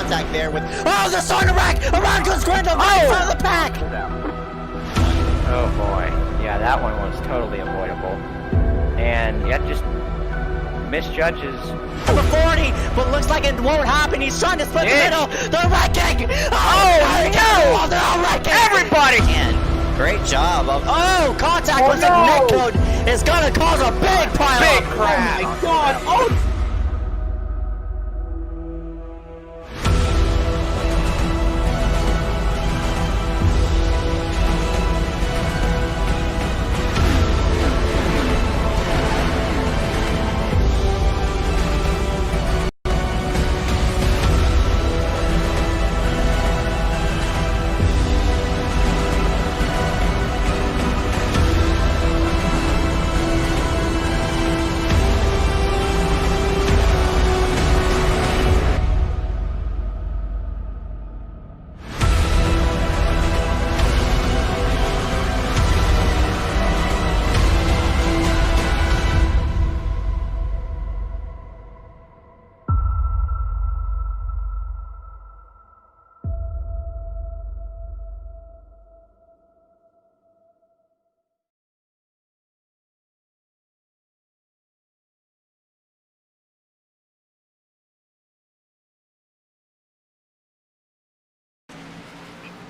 contact there with, oh, they're starting to wreck! Around goes Grendel right in front of the pack! Oh boy, yeah, that one was totally avoidable. And yeah, just misjudges. Number 40, but looks like it won't happen. He's trying to split the middle. They're wrecking! Oh no! They're all wrecking! Everybody! Great job of, contact with the neck code is gonna cause a big pile. Big crash! Oh my god! Oh!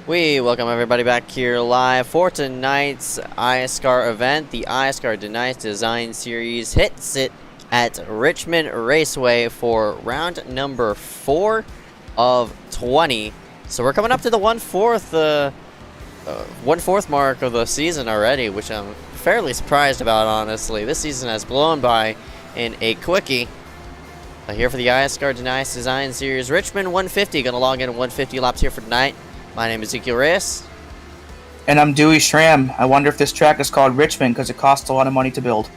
We welcome everybody back here live for tonight's iSCAR event. The iSCAR DeNise Design Series hits it at Richmond Raceway for round number 4 of 20. So we're coming up to the 1/4 mark of the season already, which I'm fairly surprised about, honestly. This season has blown by in a quickie. Here for the iSCAR DeNise Design Series, Richmond 150, going to log in 150 laps here for tonight. My name is Ezeckiel Reyes. And I'm Dewey Schramm. I wonder if this track is called Richmond because it costs a lot of money to build.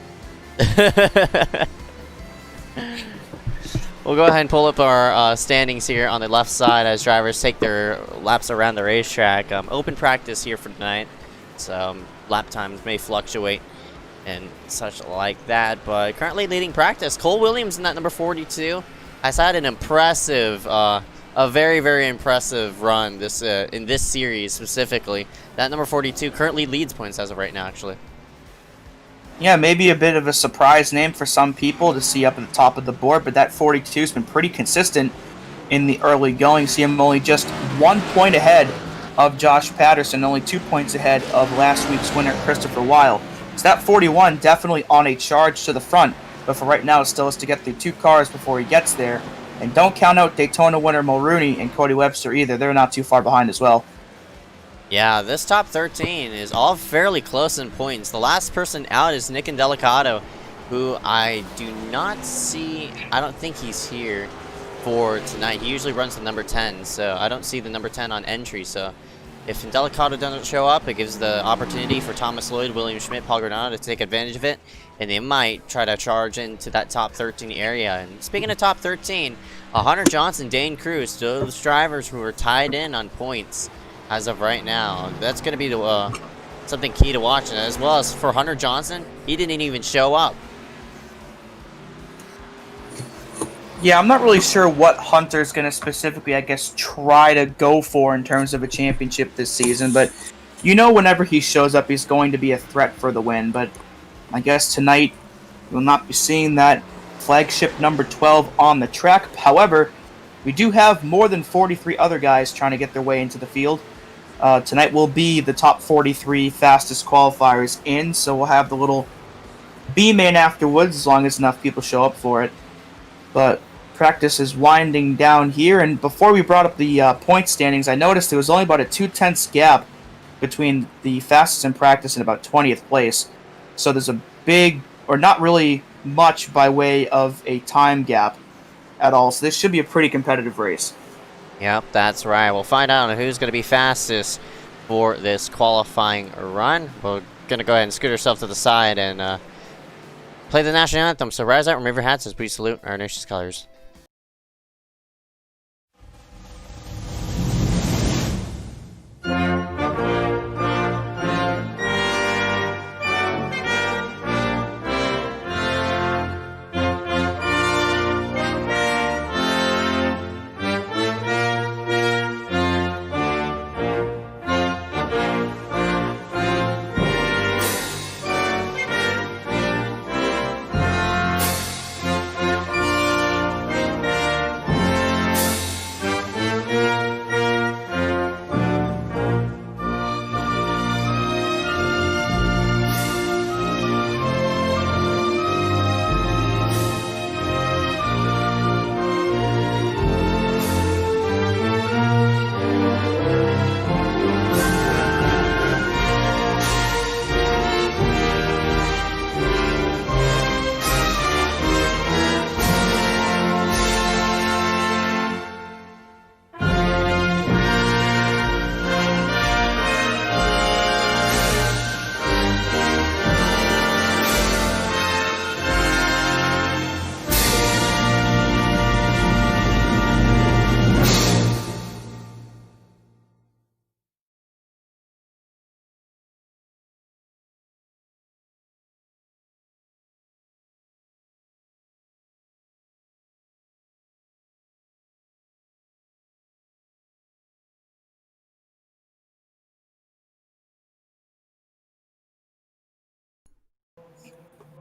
We'll go ahead and pull up our standings here on the left side as drivers take their laps around the racetrack. Open practice here for tonight, so lap times may fluctuate and such like that. But currently leading practice, Cole Williams in that number 42 has had an impressive, a very, very impressive run this in this series specifically. That number 42 currently leads points as of right now, actually. Yeah, maybe a bit of a surprise name for some people to see up at the top of the board, but that 42 has been pretty consistent in the early going. See him only just 1 point ahead of Josh Patterson, only 2 points ahead of last week's winner, Christopher Weil. So that 41 definitely on a charge to the front, but for right now it still has to get through 2 cars before he gets there. And don't count out Daytona winner Mulrooney and Cody Webster either. They're not too far behind as well. Yeah, this top 13 is all fairly close in points. The last person out is Nick Indelicato, who I do not see. I don't think he's here for tonight. He usually runs the number 10, so I don't see the number 10 on entry. So if Indelicato doesn't show up, it gives the opportunity for Thomas Lloyd, William Schmidt, Paul Granado to take advantage of it, and they might try to charge into that top 13 area. And speaking of top 13, Hunter Johnson, Dane Cruz, those drivers who are tied in on points as of right now. That's going to be something key to watch. And as well as for Hunter Johnson, he didn't even show up. Yeah, I'm not really sure what Hunter's going to specifically, I guess, try to go for in terms of a championship this season. But you know whenever he shows up, he's going to be a threat for the win. But I guess tonight we'll not be seeing that flagship number 12 on the track. However, we do have more than 43 other guys trying to get their way into the field. Tonight will be the top 43 fastest qualifiers in, so we'll have the little B-main afterwards as long as enough people show up for it. But practice is winding down here, and before we brought up the point standings, I noticed there was only about a 2/10 gap between the fastest in practice and about 20th place. So there's a big, or not really much by way of a time gap at all. So this should be a pretty competitive race. Yep, that's right. We'll find out who's going to be fastest for this qualifying run. We're going to go ahead and scoot ourselves to the side and play the national anthem. So rise up, remove your hats as we salute our nation's colors.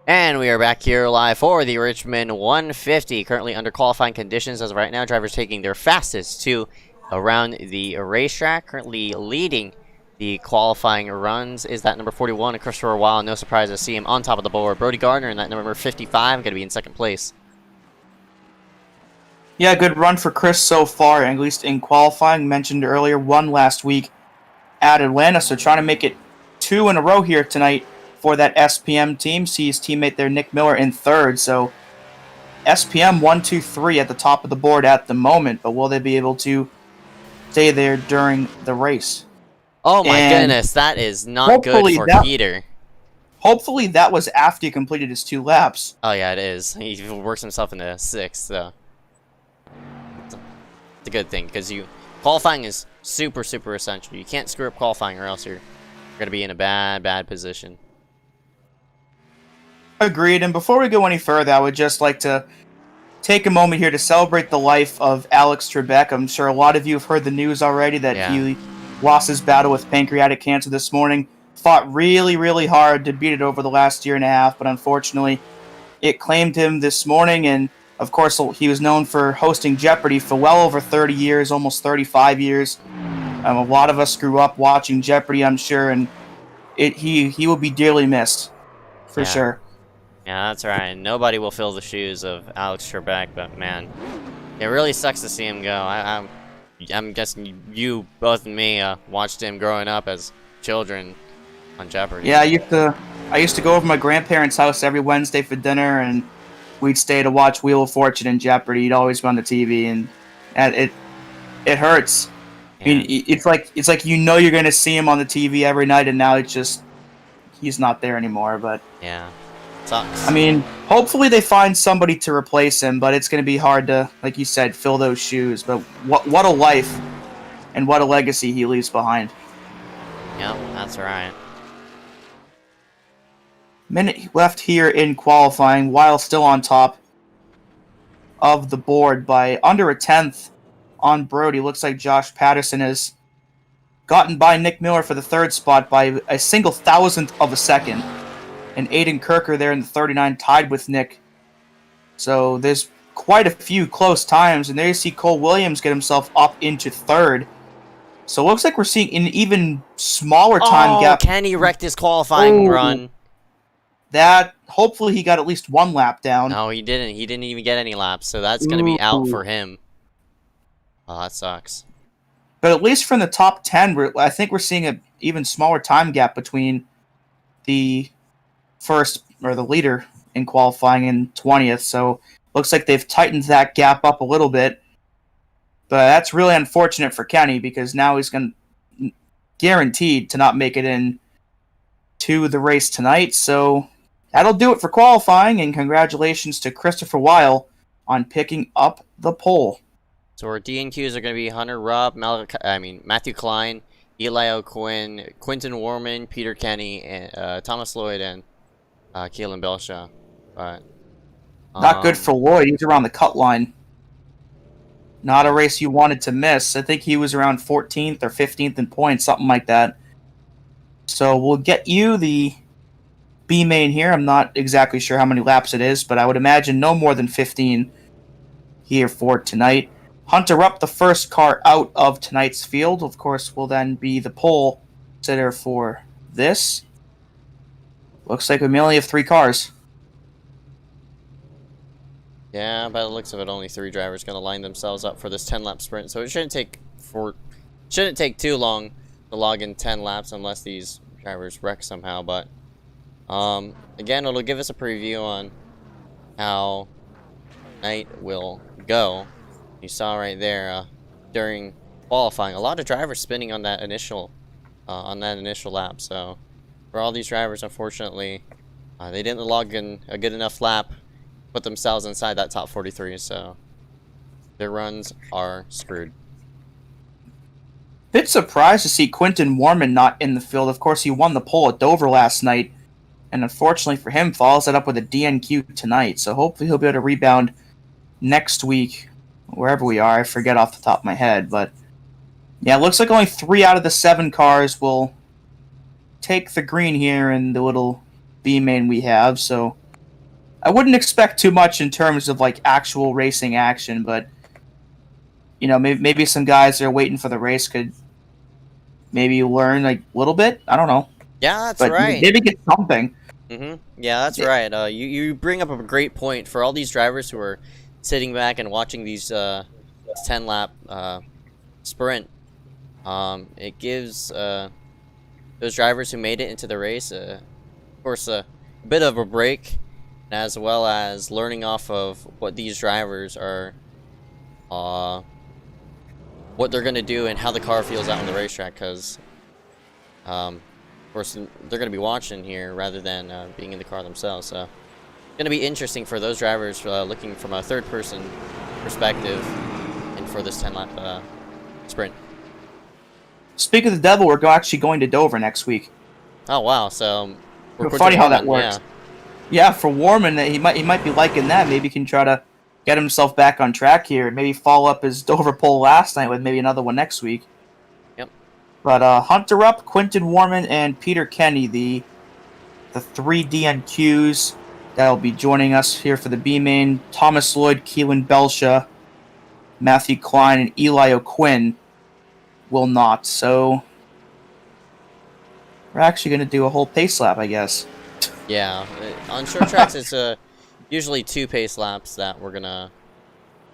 And we are back here live for the Richmond 150. Currently under qualifying conditions as of right now. Drivers taking their fastest to around the racetrack. Currently leading the qualifying runs is that number 41, Christopher Weil. No surprise to see him on top of the board. Brody Gardner in that number 55, going to be in second place. Yeah, good run for Chris so far, at least in qualifying. Mentioned earlier, won last week at Atlanta, so trying to make it 2 in a row here tonight for that SPM team. See his teammate there, Nick Miller, in third. So SPM 1, 2, 3 at the top of the board at the moment, but will they be able to stay there during the race? Oh my goodness, that is not good for Peter. Hopefully that was after he completed his 2 laps. Oh yeah, it is. He works himself into 6th, so it's a good thing, because qualifying is super essential. You can't screw up qualifying or else you're going to be in a bad position. Agreed, and before we go any further, I would just like to take a moment here to celebrate the life of Alex Trebek. I'm sure a lot of you have heard the news already that he lost his battle with pancreatic cancer this morning. Fought really hard to beat it over the last year and a half, but unfortunately it claimed him this morning. And of course he was known for hosting Jeopardy for well over 30 years, almost 35 years. A lot of us grew up watching Jeopardy, I'm sure, and he will be dearly missed for sure. Yeah, that's right. Nobody will fill the shoes of Alex Trebek, but man, it really sucks to see him go. I'm guessing you, both and me, watched him growing up as children on Jeopardy. Yeah, I used to go over to my grandparents' house every Wednesday for dinner, and we'd stay to watch Wheel of Fortune and Jeopardy. He'd always be on the TV, and it hurts. Yeah. I mean, it's like you're gonna see him on the TV every night, and now he's not there anymore. But yeah. Sucks. I mean, hopefully they find somebody to replace him, but it's going to be hard to, like you said, fill those shoes. But what a life and what a legacy he leaves behind. Yep, that's right. Minute left here in qualifying, while still on top of the board by under a tenth on Brody. Looks like Josh Patterson has gotten by Nick Miller for the 3rd spot by a single thousandth of a second. And Aiden Kirker there in the 39 tied with Nick. So there's quite a few close times. And there you see Cole Williams get himself up into 3rd. So it looks like we're seeing an even smaller time gap. Kenny wrecked his qualifying run. That, hopefully he got at least 1 lap down. No, he didn't. He didn't even get any laps. So that's going to be out for him. Oh, that sucks. But at least from the top 10, I think we're seeing an even smaller time gap between the first, or the leader in qualifying, and 20th, so looks like they've tightened that gap up a little bit. But that's really unfortunate for Kenny, because now he's guaranteed to not make it in to the race tonight. So that'll do it for qualifying, and congratulations to Christopher Weil on picking up the pole. So our DNQs are going to be Hunter Rupp, Matthew Klein, Eli O'Quinn, Quinton Warman, Peter Kenny, and Thomas Lloyd, and Keelan Belshaw, but not good for Lloyd. He's around the cut line. Not a race you wanted to miss. I think he was around 14th or 15th in points, something like that. So we'll get you the B main here. I'm not exactly sure how many laps it is, but I would imagine no more than 15 here for tonight. Hunter Rupp, the first car out of tonight's field, of course, will then be the pole sitter for this. Looks like we only have 3 cars. Yeah, by the looks of it, only 3 drivers going to line themselves up for this 10-lap sprint. So it shouldn't take too long to log in 10 laps unless these drivers wreck somehow. But again, it'll give us a preview on how night will go. You saw right there during qualifying, a lot of drivers spinning on that initial lap. So for all these drivers, unfortunately, they didn't log in a good enough lap, put themselves inside that top 43, so their runs are screwed. Bit surprised to see Quinton Warman not in the field. Of course, he won the pole at Dover last night, and unfortunately for him, follows that up with a DNQ tonight. So hopefully he'll be able to rebound next week, wherever we are. I forget off the top of my head, but yeah, it looks like only 3 out of the 7 cars will take the green here in the little B main we have. So I wouldn't expect too much in terms of like actual racing action, but maybe some guys that are waiting for the race could maybe learn like a little bit. I don't know, Yeah, that's but right. maybe get something. Yeah, that's right. You bring up a great point for all these drivers who are sitting back and watching these 10-lap sprint. It gives those drivers who made it into the race, of course, a bit of a break, as well as learning off of what these drivers are, what they're gonna do and how the car feels out on the racetrack. Because, of course, they're gonna be watching here rather than being in the car themselves. So, it's gonna be interesting for those drivers looking from a third-person perspective, and for this 10-lap sprint. Speaking of the devil, we're actually going to Dover next week. Oh wow! So funny how that works. Yeah. Yeah, for Warman, he might be liking that. Maybe he can try to get himself back on track here, and maybe follow up his Dover pole last night with maybe another one next week. Yep. But Hunter Rupp, Quinton Warman, and Peter Kenny, the 3 DNQs that'll be joining us here for the B main. Thomas Lloyd, Keelan Belsha, Matthew Klein, and Eli O'Quinn will not. So we're actually going to do a whole pace lap, I guess. Yeah, on short tracks it's usually 2 pace laps that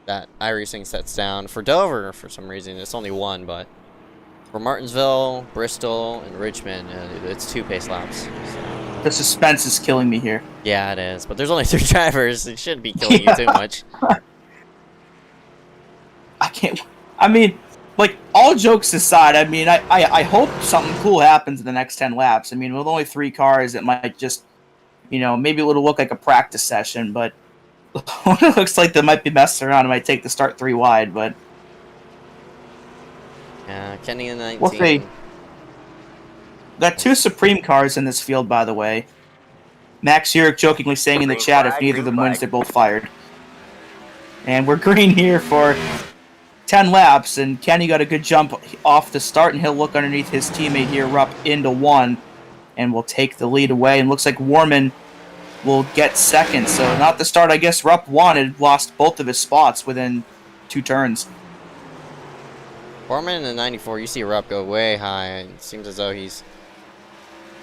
iRacing sets down. For Dover, for some reason, it's only 1, but for Martinsville, Bristol, and Richmond, it's 2 pace laps. So. The suspense is killing me here. Yeah, it is, but there's only 3 drivers. It shouldn't be killing you too much. I mean, like, all jokes aside, I mean, I hope something cool happens in the next 10 laps. I mean, with only 3 cars, it might just, maybe it'll look like a practice session, but it looks like they might be messing around. It might take the start 3 wide, but... Yeah, Kenny in 19. We'll see. Got 2 Supreme cars in this field, by the way. Max Urich jokingly saying in the chat, if neither of them wins, they're both fired. And we're green here for 10 laps, and Kenny got a good jump off the start, and he'll look underneath his teammate here, Rupp, into 1, and will take the lead away. And looks like Warman will get second. So not the start I guess Rupp wanted, lost both of his spots within 2 turns. Warman in the 94, you see Rupp go way high. It seems as though he's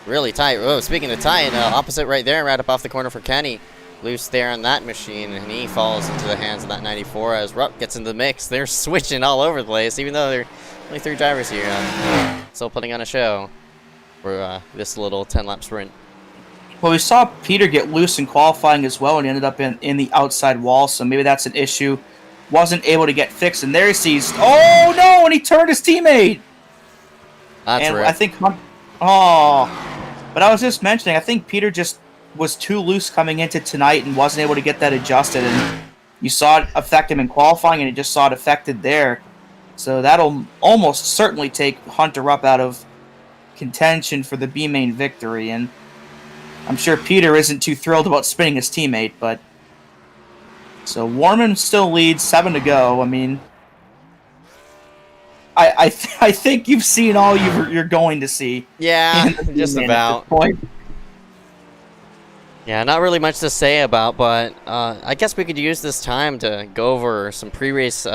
really tight. Oh, speaking of tight, opposite right there, right up off the corner for Kenny. Loose there on that machine, and he falls into the hands of that 94 as Rupp gets in the mix. They're switching all over the place, even though there are only 3 drivers here. Still putting on a show for this little 10-lap sprint. Well, we saw Peter get loose in qualifying as well, and he ended up in the outside wall, so maybe that's an issue. Wasn't able to get fixed, and there he sees... Oh, no! And he turned his teammate! That's and right. I think... Oh... But I was just mentioning, I think Peter just was too loose coming into tonight and wasn't able to get that adjusted, and you saw it affect him in qualifying, and you just saw it affected there. So that'll almost certainly take Hunter Rupp out of contention for the B-main victory, and I'm sure Peter isn't too thrilled about spinning his teammate, but... So Warman still leads, 7 to go. I mean... I think you've seen all you're going to see. Yeah, just about. Yeah, not really much to say about, but I guess we could use this time to go over some pre-race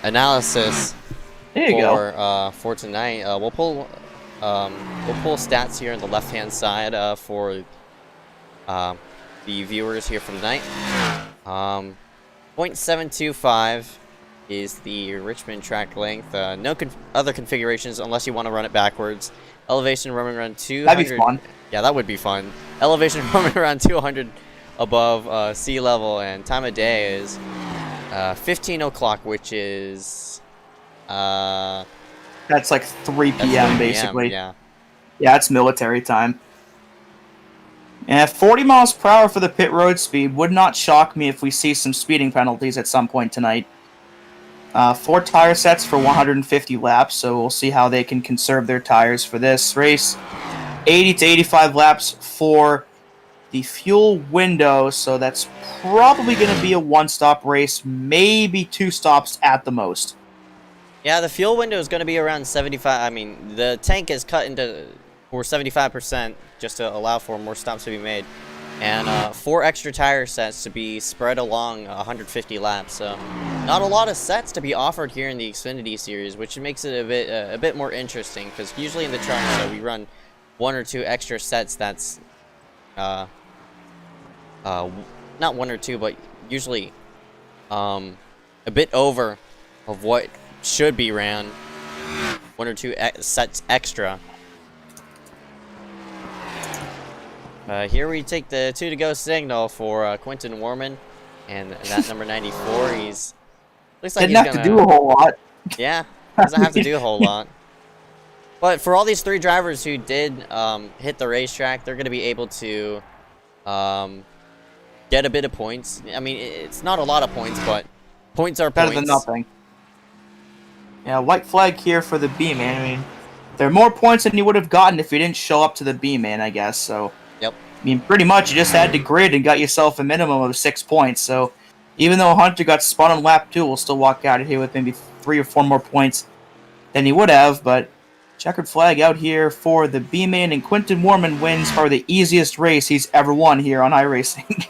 analysis for tonight. We'll pull stats here on the left-hand side for the viewers here from tonight. 0.725 is the Richmond track length. No other configurations unless you want to run it backwards. Elevation roaming around 200. That'd be fun. Yeah, that would be fun. Elevation roaming around 200 above sea level, and time of day is 15 o'clock, which is that's like 3 p.m. basically. Yeah. Yeah, it's military time. And 40 miles per hour for the pit road speed would not shock me if we see some speeding penalties at some point tonight. 4 tire sets for 150 laps, so we'll see how they can conserve their tires for this race. 80 to 85 laps for the fuel window, so that's probably going to be a 1-stop race, maybe 2 stops at the most. Yeah, the fuel window is going to be around 75. I mean, the tank is cut into for 75% just to allow for more stops to be made. and 4 extra tire sets to be spread along 150 laps. So not a lot of sets to be offered here in the Xfinity Series, which makes it a bit more interesting, because usually in the truck show we run 1 or 2 extra sets. That's not 1 or 2, but usually a bit over of what should be ran. 1 or 2 sets extra. Here we take the 2 to go signal for Quentin Warman, and that number 94. He's looks like Didn't he's have gonna to do a whole lot. Yeah, doesn't have to do a whole lot. But for all these 3 drivers who did hit the racetrack, they're going to be able to get a bit of points. I mean, it's not a lot of points, but points are Better points. than nothing. Yeah, white flag here for the B-Man. I mean, there are more points than you would have gotten if you didn't show up to the B-Man, I guess. So, Yep. I mean, pretty much you just had to grid and got yourself a minimum of 6 points. So, even though Hunter got spun on lap 2, we'll still walk out of here with maybe 3 or 4 more points than he would have. But checkered flag out here for the B-Man, and Quentin Warman wins for the easiest race he's ever won here on iRacing.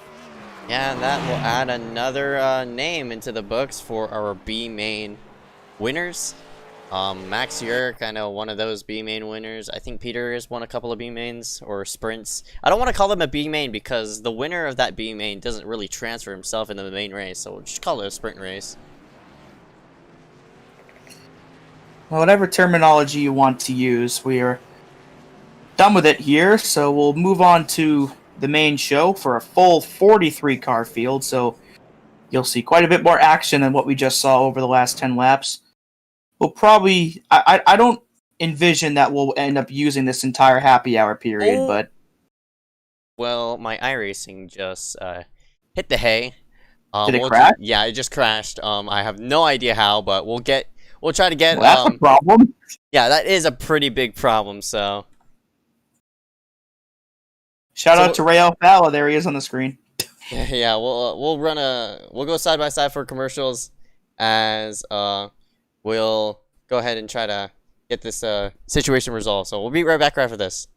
Yeah, and that will add another name into the books for our B-Main winners. Max Yerk, I know one of those B-Main winners. I think Peter has won a couple of B-Mains or sprints. I don't want to call them a B-Main because the winner of that B-Main doesn't really transfer himself into the main race, so we'll just call it a sprint race. Well, whatever terminology you want to use, we are done with it here, so we'll move on to the main show for a full 43 car field. So you'll see quite a bit more action than what we just saw over the last 10 laps. We'll probably, I don't envision that we'll end up using this entire happy hour period, but well, my iRacing just hit the hay. Did it crash? Yeah, it just crashed. I have no idea how, but we'll try to get. Well, that's a problem. Yeah, that is a pretty big problem. So Shout out to Ray Alfala. There he is on the screen. yeah, we'll go side by side for commercials, as we'll go ahead and try to get this situation resolved. So we'll be right back after this.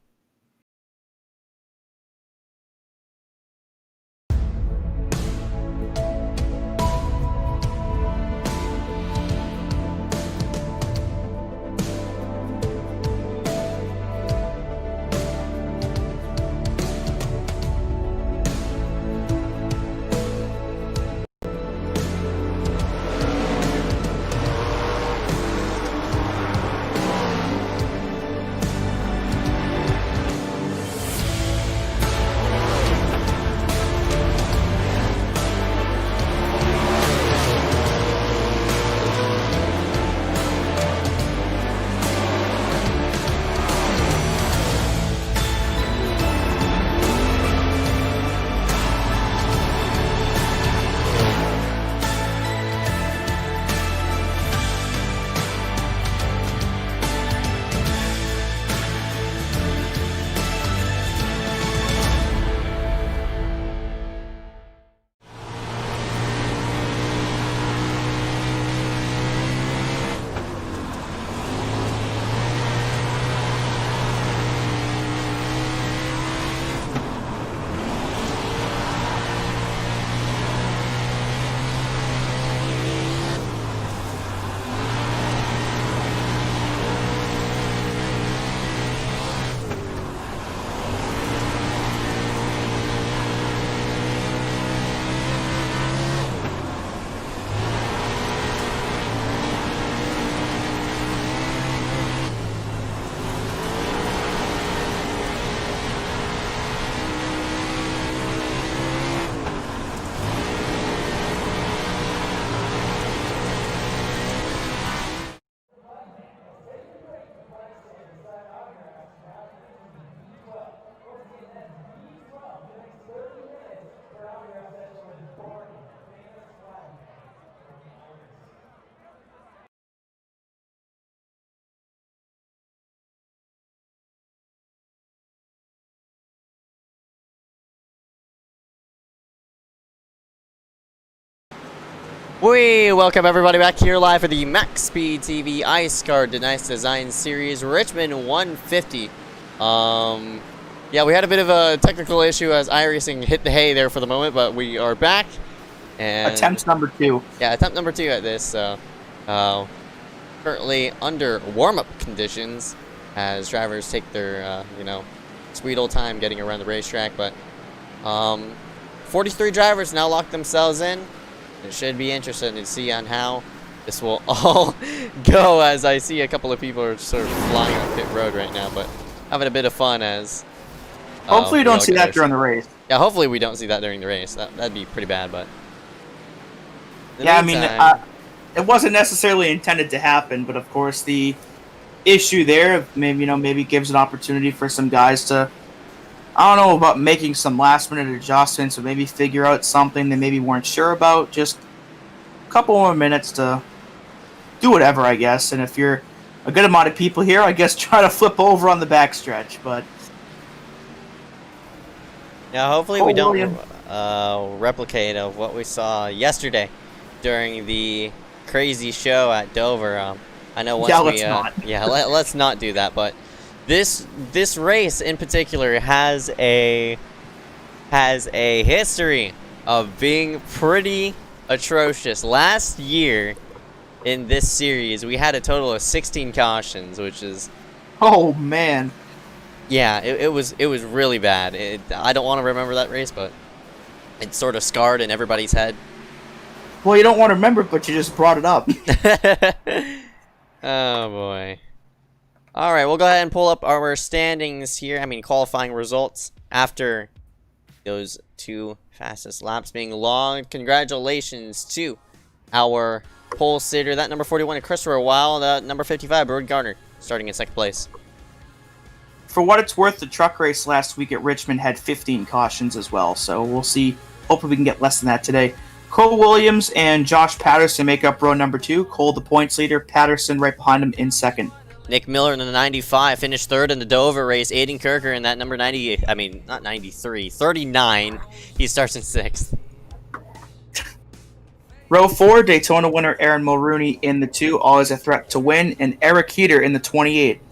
We welcome everybody back here live for the Max Speed TV iSCAR DeNise Design Series Richmond 150. Yeah, we had a bit of a technical issue as iRacing hit the hay there for the moment, but we are back. And Attempt number 2. yeah, attempt number 2 at this. So, currently under warm-up conditions as drivers take their, sweet old time getting around the racetrack. But 43 drivers now locked themselves in. It should be interesting to see on how this will all go, as I see a couple of people are sort of flying on pit road right now, but having a bit of fun as... Hopefully you don't see that during the race. Yeah, hopefully we don't see that during the race. That'd be pretty bad, but... Yeah, I mean, it wasn't necessarily intended to happen, but of course the issue there, maybe gives an opportunity for some guys to, I don't know about making some last-minute adjustments or maybe figure out something they maybe weren't sure about. Just a couple more minutes to do whatever, I guess. And if you're a good amount of people here, I guess try to flip over on the backstretch, but... Yeah, hopefully we don't replicate of what we saw yesterday during the crazy show at Dover. I know once let's not do that. But this race in particular has a history of being pretty atrocious. Last year in this series, we had a total of 16 cautions, which is oh man. Yeah, it was really bad. I don't want to remember that race, but it's sort of scarred in everybody's head. Well, you don't want to remember it, but you just brought it up. Oh, boy. All right, we'll go ahead and pull up our standings here. Qualifying results after those 2 fastest laps being logged. Congratulations to our pole sitter. That number 41, Christopher Weil. That number 55, Brody Garner, starting in 2nd place. For what it's worth, the truck race last week at Richmond had 15 cautions as well, so we'll see. Hopefully we can get less than that today. Cole Williams and Josh Patterson make up row number 2. Cole, the points leader. Patterson right behind him in 2nd. Nick Miller in the 95 finished 3rd in the Dover race. Aiden Kirker in that number 39. He starts in 6th. Row 4, Daytona winner Aaron Mulrooney in the 2, always a threat to win, and Eric Heater in the 28.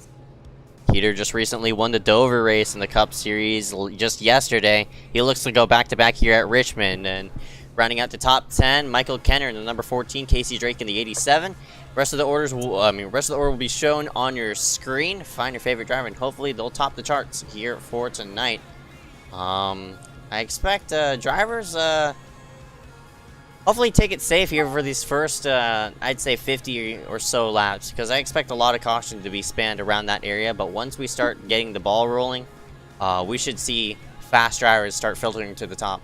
Heater just recently won the Dover race in the Cup Series just yesterday. He looks to go back-to-back here at Richmond. And rounding out the top 10, Michael Kenner in the number 14, Casey Drake in the 87. Rest of the order will be shown on your screen. Find your favorite driver, and hopefully they'll top the charts here for tonight. I expect drivers hopefully take it safe here for these first, I'd say 50 or so laps, because I expect a lot of caution to be spanned around that area. But once we start getting the ball rolling, we should see fast drivers start filtering to the top.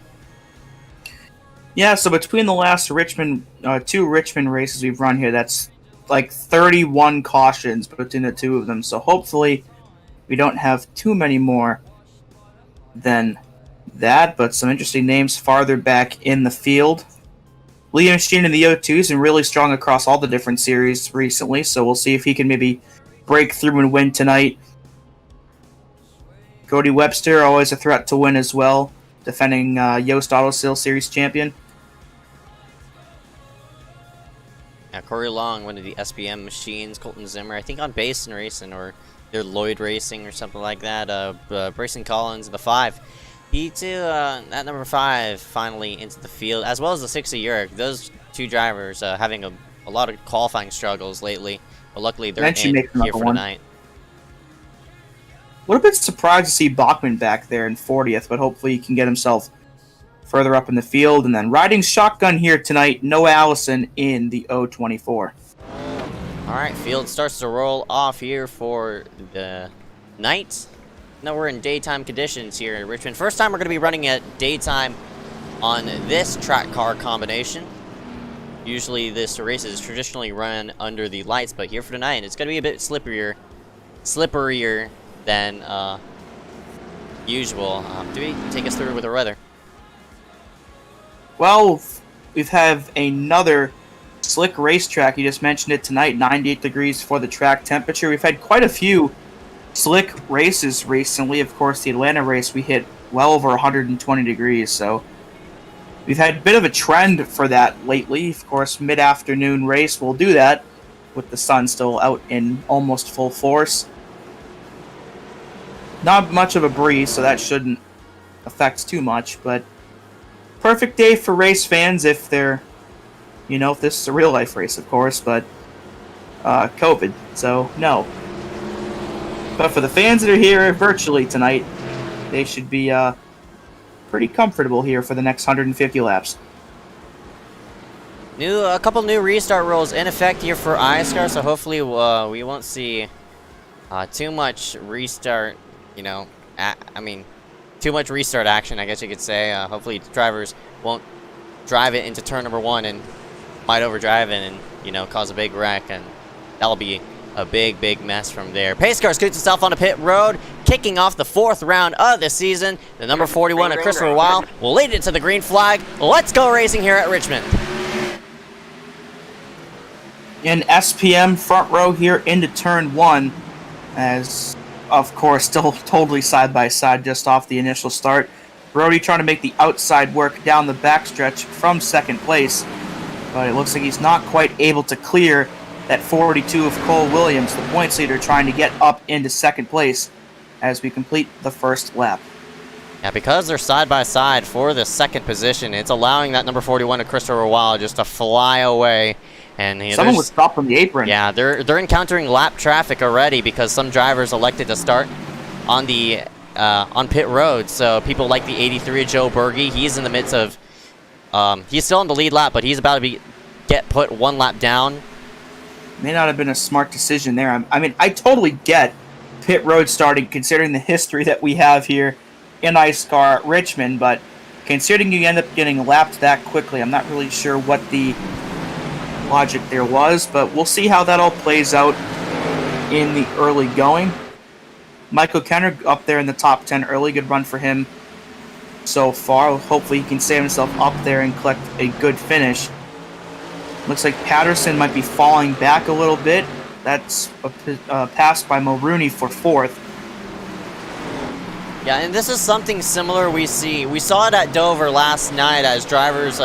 Yeah, so between the last Richmond, 2 Richmond races we've run here, that's like 31 cautions between the 2 of them. So hopefully we don't have too many more than that, but some interesting names farther back in the field. Liam Sheen in the O2 has been really strong across all the different series recently, so we'll see if he can maybe break through and win tonight. Cody Webster, always a threat to win as well, defending Yost Auto Sales Series champion. Yeah, Corey Long, one of the SBM machines. Colton Zimmer, I think on Basin Racing or they're Lloyd Racing or something like that. Brayson Collins, the 5. He too, at number 5, finally into the field, as well as the 6 of Uric. Those 2 drivers having a lot of qualifying struggles lately, but luckily they're in here for tonight. Would have been surprised to see Bachman back there in 40th, but hopefully he can get himself further up in the field. And then riding shotgun here tonight, Noah Allison in the 024. All right, field starts to roll off here for the night. Now we're in daytime conditions here in Richmond. First time we're going to be running at daytime on this track car combination. Usually this race is traditionally run under the lights, but here for tonight it's going to be a bit slipperier than usual. Dewey, take us through with the weather. Well, we've have another slick racetrack. You just mentioned it tonight, 98 degrees for the track temperature. We've had quite a few slick races recently. Of course, the Atlanta race, we hit well over 120 degrees, so we've had a bit of a trend for that lately. Of course, mid-afternoon race will do that with the sun still out in almost full force. Not much of a breeze, so that shouldn't affect too much, but perfect day for race fans if they're, if this is a real life race, of course, but COVID, so no. But for the fans that are here virtually tonight, they should be pretty comfortable here for the next 150 laps. A couple new restart rules in effect here for iSCAR, so hopefully we won't see too much restart, too much restart action, I guess you could say. Hopefully drivers won't drive it into turn number 1 and might overdrive it and, cause a big wreck, and that'll be a big mess from there. Pace car scoots itself onto pit road, kicking off the 4th round of the season. The number 41 of Christopher Weil will lead it to the green flag. Let's go racing here at Richmond. In SPM front row here into turn 1, as of course still totally side by side just off the initial start. Brody trying to make the outside work down the backstretch from second place, but it looks like he's not quite able to clear that 42 of Cole Williams, the points leader, trying to get up into second place as we complete the first lap. Yeah, because they're side by side for the second position, it's allowing that number 41 of Christopher Weil just to fly away. And someone was stopped on the apron. Yeah, they're encountering lap traffic already because some drivers elected to start on the on pit road. So people like the 83 Joe Berge, he's in the midst of he's still on the lead lap, but he's about to get put 1 lap down. May not have been a smart decision there. I totally get pit road starting considering the history that we have here in iSCAR Richmond, but considering you end up getting lapped that quickly, I'm not really sure what the logic there was, but we'll see how that all plays out in the early going. Michael Kenner up there in the top 10 early. Good run for him so far. Hopefully he can save himself up there and collect a good finish. Looks like Patterson might be falling back a little bit. That's a pass by Mulrooney for 4th. Yeah, and this is something similar we saw it at Dover last night as drivers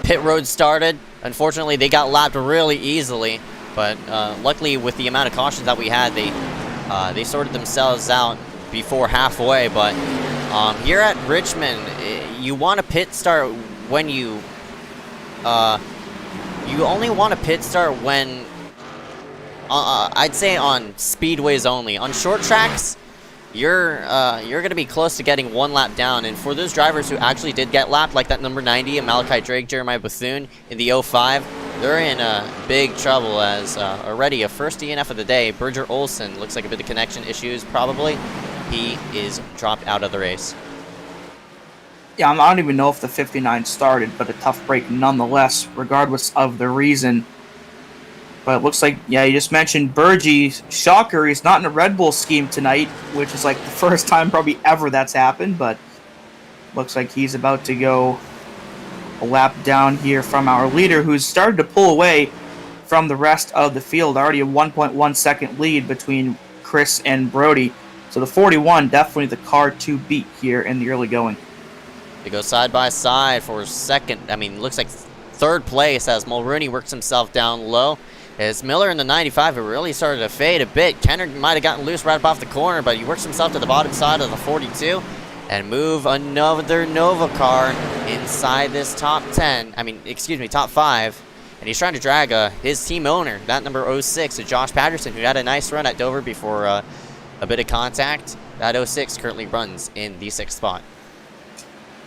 pit road started. Unfortunately, they got lapped really easily, but luckily with the amount of cautions that we had, they sorted themselves out before halfway. But here at Richmond, you want to pit start when you only want to pit start when I'd say on speedways only. On short tracks, you're going to be close to getting 1 lap down, and for those drivers who actually did get lapped, like that number 90, Malachi Drake, Jeremiah Bethune in the 05, they're in big trouble as already a first DNF of the day. Bridger Olson looks like a bit of connection issues, probably. He is dropped out of the race. Yeah, I don't even know if the 59 started, but a tough break nonetheless, regardless of the reason. But it looks like, yeah, you just mentioned Berge. Shocker, he's not in a Red Bull scheme tonight, which is like the first time probably ever that's happened, but looks like he's about to go a lap down here from our leader, who's started to pull away from the rest of the field. Already a 1.1 second lead between Chris and Brody. So the 41, definitely the car to beat here in the early going. They go side by side for second. Looks like 3rd place as Mulrooney works himself down low. It's Miller in the 95 who really started to fade a bit. Kenner might have gotten loose right up off the corner, but he works himself to the bottom side of the 42 and move another Nova car inside this top 5. And he's trying to drag his team owner, that number 06, Josh Patterson, who had a nice run at Dover before a bit of contact. That 06 currently runs in the 6th spot.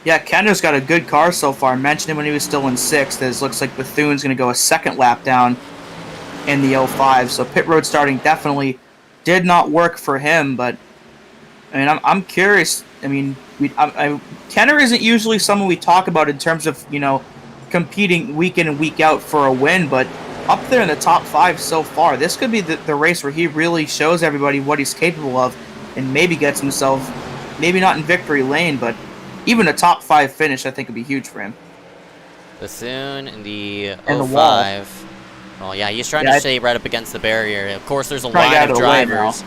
Yeah, Kenner's got a good car so far. I mentioned him when he was still in 6th. It looks like Bethune's going to go a 2nd lap down in the 05, so pit road starting definitely did not work for him. But I'm curious. Kenner isn't usually someone we talk about in terms of competing week in and week out for a win, but up there in the top 5 so far, this could be the race where he really shows everybody what he's capable of and maybe gets himself, maybe not in victory lane, but even a top 5 finish I think would be huge for him. Bethune in the 05. And the wall. Well, yeah, he's trying to stay right up against the barrier. Of course, there's a line of drivers.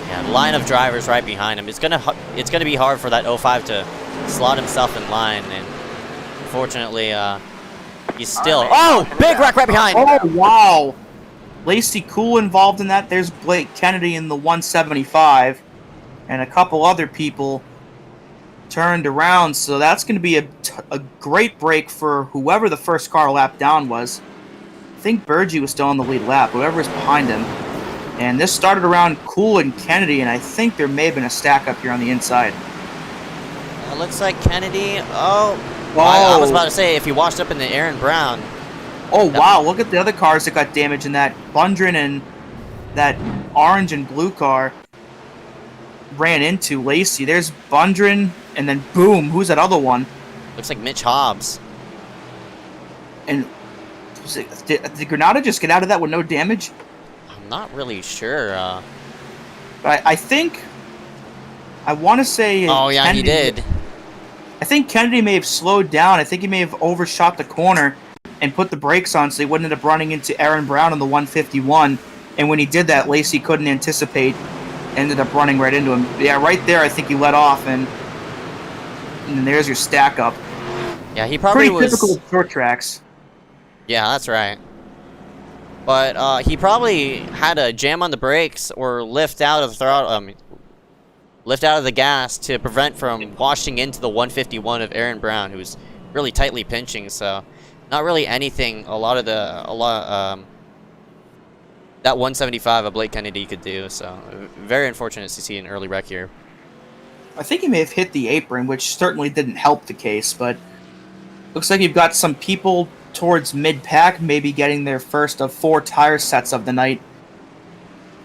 Yeah, the line of drivers right behind him. It's gonna be hard for that 05 to slot himself in line, and unfortunately, he's still. Oh, big wreck right behind. Oh wow, Lacey Cool involved in that. There's Blake Kennedy in the 175, and a couple other people turned around, so that's going to be a great break for whoever the first car lap down was. I think Burgee was still on the lead lap, whoever's behind him. And this started around Cool and Kennedy, and I think there may have been a stack up here on the inside. It looks like Kennedy. Oh, I was about to say, if he washed up in the Aaron Brown. Oh, wow, look at the other cars that got damaged in that. Bundren and that orange and blue car ran into Lacey. There's Bundren, and then boom, who's that other one? Looks like Mitch Hobbs. And did Granada just get out of that with no damage? I'm not really sure. I think, I want to say... Oh, yeah, Kennedy, he did. I think Kennedy may have slowed down. I think he may have overshot the corner and put the brakes on so he wouldn't end up running into Aaron Brown on the 151. And when he did that, Lacey couldn't anticipate, ended up running right into him. Yeah, right there, I think he let off, and there's your stack up. Yeah, he probably Pretty typical of short tracks. Yeah, that's right. But he probably had to jam on the brakes or lift out of the throttle, lift out of the gas to prevent from washing into the 151 of Aaron Brown, who's really tightly pinching. So, not really anything. That 175 of Blake Kennedy could do. So, very unfortunate to see an early wreck here. I think he may have hit the apron, which certainly didn't help the case. But looks like you've got some people towards mid-pack, maybe getting their first of 4 tire sets of the night.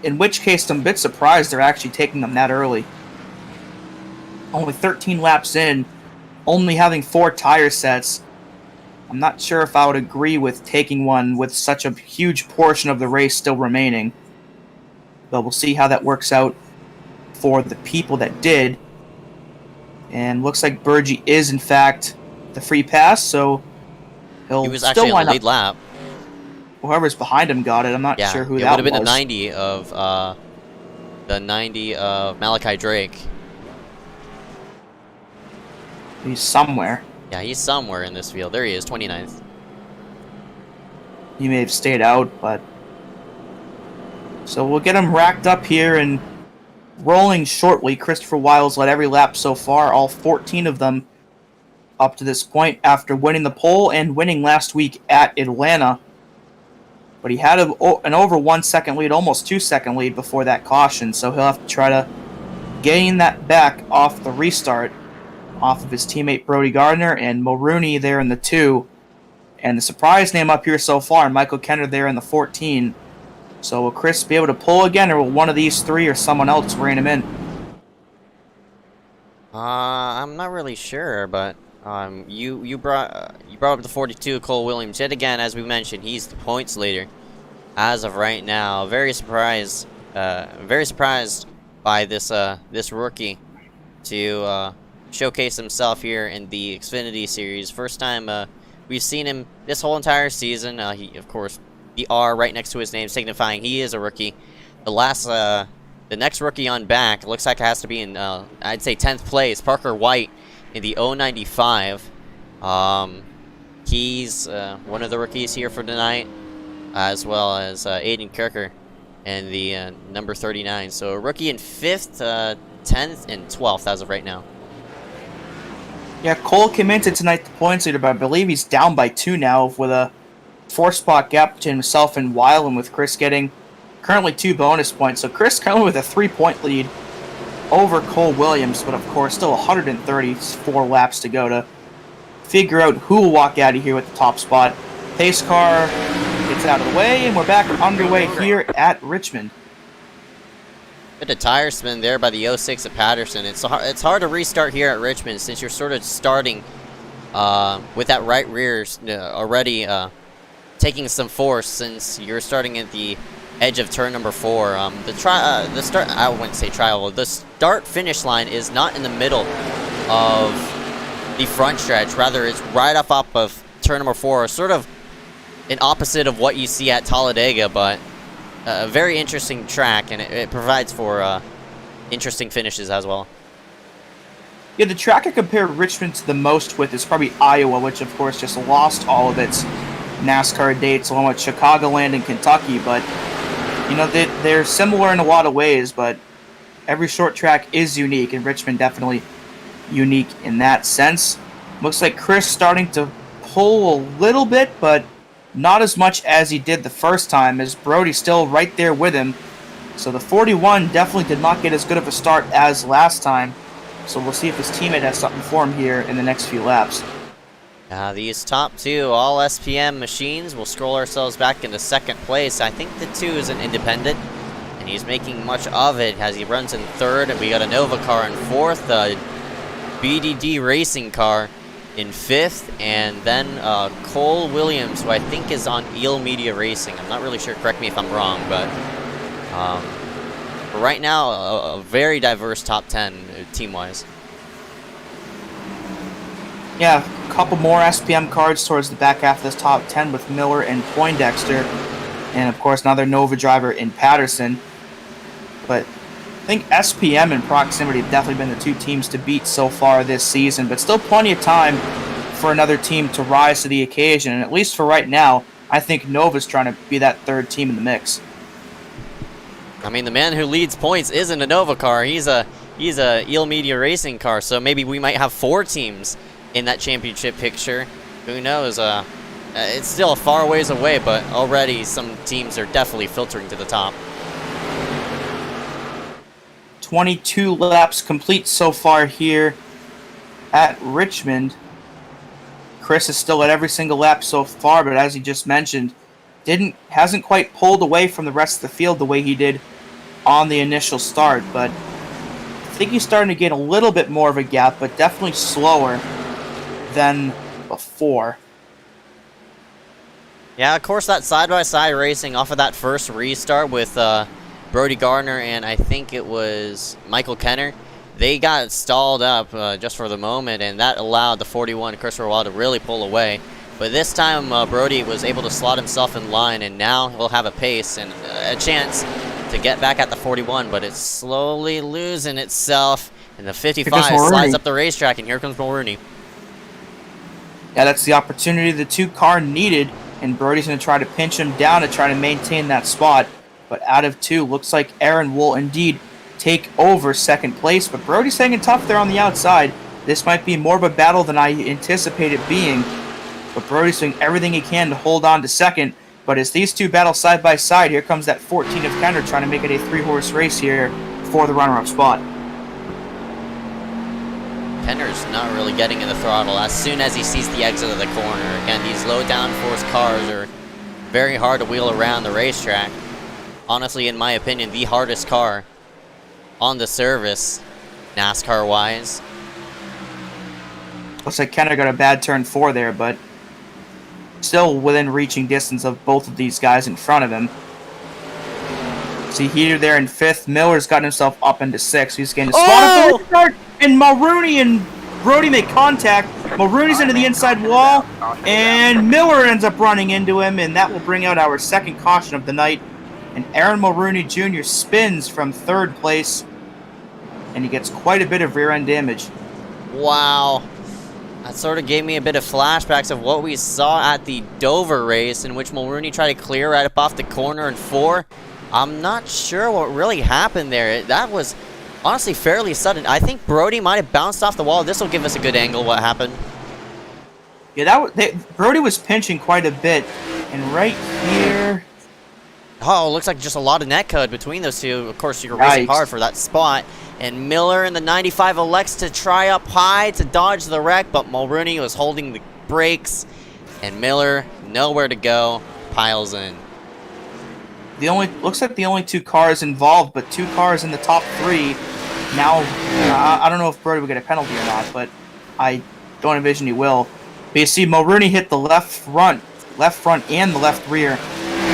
In which case, I'm a bit surprised they're actually taking them that early. Only 13 laps in, only having 4 tire sets. I'm not sure if I would agree with taking one with such a huge portion of the race still remaining. But we'll see how that works out for the people that did. And looks like Burgee is, in fact, the free pass, so he was actually on the lead lap. Whoever's behind him got it. I'm not sure who that was. It would have been the 90 of Malachi Drake. He's somewhere. Yeah, he's somewhere in this field. There he is, 29th. He may have stayed out, but... So we'll get him racked up here and rolling shortly. Christopher Wiles led every lap so far, all 14 of them up to this point, after winning the pole and winning last week at Atlanta. But he had an over 1 second lead, almost 2 second lead before that caution, so he'll have to try to gain that back off the restart, off of his teammate Brody Gardner and Mulrooney there in the 2. And the surprise name up here so far, Michael Kenner there in the 14. So will Chris be able to pull again, or will one of these 3 or someone else rein him in? I'm not really sure, but you brought up the 42, Cole Williams. Yet again, as we mentioned, he's the points leader as of right now. Very surprised by this rookie to showcase himself here in the Xfinity Series. First time we've seen him this whole entire season. He, of course, the R right next to his name signifying he is a rookie. The next rookie on back looks like it has to be in I'd say 10th place, Parker White in the 095. He's one of the rookies here for tonight, as well as Aiden Kirker and the number 39. So a rookie in 5th, 10th, and 12th as of right now. Yeah, Cole came into tonight the points leader, but I believe he's down by 2 now with a 4-spot gap between himself and Weil, and with Chris getting currently 2 bonus points. So Chris currently with a 3-point lead over Cole Williams, but of course still 134 laps to go to figure out who will walk out of here with the top spot. Pace car gets out of the way, and we're back underway here at Richmond. Bit of tire spin there by the 06 of Patterson. It's hard to restart here at Richmond since you're sort of starting with that right rear already taking some force, since you're starting at the edge of turn number 4. The start, I wouldn't say trial. The start finish line is not in the middle of the front stretch. Rather, it's right off of turn number 4, sort of an opposite of what you see at Talladega, but a very interesting track, and it provides for interesting finishes as well. Yeah, the track I compare Richmond to the most with is probably Iowa, which of course just lost all of its NASCAR dates along with Chicagoland and Kentucky, but you know, they're similar in a lot of ways, but every short track is unique, and Richmond definitely unique in that sense. Looks like Chris starting to pull a little bit, but not as much as he did the first time, as Brody's still right there with him. So the 41 definitely did not get as good of a start as last time. So we'll see if his teammate has something for him here in the next few laps. These top two, all SPM machines, will scroll ourselves back into second place. I think the 2 is an independent, and he's making much of it as he runs in third. And we got a Nova car in fourth, a BDD racing car in fifth, and then Cole Williams, who I think is on Eel Media Racing. I'm not really sure, correct me if I'm wrong, but right now, a very diverse top 10 team-wise. Yeah, a couple more SPM cards towards the back half of this top 10 with Miller and Poindexter. And, of course, another Nova driver in Patterson. But I think SPM and Proximity have definitely been the 2 teams to beat so far this season. But still plenty of time for another team to rise to the occasion. And at least for right now, I think Nova's trying to be that 3rd team in the mix. I mean, the man who leads points isn't a Nova car. He's a Eel Media Racing car. So maybe we might have 4 teams in that championship picture. Who knows? It's still a far ways away, but already some teams are definitely filtering to the top. 22 laps complete so far here at Richmond. Chris is still at every single lap so far, but as he just mentioned, hasn't quite pulled away from the rest of the field the way he did on the initial start. But I think he's starting to get a little bit more of a gap, but definitely slower than before. Yeah, of course, that side-by-side racing off of that first restart with Brody Gardner and I think it was Michael Kenner, they got stalled up just for the moment, and that allowed the 41 Christopher Wild to really pull away. But this time, Brody was able to slot himself in line, and now he'll have a pace and a chance to get back at the 41, but it's slowly losing itself, and the 55 slides up the racetrack, and here comes Mulrooney. Yeah, that's the opportunity the 2 car needed, and Brody's going to try to pinch him down to try to maintain that spot. But out of 2, looks like Aaron will indeed take over second place, but Brody's hanging tough there on the outside. This might be more of a battle than I anticipate it being, but Brody's doing everything he can to hold on to second. But as these 2 battle side by side, here comes that 14 of Kenner trying to make it a 3-horse race here for the runner-up spot. Kenner's not really getting in the throttle as soon as he sees the exit of the corner. Again, these low downforce cars are very hard to wheel around the racetrack. Honestly, in my opinion, the hardest car on the service, NASCAR-wise. Looks like Kenner got a bad turn 4 there, but still within reaching distance of both of these guys in front of him. See Heater there in 5th. Miller's gotten himself up into 6th. He's getting a spot at the start, and Mulrooney and Brody make contact. Mulrooney's into the inside wall, and Miller ends up running into him, and that will bring out our second caution of the night. And Aaron Mulrooney Jr. spins from 3rd place, and he gets quite a bit of rear-end damage. Wow. That sort of gave me a bit of flashbacks of what we saw at the Dover race, in which Mulrooney tried to clear right up off the corner in 4. I'm not sure what really happened there. That was honestly fairly sudden. I think Brody might have bounced off the wall. This will give us a good angle what happened. Yeah, Brody was pinching quite a bit, and right here... Oh, looks like just a lot of netcode between those 2. Of course, you're racing hard for that spot. And Miller in the 95 elects to try up high to dodge the wreck, but Mulrooney was holding the brakes, and Miller, nowhere to go, piles in. Looks like the only 2 cars involved, but 2 cars in the top 3. Now, I don't know if Brody will get a penalty or not, but I don't envision he will. But you see Mulrooney hit the left front and the left rear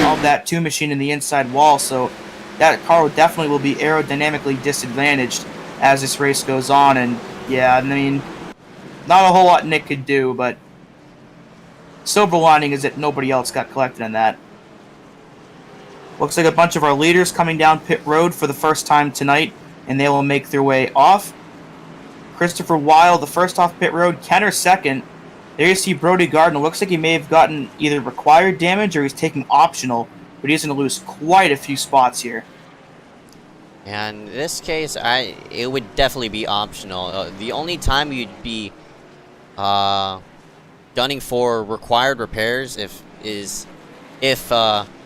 of that 2 machine in the inside wall, so that car definitely will be aerodynamically disadvantaged as this race goes on. And yeah, I mean, not a whole lot Nick could do, but silver lining is that nobody else got collected in that. Looks like a bunch of our leaders coming down pit road for the first time tonight, and they will make their way off. Christopher Wild, the first off pit road. Kenner second. There you see Brody Gardner. Looks like he may have gotten either required damage or he's taking optional, but he's going to lose quite a few spots here. And in this case, it would definitely be optional. The only time you'd be gunning for required repairs if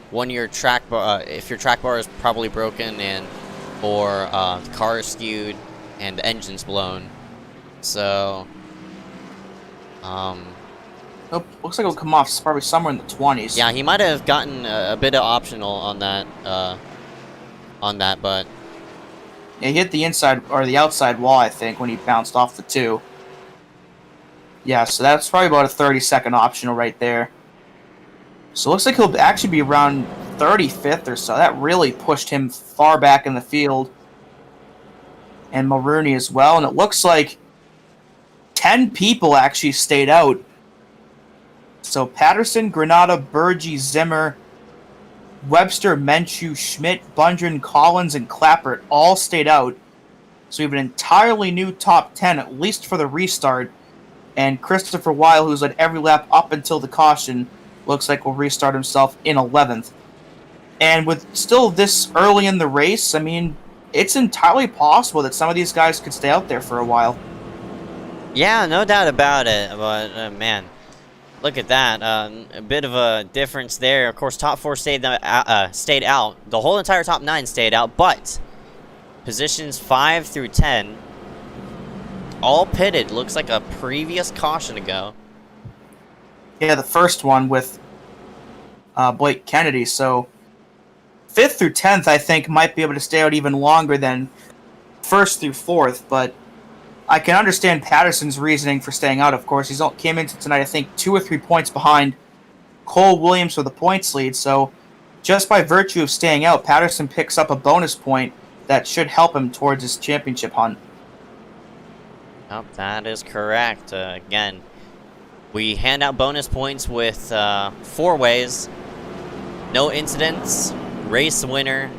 one of your track bar, if your track bar is probably broken or the car is skewed and the engine's blown. So Nope, looks like it'll come off probably somewhere in the 20s. yeah, he might have gotten a bit of optional on that but Yeah, he hit the inside or the outside wall, I think, when he bounced off the 2. Yeah, so that's probably about a 30-second optional right there. So it looks like he'll actually be around 35th or so. That really pushed him far back in the field. And Mulrooney as well. And it looks like 10 people actually stayed out. So Patterson, Granada, Burgee, Zimmer, Webster, Menchu, Schmidt, Bundren, Collins, and Clappert all stayed out. So we have an entirely new top 10, at least for the restart. And Christopher Weil, who's led every lap up until the caution, looks like will restart himself in 11th. And with still this early in the race, I mean, it's entirely possible that some of these guys could stay out there for a while. yeah, no doubt about it. But man, look at that. A bit of a difference there. Of course, top 4 stayed out. The whole entire top 9 stayed out, but positions 5 through 10 all pitted. Looks like a previous caution ago. Yeah, the first one with Blake Kennedy. So 5th through 10th, I think, might be able to stay out even longer than 1st through 4th. But I can understand Patterson's reasoning for staying out, of course. He came into tonight, I think, 2 or 3 points behind Cole Williams for the points lead. So just by virtue of staying out, Patterson picks up a bonus point that should help him towards his championship hunt. Oh, that is correct. Again, we hand out bonus points with 4 ways. No incidents, race winner,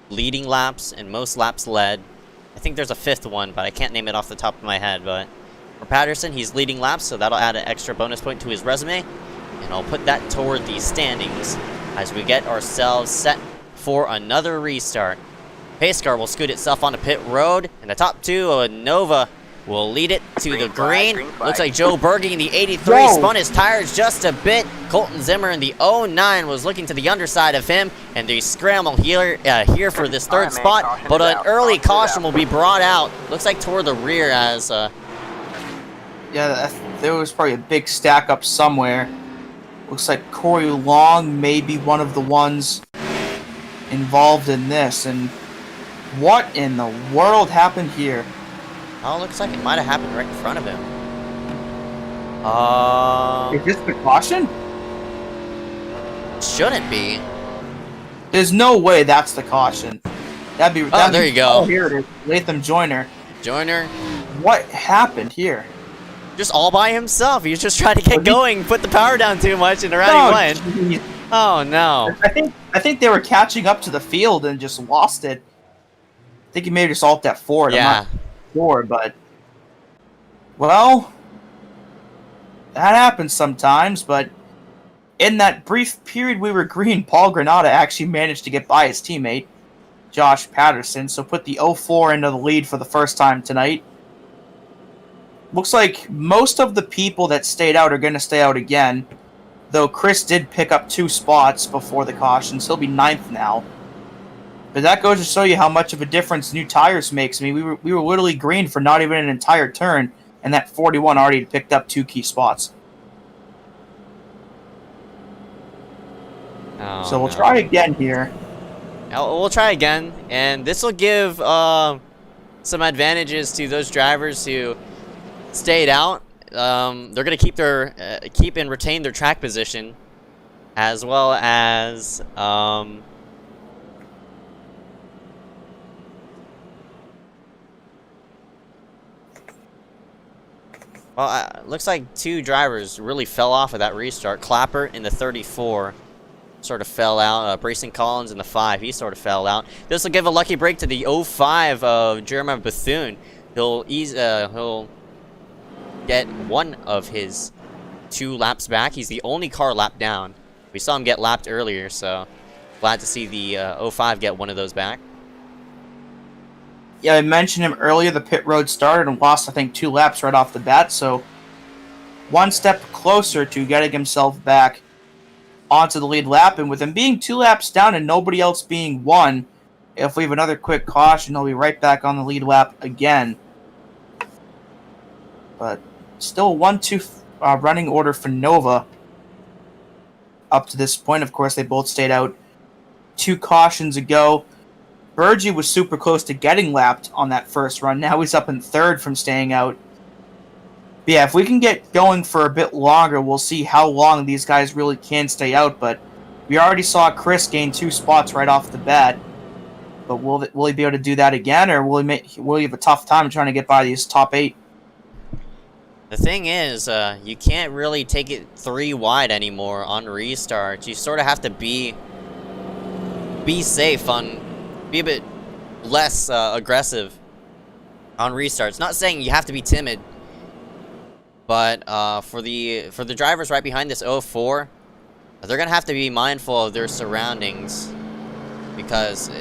leading laps, and most laps led. I think there's a 5th one, but I can't name it off the top of my head. But for Patterson, he's leading laps, so that'll add an extra bonus point to his resume. And I'll put that toward the standings as we get ourselves set for another restart. iSCAR will scoot itself onto pit road, and the top 2, Nova, will lead it to the green. Looks like Joe Berge in the 83 spun his tires just a bit. Colton Zimmer in the 09 was looking to the underside of him, and the scramble here for this 3rd spot. But an early caution will be brought out. Looks like toward the rear as... Yeah, there was probably a big stack up somewhere. Looks like Corey Long may be one of the ones involved in this. And what in the world happened here? Oh, looks like it might have happened right in front of him. Is this the caution? Shouldn't be. There's no way that's the caution. That'd be there you go. Oh, here it is. Latham Joyner. Joyner. What happened here? Just all by himself. He was just trying to get going, put the power down too much, and around he went. Oh, no. I think they were catching up to the field and just lost it. I think he may have just alt that forward. Yeah. I'm not sure, but... Well... That happens sometimes, but... In that brief period we were green, Paul Granada actually managed to get by his teammate, Josh Patterson, so put the 04 into the lead for the first time tonight. Looks like most of the people that stayed out are going to stay out again, though Chris did pick up 2 spots before the cautions. He'll be 9th now. But that goes to show you how much of a difference new tires makes. I mean, we were literally green for not even an entire turn, and that 41 already picked up 2 key spots. Oh, so we'll try again here. We'll try again, and this will give some advantages to those drivers who stayed out. They're going to keep and retain their track position, as well as looks like 2 drivers really fell off of that restart. Clapper in the 34 sort of fell out. Brayson Collins in the 5, he sort of fell out. This will give a lucky break to the 05 of Jeremiah Bethune. He'll get one of his 2 laps back. He's the only car lapped down. We saw him get lapped earlier, so Glad to see the 05 get one of those back. Yeah, I mentioned him earlier. The pit road started and lost, I think, 2 laps right off the bat. So one step closer to getting himself back onto the lead lap. And with him being 2 laps down and nobody else being 1, if we have another quick caution, he'll be right back on the lead lap again. But still 1-2 running order for Nova. Up to this point, of course, they both stayed out 2 cautions ago. Burgee was super close to getting lapped on that first run. Now he's up in 3rd from staying out. But yeah, if we can get going for a bit longer, we'll see how long these guys really can stay out. But we already saw Chris gain 2 spots right off the bat. But will he be able to do that again, or will he have a tough time trying to get by these top 8? The thing is, you can't really take it 3 wide anymore on restarts. You sort of have to be safe be a bit less aggressive on restarts. Not saying you have to be timid, but for the drivers right behind this 04, they're gonna have to be mindful of their surroundings, because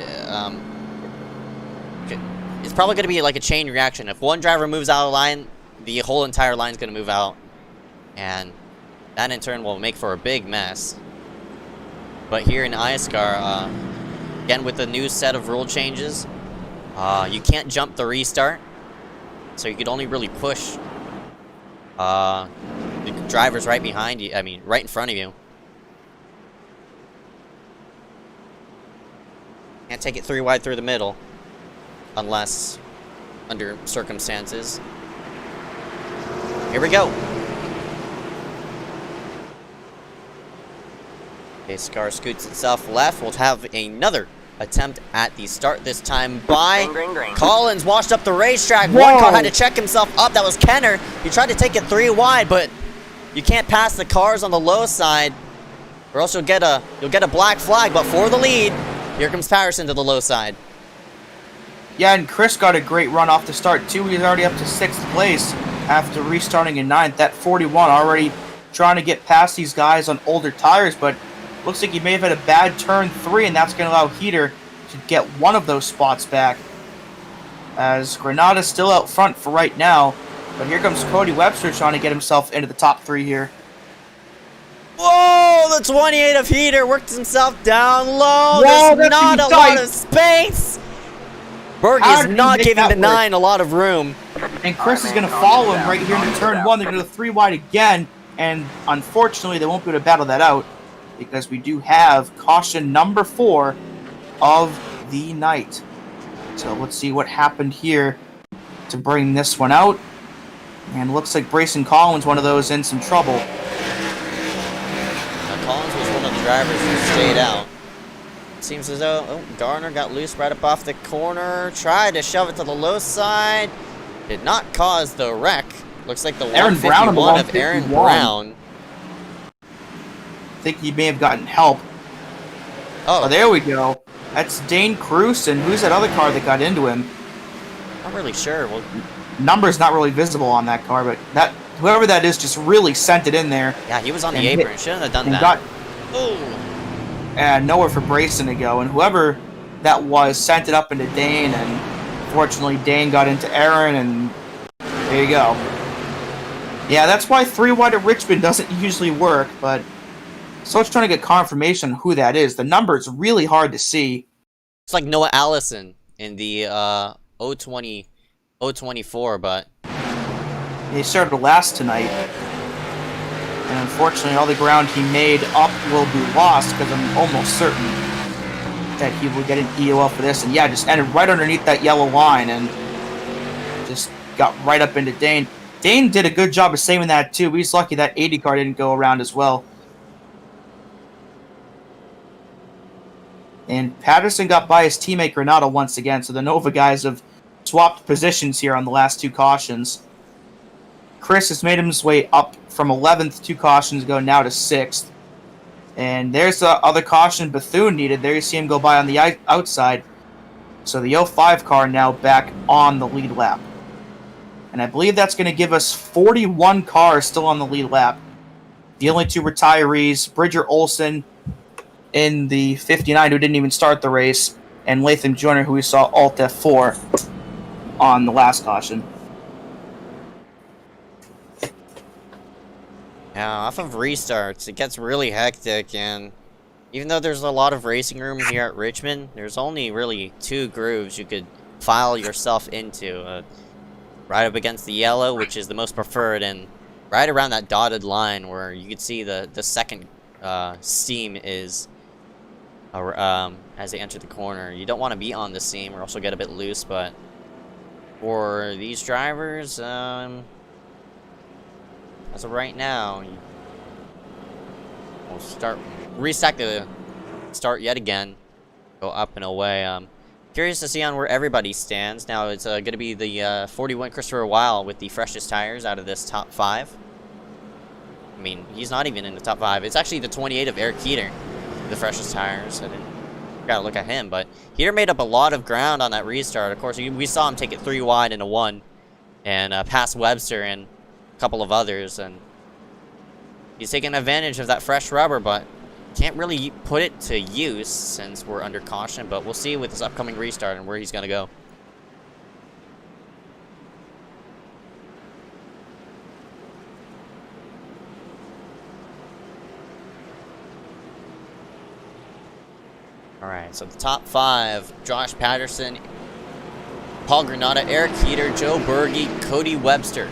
it's probably gonna be like a chain reaction. If one driver moves out of line, the whole entire line's gonna move out, and that in turn will make for a big mess. But here in iSCAR, again with the new set of rule changes, you can't jump the restart, so you could only really push the drivers right behind you, right in front of you. Can't take it 3 wide through the middle, unless under circumstances. Here we go. iSCAR scoots itself left. We'll have another attempt at the start, this time by Collins. Washed up the racetrack. Whoa. One car had to check himself up. That was Kenner. He tried to take it 3 wide, but you can't pass the cars on the low side, or else you'll get a black flag. But for the lead, here comes Patterson to the low side. Yeah, and Chris got a great run off the start, too. He's already up to 6th place after restarting in 9th. That 41 already trying to get past these guys on older tires, but looks like he may have had a bad turn 3, and that's going to allow Heater to get one of those spots back. As Granada's still out front for right now, but here comes Cody Webster trying to get himself into the top 3 here. Whoa, the 28 of Heater worked himself down low. Whoa, there's not a tight. lot of space. Berg How is did he not make giving that the work? 9 a lot of room. And Chris is going to follow him right here into turn 1. They're going to go 3 wide again, and unfortunately they won't be able to battle that out, because we do have caution number 4 of the night. So let's see what happened here to bring this one out. And it looks like Brayson Collins, one of those, in some trouble. Now, Collins was one of the drivers who stayed out. Seems as though Garner got loose right up off the corner. Tried to shove it to the low side. Did not cause the wreck. Looks like the Aaron Brown on the 151 of Aaron 151. Brown. I think he may have gotten help. Oh, there we go. That's Dane Cruz, and who's that other car that got into him? Not really sure. Well, Number's not really visible on that car, but that whoever that is just really sent it in there. yeah, he was on the And apron. hit- Shouldn't have done And that. got Ooh. nowhere for Brayson to go, and whoever that was sent it up into Dane, and fortunately Dane got into Aaron, and there you go. Yeah, that's why 3 wide at Richmond doesn't usually work, but so it's trying to get confirmation on who that is. The number is really hard to see. It's like Noah Allison in the 024, but He started last tonight, and unfortunately all the ground he made up will be lost, because I'm almost certain that he will get an EOL for this. And yeah, just ended right underneath that yellow line and just got right up into Dane. Dane did a good job of saving that too, but he's lucky that 80 car didn't go around as well. And Patterson got by his teammate Granada once again, so the Nova guys have swapped positions here on the last 2 cautions. Chris has made his way up from 11th 2 cautions ago, now to 6th. And there's the other caution Bethune needed. There you see him go by on the outside. So the 05 car now back on the lead lap. And I believe that's going to give us 41 cars still on the lead lap. The only 2 retirees, Bridger Olson in the 59 who didn't even start the race, and Latham Joyner, who we saw alt F4 on the last caution. Yeah, off of restarts, it gets really hectic, and even though there's a lot of racing room here at Richmond, there's only really 2 grooves you could file yourself into. Right up against the yellow, which is the most preferred, and right around that dotted line where you can see the second seam is as they enter the corner. You don't want to be on the seam or else you'll get a bit loose, but for these drivers, as of right now, we'll reset the start yet again, go up and away. Curious to see on where everybody stands. Now it's going to be the 41 Christopher Weil with the freshest tires out of this top 5. I mean, he's not even in the top 5. It's actually the 28 of Eric Heater, the freshest tires. I didn't gotta look at him, but Heater made up a lot of ground on that restart. Of course, we saw him take it 3 wide into 1 and pass Webster and a couple of others, and he's taking advantage of that fresh rubber, but can't really put it to use since we're under caution. But we'll see with this upcoming restart and where he's gonna go. Alright, so the top 5, Josh Patterson, Paul Granata, Eric Heater, Joe Berge, Cody Webster.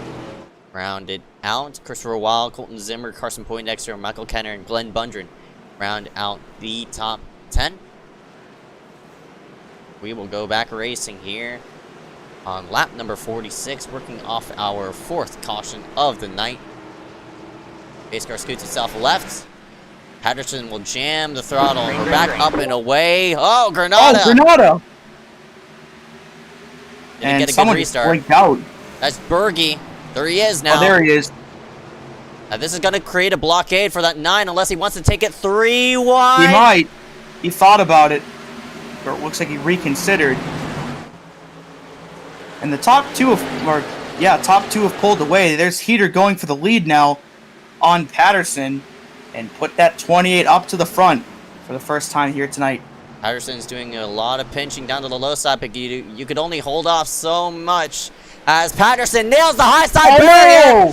Rounded out, Christopher Weil, Colton Zimmer, Carson Poindexter, Michael Kenner, and Glenn Bundren round out the top 10. We will go back racing here on lap number 46, working off our 4th caution of the night. iSCAR scoots itself left. Patterson will jam the throttle. We're back up and away. Oh, Granada! Oh, Granada! Didn't get a good someone restart. blinked out. That's Berge. There he is now. Oh, there he is. This is going to create a blockade for that 9 unless he wants to take it 3 wide. He might. He thought about it, but it looks like he reconsidered. And the top 2 have pulled away. There's Heater going for the lead now on Patterson, and put that 28 up to the front for the first time here tonight. Patterson's doing a lot of pinching down to the low side, but you could only hold off so much as Patterson nails the high side barrier.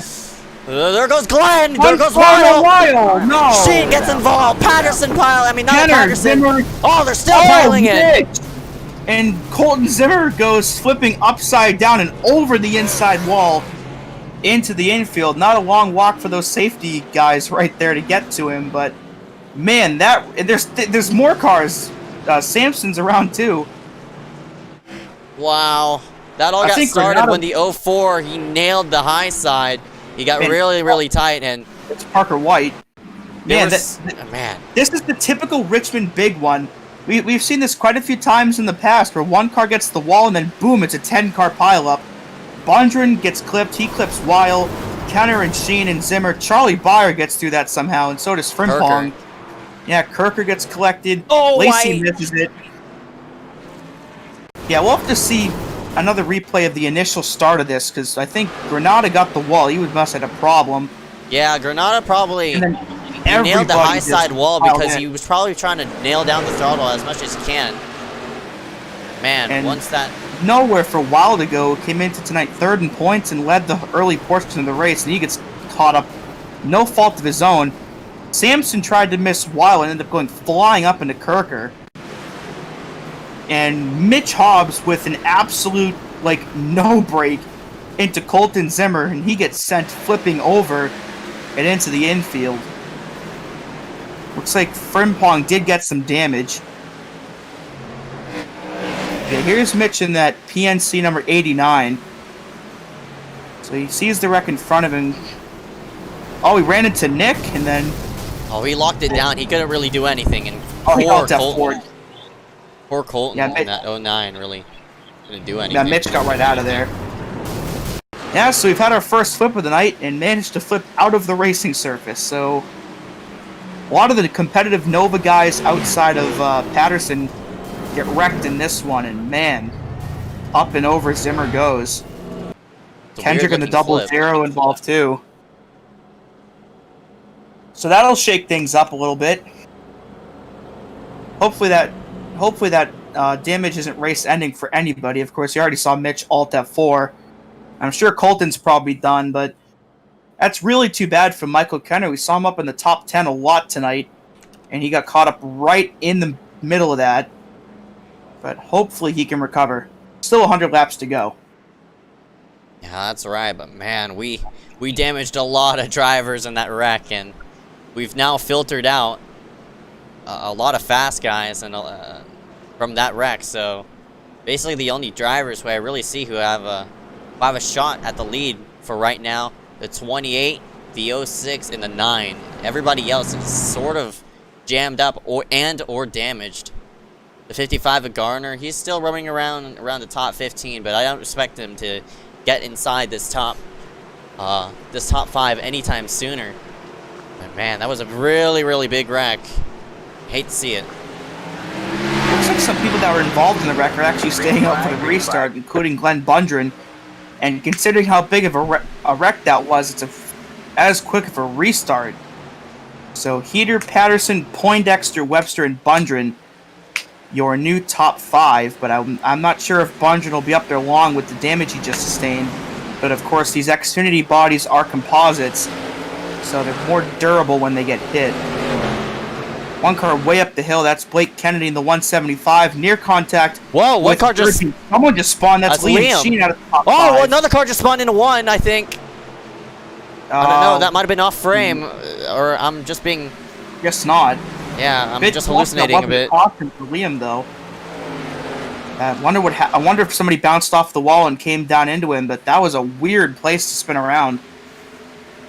There goes Glenn. There goes Weil. No. Sheen gets involved. Patterson pile. I mean, not Kenner, Patterson. Zimmer. Oh, they're still piling in. And Colton Zimmer goes flipping upside down and over the inside wall into the infield. Not a long walk for those safety guys right there to get to him, but man, there's more cars. Sampson's around too. Wow. That all got started when the 04, he nailed the high side. He got really tight, and it's Parker White. Man, man, this is the typical Richmond big one. We've seen this quite a few times in the past, where one car gets the wall and then boom, it's a 10-car pileup. Bundren gets clipped. He clips Weil, Kenner and Sheen and Zimmer. Charlie Byer gets through that somehow, and so does Frimpong. Yeah, Kirker gets collected. Oh, Lacey misses it. Yeah, we'll have to see another replay of the initial start of this, because I think Granada got the wall. He must have had a problem. Yeah, Granada probably nailed the high side wall because he was probably trying to nail down the throttle as much as he can. Man, and once that... Nowhere for Weil to go. Came into tonight 3rd in points and led the early portion of the race, and he gets caught up. No fault of his own. Sampson tried to miss Weil and ended up going flying up into Kirker. And Mitch Hobbs with an absolute, no break into Colton Zimmer, and he gets sent flipping over and into the infield. Looks like Frimpong did get some damage. Okay, here's Mitch in that PNC number 89. So he sees the wreck in front of him. Oh, he ran into Nick, and then... Oh, he locked it down. He couldn't really do anything, and he got Colton. Poor Colton in that 09 really didn't do anything. Yeah, Mitch got right out of there. Yeah, so we've had our first flip of the night and managed to flip out of the racing surface. So a lot of the competitive Nova guys outside of Patterson get wrecked in this one, and man, up and over Zimmer goes. Kendrick and the 00 involved too. So that'll shake things up a little bit. hopefully that damage isn't race ending for anybody. Of course, you already saw Mitch alt F4. I'm sure Colton's probably done, but that's really too bad for Michael Kenner. We saw him up in the top 10 a lot tonight, and he got caught up right in the middle of that. But hopefully he can recover. Still 100 laps to go. Yeah, that's right. But man, we damaged a lot of drivers in that wreck, and we've now filtered out a lot of fast guys and from that wreck. So basically, the only drivers who I really see who have a shot at the lead for right now, the 28, the 06, and the 9. Everybody else is sort of jammed up or damaged. The 55 of Garner, he's still roaming around the top 15, but I don't expect him to get inside this top 5 anytime sooner. But man, that was a really big wreck. Hate to see it. Looks like some people that were involved in the wreck are actually staying out for the restart, including Glenn Bundren. And considering how big of a wreck that was, it's as quick of a restart. So Heater, Patterson, Poindexter, Webster, and Bundren, your new top 5. But I'm not sure if Bundren will be up there long with the damage he just sustained. But of course, these Xfinity bodies are composites, so they're more durable when they get hit. One car way up the hill, that's Blake Kennedy in the 175, near contact. Whoa, what car just... Someone just spawned, that's Liam Sheen out of the top 5. Well, another car just spawned into 1, I think. I don't know, that might have been off frame, or I'm just being... Guess not. Yeah, I'm just hallucinating a bit. For Liam, though. I wonder if somebody bounced off the wall and came down into him, but that was a weird place to spin around.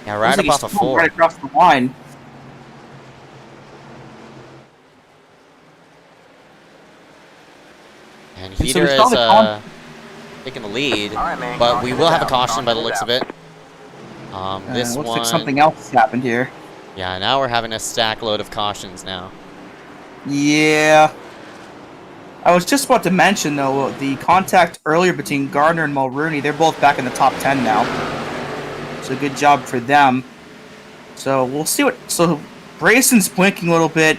Yeah, right up off a 4. Right across the line. And Heater is taking the lead, but we will have a caution by the looks of it. This looks one... like something else happened here. Yeah, now we're having a stack load of cautions now. Yeah. I was just about to mention, though, the contact earlier between Gardner and Mulrooney, they're both back in the top 10 now. So good job for them. So we'll see what... So Brayson's blinking a little bit.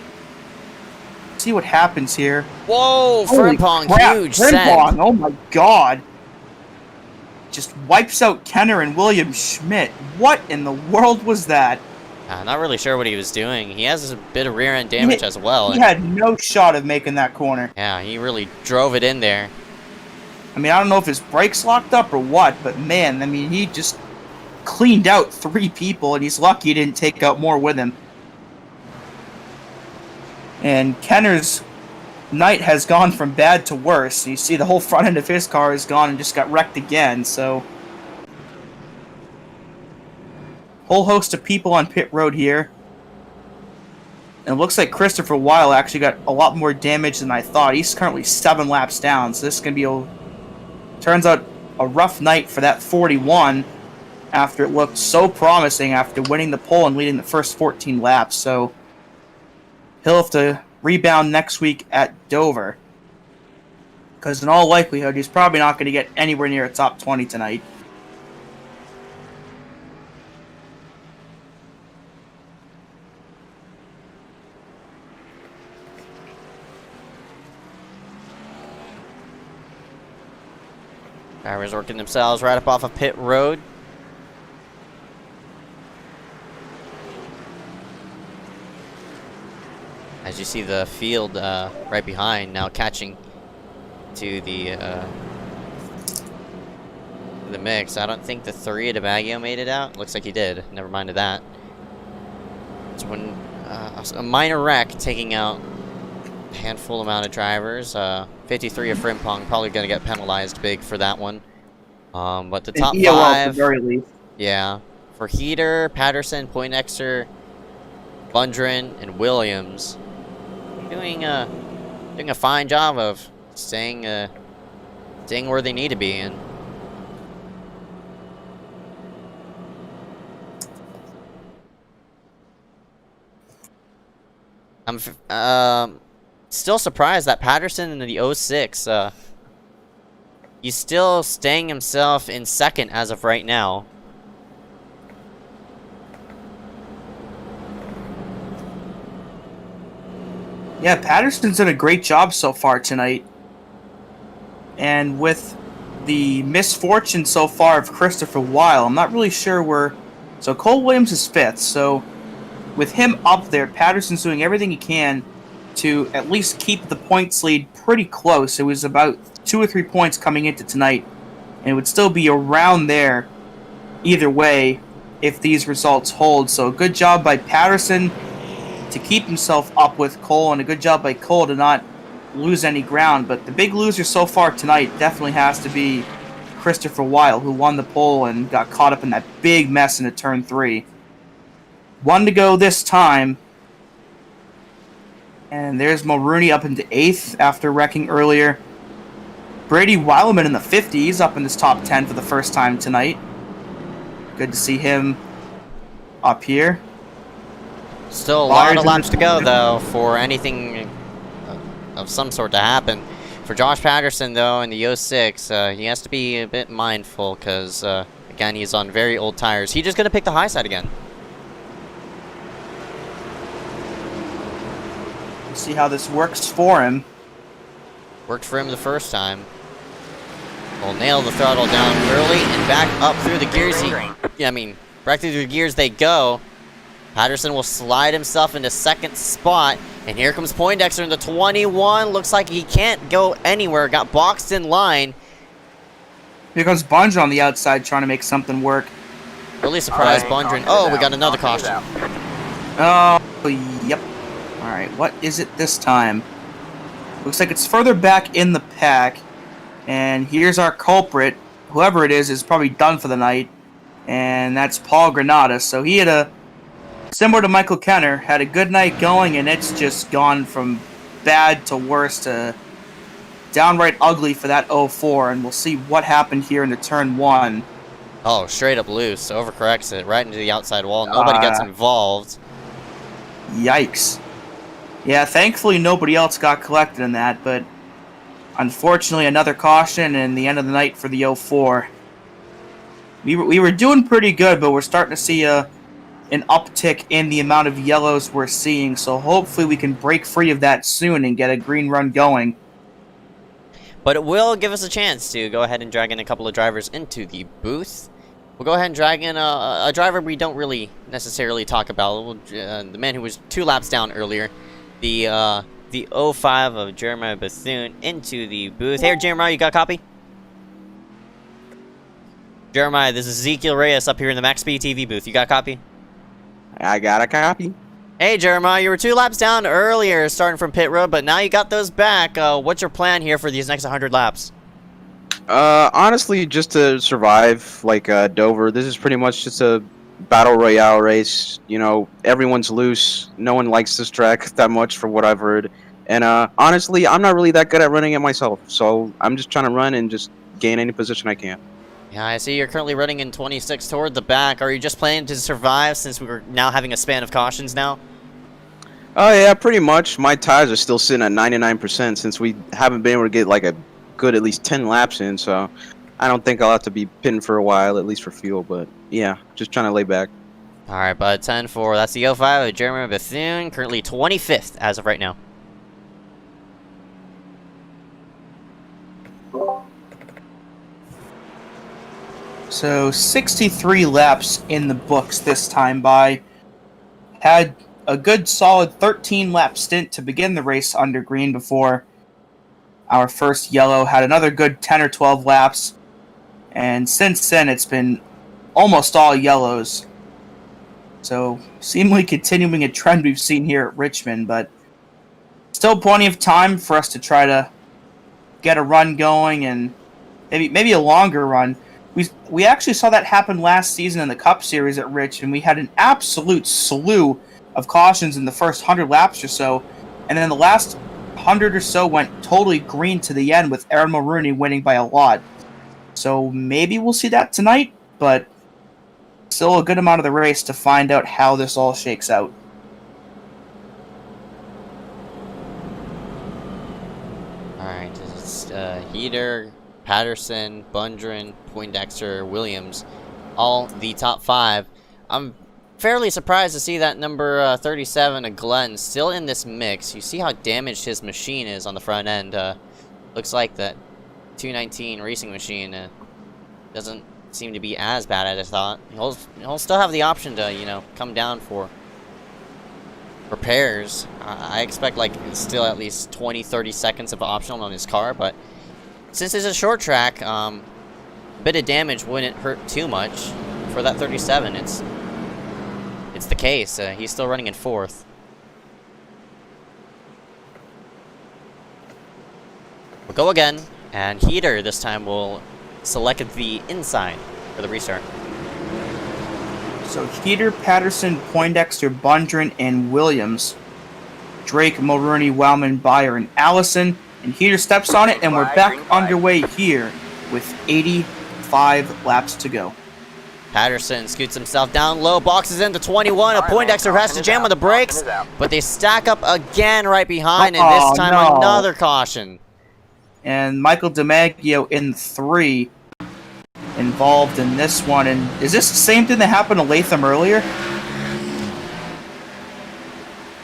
See what happens here. Whoa, Frimpong, huge send. Oh my god. Just wipes out Kenner and William Schmidt. What in the world was that? I'm not really sure what he was doing. He has a bit of rear end damage as well. He had no shot of making that corner. Yeah, he really drove it in there. I mean, I don't know if his brakes locked up or what, but man, I mean, he just cleaned out 3 people, and he's lucky he didn't take out more with him. And Kenner's night has gone from bad to worse. You see the whole front end of his car is gone and just got wrecked again, so... Whole host of people on pit road here. And it looks like Christopher Weil actually got a lot more damage than I thought. He's currently 7 laps down, so this is going to be, turns out, a rough night for that 41 after it looked so promising after winning the pole and leading the first 14 laps, so... He'll have to rebound next week at Dover. Because in all likelihood, he's probably not going to get anywhere near a top 20 tonight. Drivers working themselves right up off of pit road. As you see the field right behind now catching to the mix. I don't think the 3 at Baggio made it out. Looks like he did. Never mind of that. It's when a minor wreck taking out a handful amount of drivers. 53 of Frimpong probably going to get penalized big for that one. But the top 5, at the very least. Yeah, for Heater, Patterson, Poindexter, Bundren, and Williams. Doing a fine job of staying where they need to be in. I'm still surprised that Patterson in the 06, he's still staying himself in second as of right now. Yeah, Patterson's done a great job so far tonight. And with the misfortune so far of Christopher Weil, I'm not really sure where... So Cole Williams is 5th, so with him up there, Patterson's doing everything he can to at least keep the points lead pretty close. It was about 2 or 3 points coming into tonight, and it would still be around there either way if these results hold. So a good job by Patterson to keep himself up with Cole, and a good job by Cole to not lose any ground. But the big loser so far tonight definitely has to be Christopher Weil, who won the pole and got caught up in that big mess into turn 3. 1 to go this time. And there's Mulrooney up into 8th after wrecking earlier. Brady Weileman in the 50s, up in this top 10 for the first time tonight. Good to see him up here. Still a lot of laps to go, though, for anything of some sort to happen. For Josh Patterson, though, in the 06, he has to be a bit mindful because, again, he's on very old tires. He's just going to pick the high side again. We'll see how this works for him. Worked for him the first time. Will nail the throttle down early and back up through the gears. Back through the gears they go. Patterson will slide himself into 2nd spot. And here comes Poindexter in the 21. Looks like he can't go anywhere. Got boxed in line. Here comes Bundren on the outside trying to make something work. Really surprised Bundren. Oh, we got another caution. Oh, yep. Alright, what is it this time? Looks like it's further back in the pack. And here's our culprit. Whoever it is probably done for the night. And that's Paul Granada. So he had similar to Michael Kenner, had a good night going, and it's just gone from bad to worse to downright ugly for that 04. And we'll see what happened here in the turn 1. Oh, straight up loose. Overcorrects it right into the outside wall. Nobody gets involved. Yikes. Yeah, thankfully nobody else got collected in that, but unfortunately another caution and the end of the night for the 04. We were doing pretty good, but we're starting to see an uptick in the amount of yellows we're seeing, so hopefully we can break free of that soon and get a green run going. But it will give us a chance to go ahead and drag in a couple of drivers into the booth. We'll go ahead and drag in a driver we don't really necessarily talk about. The man who was 2 laps down earlier. The 05 of Jeremiah Bethune into the booth. Hey, Jeremiah, you got a copy? Jeremiah, this is Ezeckiel Reyes up here in the Max Speed TV booth. You got a copy? I got a copy. Hey, Jeremiah, you were 2 laps down earlier starting from pit road, but now you got those back. What's your plan here for these next 100 laps? Honestly, just to survive, like Dover. This is pretty much just a battle royale race. You know, everyone's loose. No one likes this track that much, from what I've heard. And honestly, I'm not really that good at running it myself, so I'm just trying to run and just gain any position I can. Yeah, I see you're currently running in 26 toward the back. Are you just planning to survive since we're now having a span of cautions now? Oh yeah, pretty much. My tires are still sitting at 99% since we haven't been able to get like a good at least 10 laps in, so I don't think I'll have to be pitting for a while, at least for fuel, but yeah, just trying to lay back. Alright, bud, 10-4. That's the 05 of Jeremiah Bethune, currently 25th as of right now. So 63 laps in the books this time by. Had a good solid 13 lap stint to begin the race under green before our first yellow. Had another good 10 or 12 laps. And since then it's been almost all yellows. So seemingly continuing a trend we've seen here at Richmond, but still plenty of time for us to try to get a run going and maybe a longer run. We actually saw that happen last season in the Cup Series at Richmond. We had an absolute slew of cautions in the first 100 laps or so, and then the last 100 or so went totally green to the end with Aaron Mulrooney winning by a lot. So maybe we'll see that tonight, but still a good amount of the race to find out how this all shakes out. Alright, it's Heater, Patterson, Bundren, Poindexter, Williams, all the top 5. fairly surprised to see that number 37, Glenn, still in this mix. You see how damaged his machine is on the front end. Looks like that 219 racing machine doesn't seem to be as bad as I thought. He'll still have the option to, you know, come down for repairs. I expect like still at least 20-30 seconds of optional on his car, but since it's a short track, a bit of damage wouldn't hurt too much for that 37. It's the case. He's still running in 4th. We'll go again, and Heater this time will select the inside for the restart. So Heater, Patterson, Poindexter, Bundren, and Williams. Drake, Mulrooney, Wellman, Byer, and Allison. And Heater steps on it, and we're back underway here with 85 laps to go. Patterson scoots himself down low, boxes into 21. Poindexter has to jam on the brakes, but they stack up again right behind, and this time another caution. And Michael DiMaggio in 3 involved in this one. And is this the same thing that happened to Latham earlier?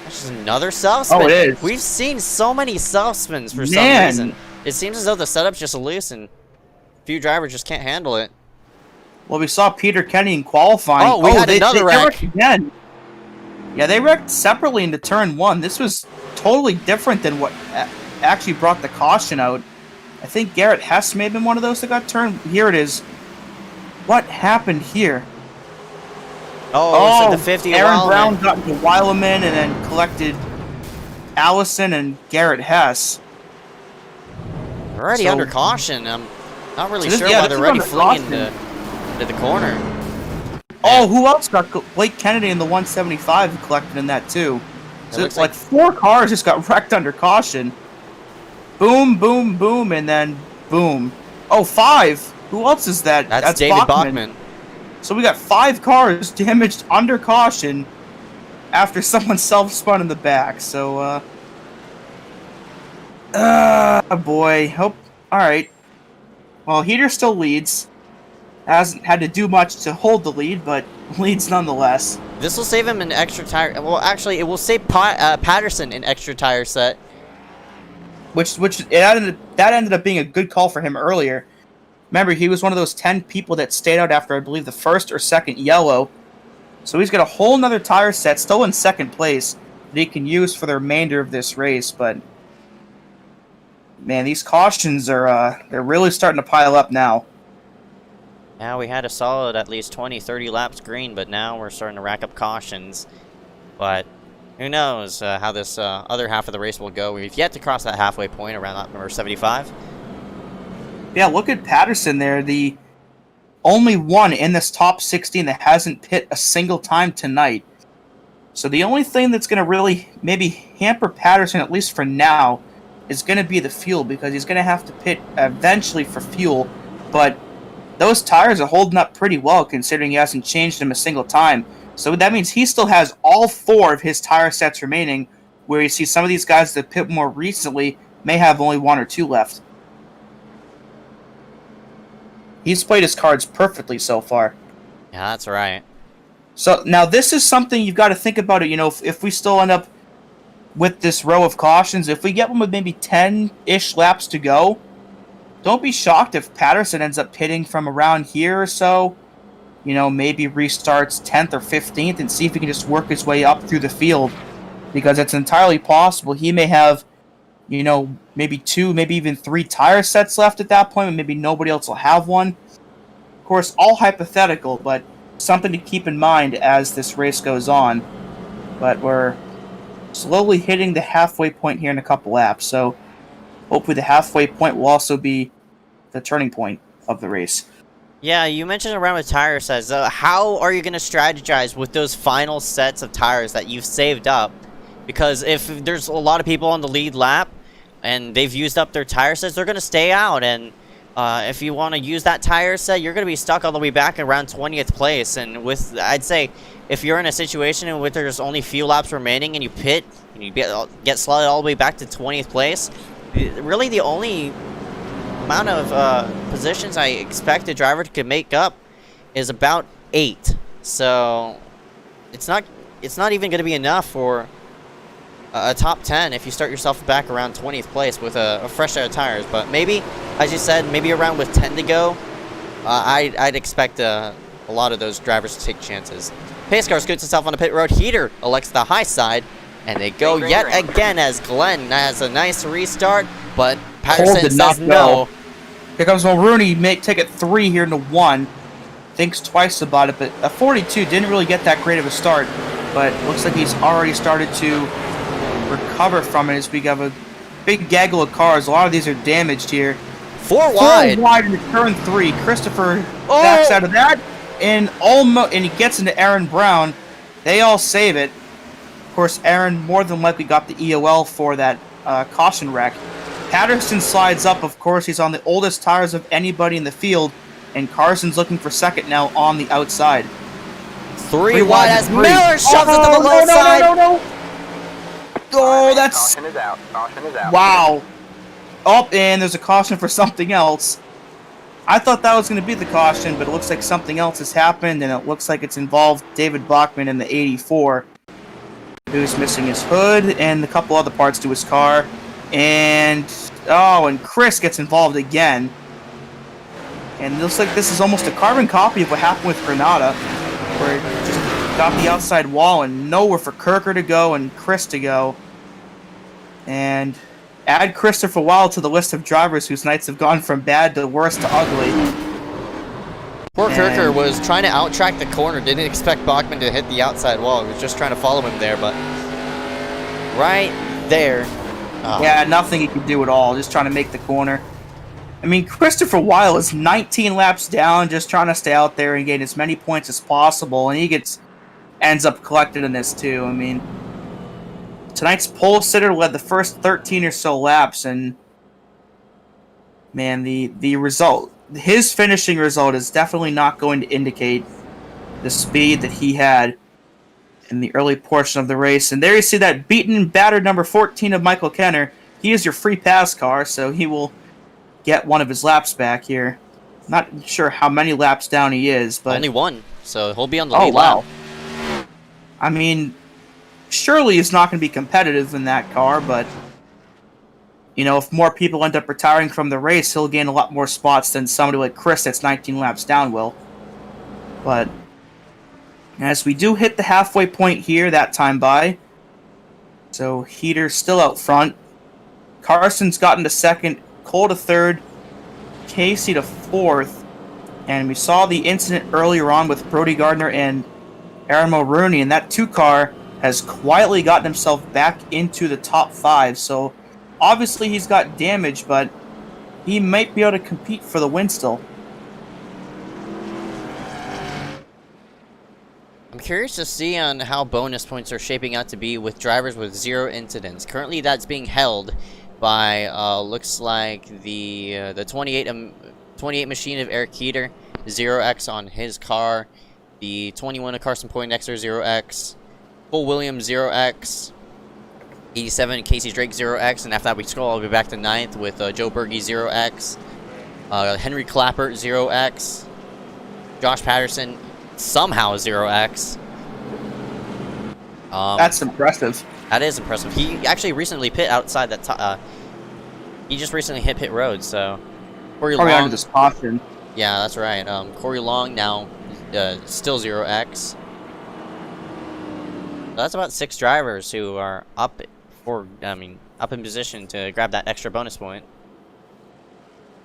That's just another self-spin. Oh, it is. We've seen so many self-spins for some reason. It seems as though the setup's just loose, and a few drivers just can't handle it. Well, we saw Peter Kenny in qualifying. Oh, we had another wreck. They wrecked again. Yeah, they wrecked separately into turn 1. This was totally different than what actually brought the caution out. I think Garrett Hess may have been one of those that got turned. Here it is. What happened here? Oh, it was like the 50 Aaron Brown got into Weileman and then collected Allison and Garrett Hess. They're already under caution. I'm not really sure why they're already fleeing into the corner. Oh, who else got Blake Kennedy in the 175 collected in that too? So it's like 4 cars just got wrecked under caution. Boom, boom, boom, and then boom. Oh, 5. Who else is that? That's David Bachman. So we got 5 cars damaged under caution after someone self-spun in the back. So, boy. All right. Well, Heater still leads. Hasn't had to do much to hold the lead, but leads nonetheless. This will save him an extra tire. Well, actually, it will save Patterson an extra tire set. That ended up being a good call for him earlier. Remember, he was one of those 10 people that stayed out after, I believe, the first or second yellow. So he's got a whole nother tire set, still in second place, that he can use for the remainder of this race. But, man, these cautions are they're really starting to pile up now. Now we had a solid at least 20-30 laps green, but now we're starting to rack up cautions. But who knows how this other half of the race will go. We've yet to cross that halfway point around lap number 75. Yeah, look at Patterson there. The only one in this top 16 that hasn't pit a single time tonight. So the only thing that's going to really maybe hamper Patterson, at least for now, is going to be the fuel, because he's going to have to pit eventually for fuel. But those tires are holding up pretty well, considering he hasn't changed them a single time. So that means he still has all 4 of his tire sets remaining, where you see some of these guys that pit more recently may have only 1 or 2 left. He's played his cards perfectly so far. Yeah, that's right. So now this is something you've got to think about it. You know, if we still end up with this row of cautions, if we get one with maybe 10-ish laps to go, don't be shocked if Patterson ends up pitting from around here or so. You know, maybe restarts 10th or 15th and see if he can just work his way up through the field. Because it's entirely possible he may have, you know, maybe 2, maybe even 3 tire sets left at that point, and maybe nobody else will have one. Of course, all hypothetical, but something to keep in mind as this race goes on. But we're slowly hitting the halfway point here in a couple laps, so hopefully the halfway point will also be the turning point of the race. Yeah, you mentioned around with tire sets. How are you going to strategize with those final sets of tires that you've saved up? Because if there's a lot of people on the lead lap and they've used up their tire sets, they're going to stay out. And if you want to use that tire set, you're going to be stuck all the way back around 20th place. And with, I'd say, if you're in a situation in which there's only few laps remaining and you pit and you get slotted all the way back to 20th place, really the only amount of positions I expect a driver to make up is about 8. So it's not even going to be enough for a top 10 if you start yourself back around 20th place with a fresh set of tires. But maybe, as you said, maybe around with 10 to go, I'd expect a lot of those drivers to take chances. Pace car scoots itself on the pit road. Heater elects the high side, and they go yet again as Glenn has a nice restart, but Patterson says no. Here comes Mulrooney, may take it 3 here into 1. Thinks twice about it, but a 42 didn't really get that great of a start, but looks like he's already started to recover from it as we have a big gaggle of cars. A lot of these are damaged here. 4 wide. 4 wide into turn 3. Christopher backs out of that, and he gets into Aaron Brown. They all save it. Of course, Aaron more than likely got the EOL for that caution wreck. Patterson slides up. Of course, he's on the oldest tires of anybody in the field, and Carson's looking for second now on the outside. 3 wide as Miller shoves it to the low side. No. Oh, that's... Caution is out. Caution is out. Wow. Oh, and there's a caution for something else. I thought that was going to be the caution, but it looks like something else has happened, and it looks like it's involved David Bachman in the 84, who's missing his hood and a couple other parts to his car. And Chris gets involved again. And it looks like this is almost a carbon copy of what happened with Granada, where it just got the outside wall and nowhere for Kirker to go and Chris to go. And add Christopher Wild to the list of drivers whose nights have gone from bad to worse to ugly. Poor Kirker was trying to out-track the corner, didn't expect Bachman to hit the outside wall. He was just trying to follow him there, but right there. Yeah, nothing he could do at all, just trying to make the corner. I mean, Christopher Weil is 19 laps down, just trying to stay out there and gain as many points as possible, and he ends up collected in this too. I mean, tonight's pole sitter led the first 13 or so laps, and man, the result, his finishing result is definitely not going to indicate the speed that he had in the early portion of the race. And there you see that beaten and battered number 14 of Michael Kenner. He is your free pass car, so he will get one of his laps back here. Not sure how many laps down he is, but only 1, so he'll be on the lead lap. I mean, surely he's not going to be competitive in that car, but you know, if more people end up retiring from the race, he'll gain a lot more spots than somebody like Chris that's 19 laps down will. But as we do hit the halfway point here, that time by, so Heater's still out front. Carson's gotten to second, Cole to third, Casey to fourth, and we saw the incident earlier on with Brody Gardner and Aaron Mulrooney, and that 2-car has quietly gotten himself back into the top 5, so obviously he's got damage, but he might be able to compete for the win still. I'm curious to see on how bonus points are shaping out to be with drivers with 0 incidents. Currently that's being held by, looks like the 28 machine of Eric Keeter, 0x on his car, the 21 of Carson Poindexter, 0x, Cole Williams, 0x, 87 Casey Drake, 0x, and after that we scroll all the way back to 9th with Joe Berge, 0x, Henry Clapper, 0x, Josh Patterson, somehow 0x. That's impressive. That is impressive. He actually recently pit outside that. He just recently hit pit road, so Corey Probably Long. under this caution. Yeah, that's right. Corey Long now still 0x. That's about 6 drivers who are up in position to grab that extra bonus point.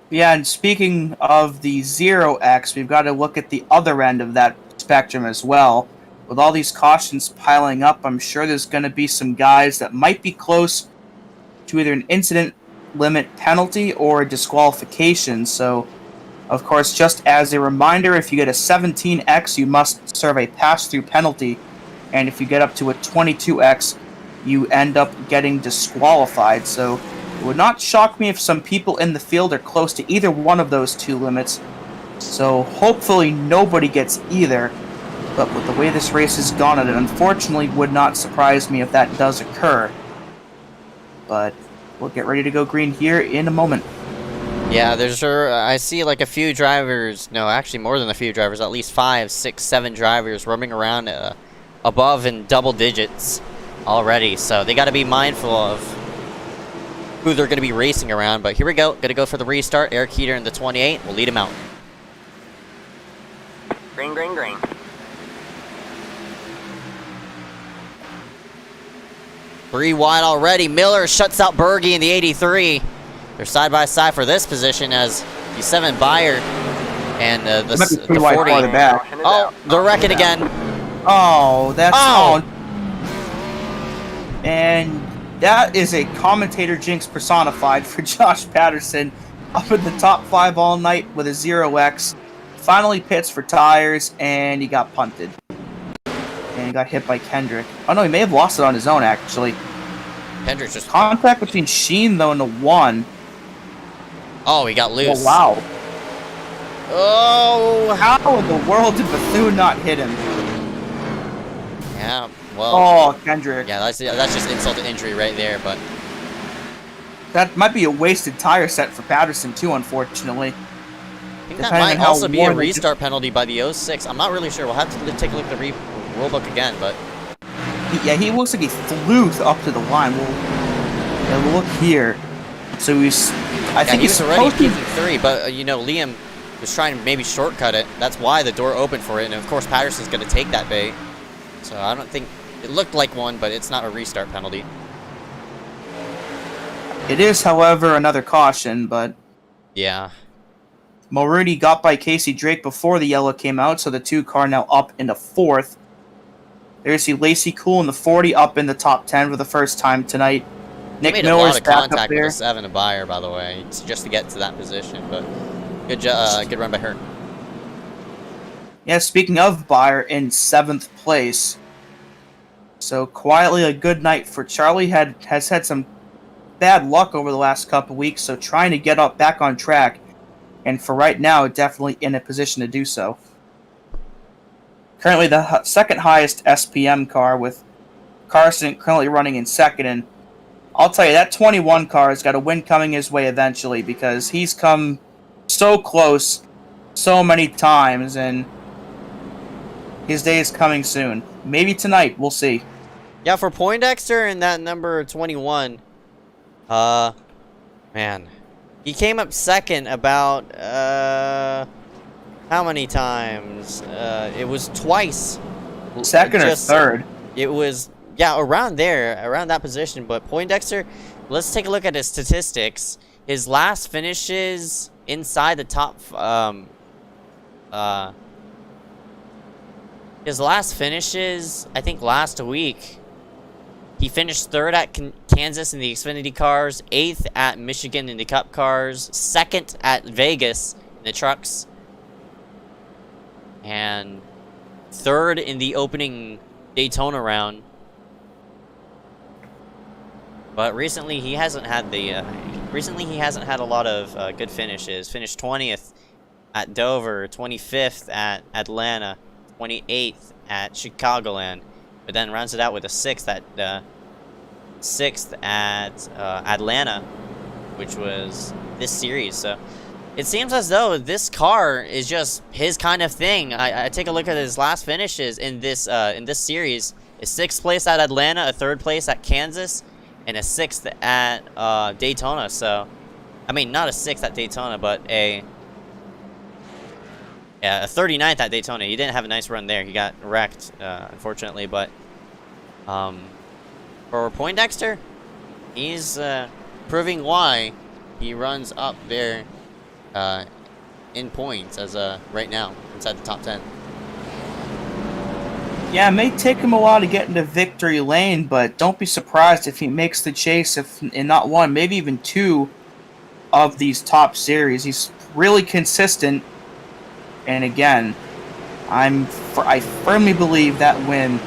Yeah, and speaking of the 0x, we've got to look at the other end of that spectrum as well. With all these cautions piling up, I'm sure there's going to be some guys that might be close to either an incident limit penalty or a disqualification. So, of course, just as a reminder, if you get a 17x, you must serve a pass-through penalty. And if you get up to a 22x, you end up getting disqualified. So it would not shock me if some people in the field are close to either one of those 2 limits. So hopefully nobody gets either. But with the way this race has gone, it unfortunately would not surprise me if that does occur. But we'll get ready to go green here in a moment. Yeah, I see like a few drivers, no, actually more than a few drivers, at least 5, 6, 7 drivers roaming around above in double digits already, so they got to be mindful of who they're going to be racing around. But here we go. Going to go for the restart. Eric Heater in the 28 will lead him out. Green, green, green. Three wide already. Miller shuts out Berge in the 83. They're side by side for this position as the 7 Bayer and the 40. Oh, they're wrecking again. Oh, that's Oh. And that is a commentator jinx personified for Josh Patterson, up in the top 5 all night with a 0x. Finally pits for tires, and he got punted. And he got hit by Kendrick. Oh no, he may have lost it on his own, actually. Kendrick's just... Contact between Sheen, though, and the 1. Oh, he got loose. Oh, wow. Oh! How in the world did Bethune not hit him? Yeah, well... Oh, Kendrick. Yeah, that's just insult to injury right there, but... That might be a wasted tire set for Patterson, too, unfortunately. I think that might also be a restart penalty by the 06. I'm not really sure. We'll have to take a look at the rulebook again, but... Yeah, he looks like he flew up to the line. We'll look here. So I think he was already supposed to... P3, but, you know, Liam was trying to maybe shortcut it. That's why the door opened for it, and of course Patterson's going to take that bait. So I don't think... It looked like one, but it's not a restart penalty. It is, however, another caution, but... Yeah. Mulrooney got by Casey Drake before the yellow came out, so the 2 car now up in the 4th. There's the Lacey Cool in the 40 up in the top 10 for the first time tonight. Nick made Miller's a lot of back up contact there. with a 7 and Bayer, by the way, just to get to that position, but good run by her. Yeah, speaking of Bayer, in 7th place. So quietly a good night for Charlie. Has had some bad luck over the last couple weeks, so trying to get up back on track. And for right now, definitely in a position to do so. Currently the second highest SPM car, with Carson currently running in 2nd. And I'll tell you, that 21 car has got a win coming his way eventually, because he's come so close so many times, and his day is coming soon. Maybe tonight, we'll see. Yeah, for Poindexter and that number 21, man, he came up 2nd about, how many times? It was twice. 2nd or 3rd? It was, yeah, around there, around that position. But Poindexter, let's take a look at his statistics. His last finishes inside the top, his last finishes, I think last week, he finished 3rd at Kansas in the Xfinity cars, 8th at Michigan in the Cup cars, 2nd at Vegas in the trucks, and 3rd in the opening Daytona round. But recently he hasn't had a lot of good finishes. Finished 20th at Dover, 25th at Atlanta, 28th at Chicagoland, but then rounds it out with a 6th at Atlanta, which was this series. So it seems as though this car is just his kind of thing. I take a look at his last finishes in this series. A 6th place at Atlanta, a 3rd place at Kansas, and a 6th at Daytona. So, I mean, not a 6th at Daytona, but a 39th at Daytona. He didn't have a nice run there. He got wrecked, unfortunately. But for Poindexter, he's proving why he runs up there in points as right now inside the top 10. Yeah, it may take him a while to get into victory lane, but don't be surprised if he makes the chase, if in not one, maybe even 2 of these top series. He's really consistent, and again, I firmly believe that win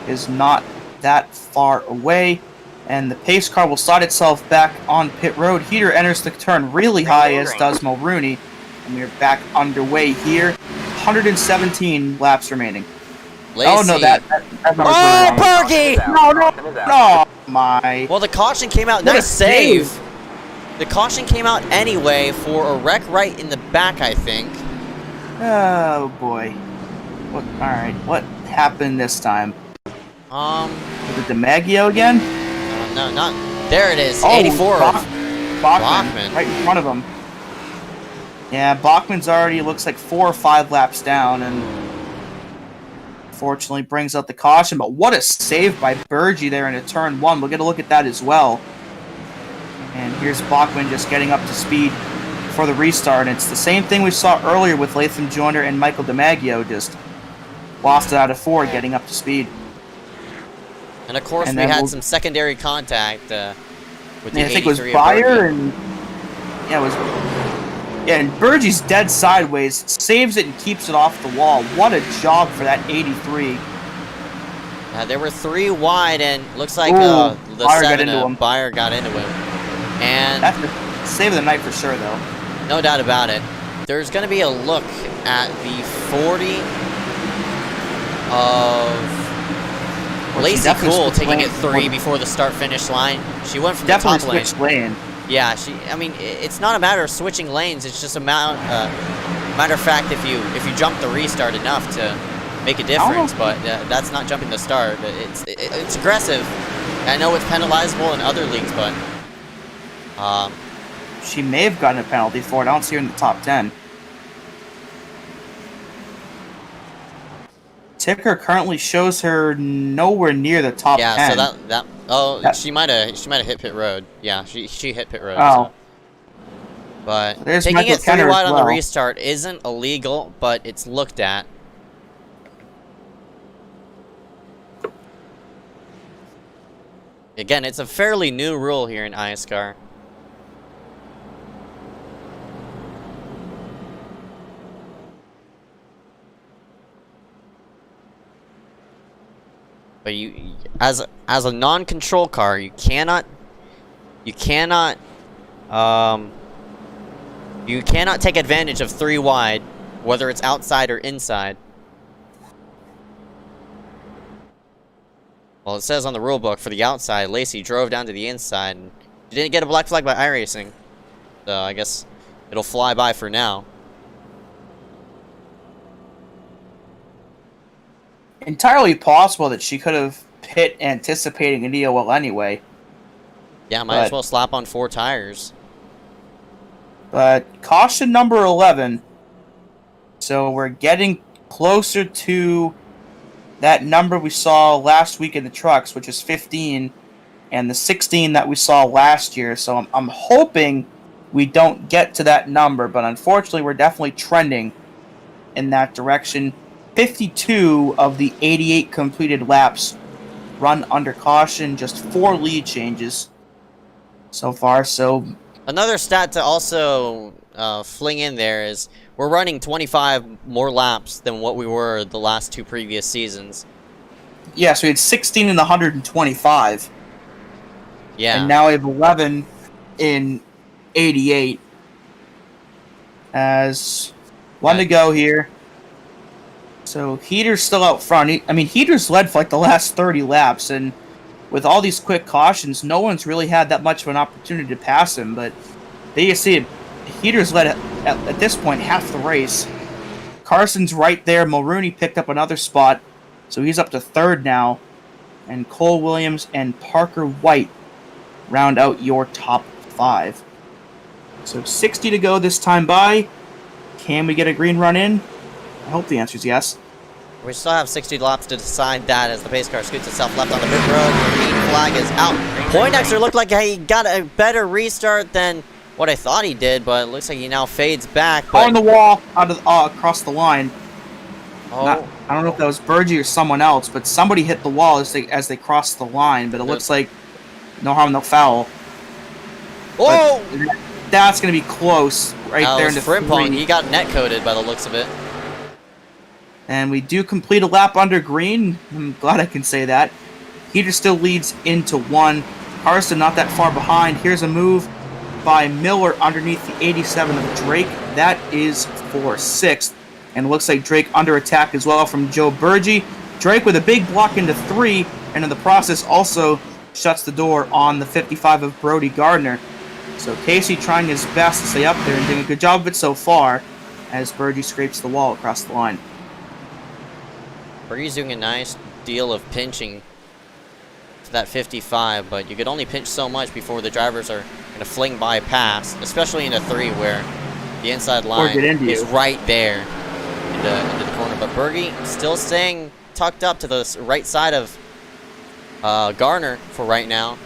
is not that far away, and the pace car will slide itself back on pit road. Heater enters the turn really high, as does Mulrooney, and we're back underway here. 117 laps remaining. Lacey. Oh no, that's oh, Berge! No, my. Well, the caution came out. What Nice a save. The caution came out anyway for a wreck right in the back, I think. Oh boy. What? All right. What happened this time? Um, Was it DiMaggio again? no, not there. It is. Oh, 84. Bachman, Bachman. right in front of him. Yeah, Bachman's already looks like 4 or 5 laps down, and fortunately brings out the caution. But what a save by Burgee there into turn 1. We'll get a look at that as well. And here's Bachman just getting up to speed for the restart. And it's the same thing we saw earlier with Latham Joyner and Michael DiMaggio, just lost it out of 4, getting up to speed. And of course, And we then had some secondary contact with the I think it was 83 of Byer Burgee. and yeah, it was. Yeah, and Burgee's dead sideways, saves it and keeps it off the wall. What a jog for that 83. There were 3 wide, and looks like Ooh, the Byer got 7 into him. Byer got into him. And That's the save of the night for sure, though. no doubt about it. There's going to be a look at the 40 of Well, she Lacey definitely Cool switched taking it lanes 3 before- before the start-finish line. She went from Definitely the top lane. switched lane. Yeah, I mean, it's not a matter of switching lanes. It's just a matter of fact if you jump the restart enough to make a difference. But that's not jumping the start. It's aggressive. I know it's penalizable in other leagues, but She may have gotten a penalty for it. I don't see her in the top 10. Ticker currently shows her nowhere near the top 10. so That- she might have hit pit road. Yeah, she hit pit road. Oh. So. But There's taking Michael it 3 Kenner wide as on the well. restart isn't illegal, but it's looked at. Again, it's a fairly new rule here in iSCAR. But as a non-control car, you cannot take advantage of 3 wide, whether it's outside or inside. Well, it says on the rule book for the outside, Lacey drove down to the inside, and she didn't get a black flag by iRacing. So I guess it'll fly by for now. Entirely possible that she could have pit anticipating an EOL anyway. Yeah, might as well slap on 4 tires. But caution number 11. So we're getting closer to that number we saw last week in the trucks, which is 15, and the 16 that we saw last year. So I'm hoping we don't get to that number, but unfortunately we're definitely trending in that direction. 52 of the 88 completed laps run under caution, just 4 lead changes so far. So Another stat to also fling in there is we're running 25 more laps than what we were the last 2 previous seasons. yeah, so we had 16 in 125. Yeah. And now we have 11 in 88. As one to go here. So Heater's still out front. I mean, Heater's led for like the last 30 laps, and with all these quick cautions, no one's really had that much of an opportunity to pass him. But there you see it. Heater's led at this point half the race. Carson's right there. Mulrooney picked up another spot, so he's up to 3rd now. And Cole Williams and Parker White round out your top 5. So 60 to go this time by. Can we get a green run in? I hope the answer is yes. We still have 60 laps to decide that as the pace car scoots itself left on the pit road. The green flag is out. Poindexter looked like he got a better restart than what I thought he did, but it looks like he now fades back. But On the wall, out of across the line. oh, I don't know if that was Burgee or someone else, but somebody hit the wall as they crossed the line. But it looks like no harm, no foul. whoa! But that's going to be close right there That into was Frimpong. 3. He got net coated by the looks of it. And we do complete a lap under green. I'm glad I can say that. Heater still leads into 1. Carson not that far behind. Here's a move by Miller underneath the 87 of Drake. That is for 6th. And it looks like Drake under attack as well from Joe Burgee. Drake with a big block into 3, and in the process also shuts the door on the 55 of Brody Gardner. So Casey trying his best to stay up there and doing a good job of it so far as Burgee scrapes the wall across the line. Birdie's doing a nice deal of pinching to that 55, but you could only pinch so much before the drivers are going to fling by past, especially in a 3 where the inside line is right there into the corner. But Birdie still staying tucked up to the right side of Garner for right now.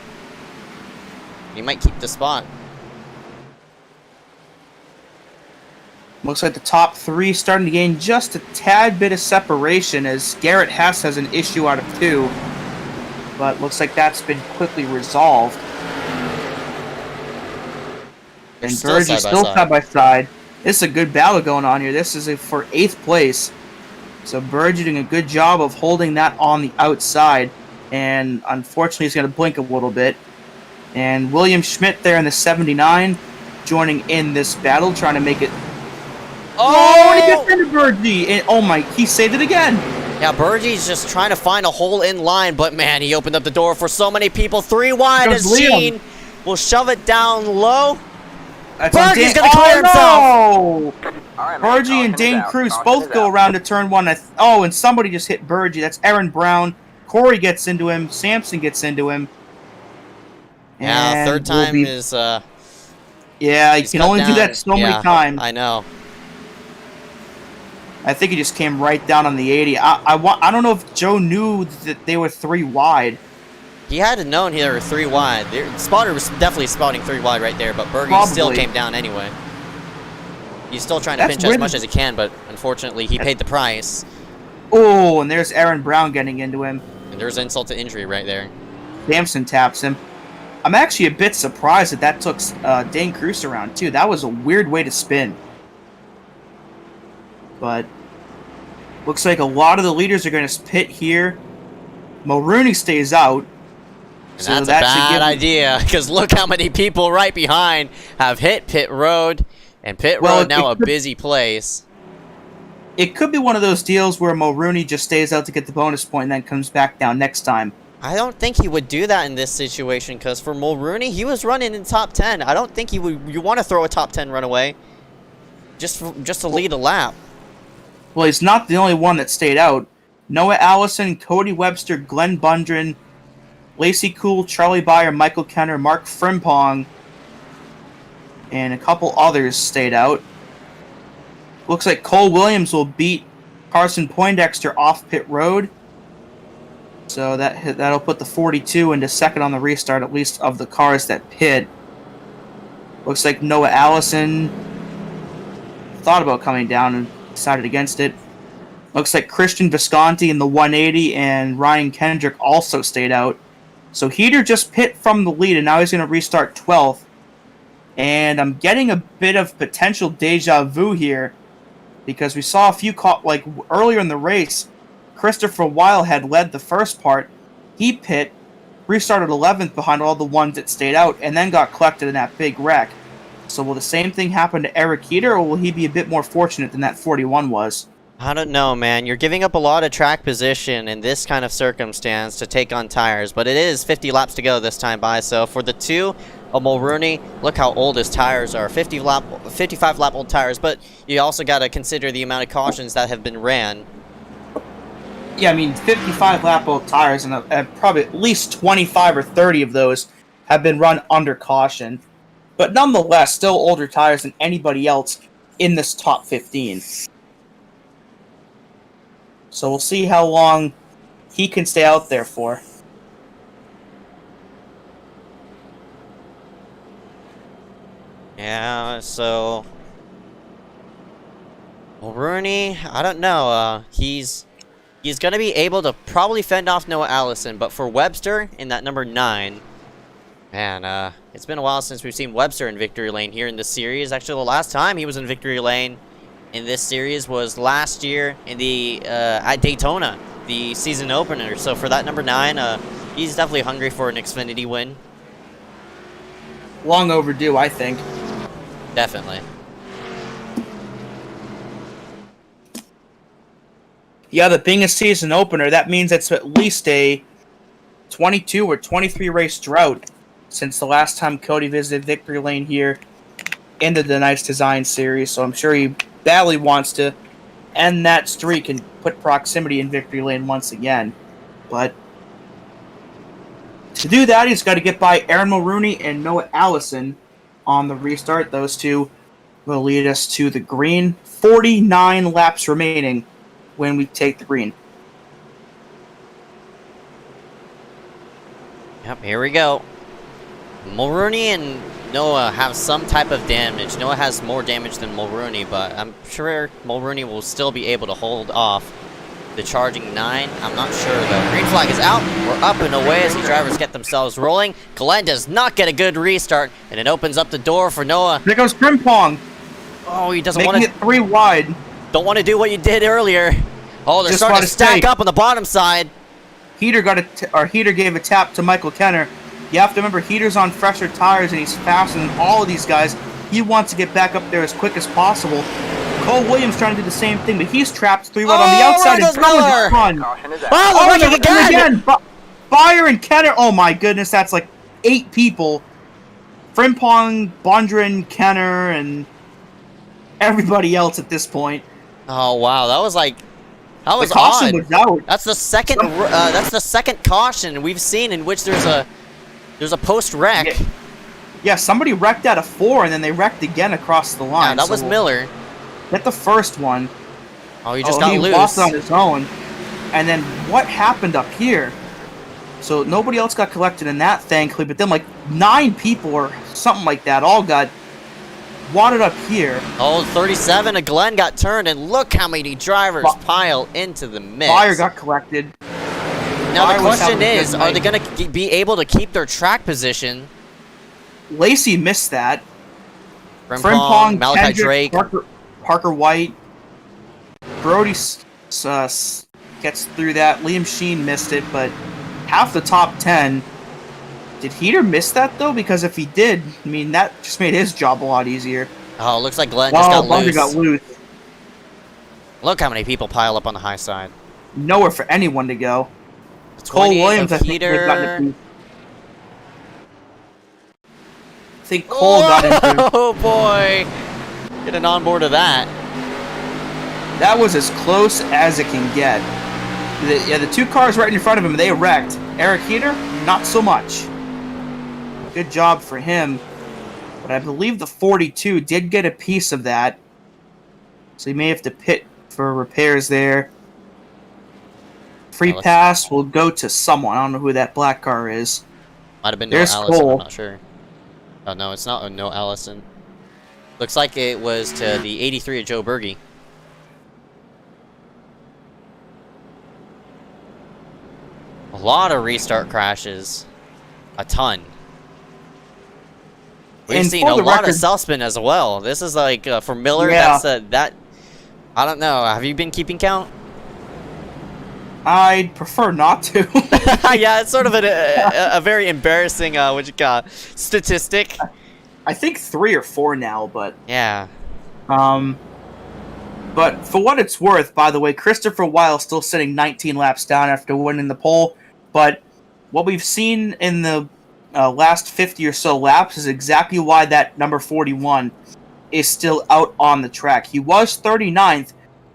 He might keep the spot. Looks like the top 3 starting to gain just a tad bit of separation as Garrett Hess has an issue out of 2. But looks like that's been quickly resolved. And Birdie still side by side. This is a good battle going on here. This is for 8th place. So Birdie doing a good job of holding that on the outside. And unfortunately, he's going to blink a little bit. And William Schmidt there in the 79 joining in this battle, trying to make it. Oh, and he gets into Birdie. And oh my, he saved it again. Yeah, Birdie's just trying to find a hole in line, but man, he opened up the door for so many people. 3 wide as Gene will shove it down low. Birdie's going to clear himself. Right, Birdie and Dane Cruz both go around to turn 1. And somebody just hit Birdie. That's Aaron Brown. Corey gets into him. Sampson gets into him. Yeah, third time is... yeah, you can only do that so many times. I know. I think he just came right down on the 80. I don't know if Joe knew that they were 3 wide. He had to known they were 3 wide. The spotter was definitely spotting 3 wide right there, but Birdie still came down anyway. He's still trying to pinch as much as he can, but unfortunately he paid the price. Oh, and there's Aaron Brown getting into him. And there's insult to injury right there. Sampson taps him. I'm actually a bit surprised that took Dane Cruz around, too. That was a weird way to spin. But looks like a lot of the leaders are going to pit here. Mulrooney stays out. And so that's a bad idea, because look how many people right behind have hit pit road. And pit road now a busy place. It could be one of those deals where Mulrooney just stays out to get the bonus point and then comes back down next time. I don't think he would do that in this situation, because for Mulrooney, he was running in top 10. I don't think he would. You want to throw a top 10 runaway just to lead a lap. Well, he's not the only one that stayed out. Noah Allison, Cody Webster, Glenn Bundren, Lacey Cool, Charlie Byer, Michael Kenner, Mark Frimpong, and a couple others stayed out. Looks like Cole Williams will beat Carson Poindexter off pit road. So that'll put the 42 into second on the restart, at least of the cars that pit. Looks like Noah Allison thought about coming down and decided against it. Looks like Christian Visconti in the 180 and Ryan Kendrick also stayed out. So Heater just pit from the lead, and now he's going to restart 12th. And I'm getting a bit of potential deja vu here, because we saw a few earlier in the race, Christopher Weil had led the first part. He pit, restarted 11th behind all the ones that stayed out, and then got collected in that big wreck. So will the same thing happen to Eric Heater, or will he be a bit more fortunate than that 41 was? I don't know, man. You're giving up a lot of track position in this kind of circumstance to take on tires, but it is 50 laps to go this time by. So for the 2 of Mulrooney, look how old his tires are. 55 lap old tires, but you also got to consider the amount of cautions that have been ran. Yeah, I mean, 55 lap old tires, and probably at least 25 or 30 of those have been run under caution. But nonetheless, still older tires than anybody else in this top 15. So we'll see how long he can stay out there for. Yeah, so Mulrooney, I don't know. He's going to be able to probably fend off Noah Allison, but for Webster in that number 9, man, it's been a while since we've seen Webster in victory lane here in this series. Actually, the last time he was in victory lane in this series was last year in the at Daytona, the season opener. So for that number 9, he's definitely hungry for an Xfinity win. Long overdue, I think. Definitely. Yeah, the being a season opener, that means it's at least a 22 or 23 race drought since the last time Cody visited victory lane here in the DeNise Design Series. So I'm sure he badly wants to end that streak and put proximity in victory lane once again. But to do that, he's got to get by Aaron Mulrooney and Noah Allison on the restart. Those two will lead us to the green. 49 laps remaining when we take the green. Yep, here we go. Mulrooney and Noah have some type of damage. Noah has more damage than Mulrooney, but I'm sure Mulrooney will still be able to hold off the charging 9. I'm not sure, though. Green flag is out. We're up and away as the drivers get themselves rolling. Glenn does not get a good restart, and it opens up the door for Noah. There goes Frimpong. Oh, he doesn't want Making to... it 3 wide. Don't want to do what you did earlier. Oh, they're Just starting to wanna stack say- up on the bottom side. Heater Heater gave a tap to Michael Kenner. You have to remember, Heater's on fresher tires and he's faster than all of these guys. He wants to get back up there as quick as possible. Cole Williams trying to do the same thing, but he's trapped 3 wide on the outside there and goes Miller. throwing the front. Oh, they're wrecking again. Fire and Kenner. Oh my goodness, that's like 8 people. Frimpong, Bondrin, Kenner, and everybody else at this point. Oh wow, that was like, that was The caution odd. was out. That's the second. That's the second caution we've seen in which there's a post wreck. Yeah, somebody wrecked at a 4, and then they wrecked again across the line. Yeah, that was Miller. Get the first one. Oh, he just got he loose. lost it on his own. And then what happened up here? So nobody else got collected in that, thankfully. But then like 9 people or something like that all got wadded up here. Oh, 37 of Glenn got turned, and look how many drivers pile into the mix. Fire got collected. Now Fire the was question having a good is, are they night. going to be able to keep their track position? Lacey missed that. Frimpong, Malachi Kendrick, Drake. Parker White. Brody gets through that. Liam Sheen missed it, but half the top 10. Did Heater miss that, though? Because if he did, I mean, that just made his job a lot easier. Oh, looks like Glenn just got Bonder loose. got loose. Look how many people pile up on the high side. Nowhere for anyone to go. Cole 28 Williams, I of think, they've gotten Heater. a piece. I think Cole got into. Oh boy! Getting on board of that. That was as close as it can get. The 2 cars right in front of him, they wrecked. Eric Heater, not so much. Good job for him. But I believe the 42 did get a piece of that. So he may have to pit for repairs there. Free pass will go to someone. I don't know who that black car is. Might have been no There's Allison, Cole. I'm not sure. Oh no, it's not no Allison. Looks like it was to the 83 of Joe Berge. A lot of restart crashes. A ton. We've And seen for a the lot record- of Selspin as well. This is like, for Miller, Yeah. that... I don't know, have you been keeping count? I'd prefer not to. Yeah, it's sort of a very embarrassing, statistic. I think 3 or 4 now, but Yeah. but for what it's worth, by the way, Christopher Weil still sitting 19 laps down after winning the pole. But what we've seen in the last 50 or so laps is exactly why that number 41 is still out on the track. He was 39th,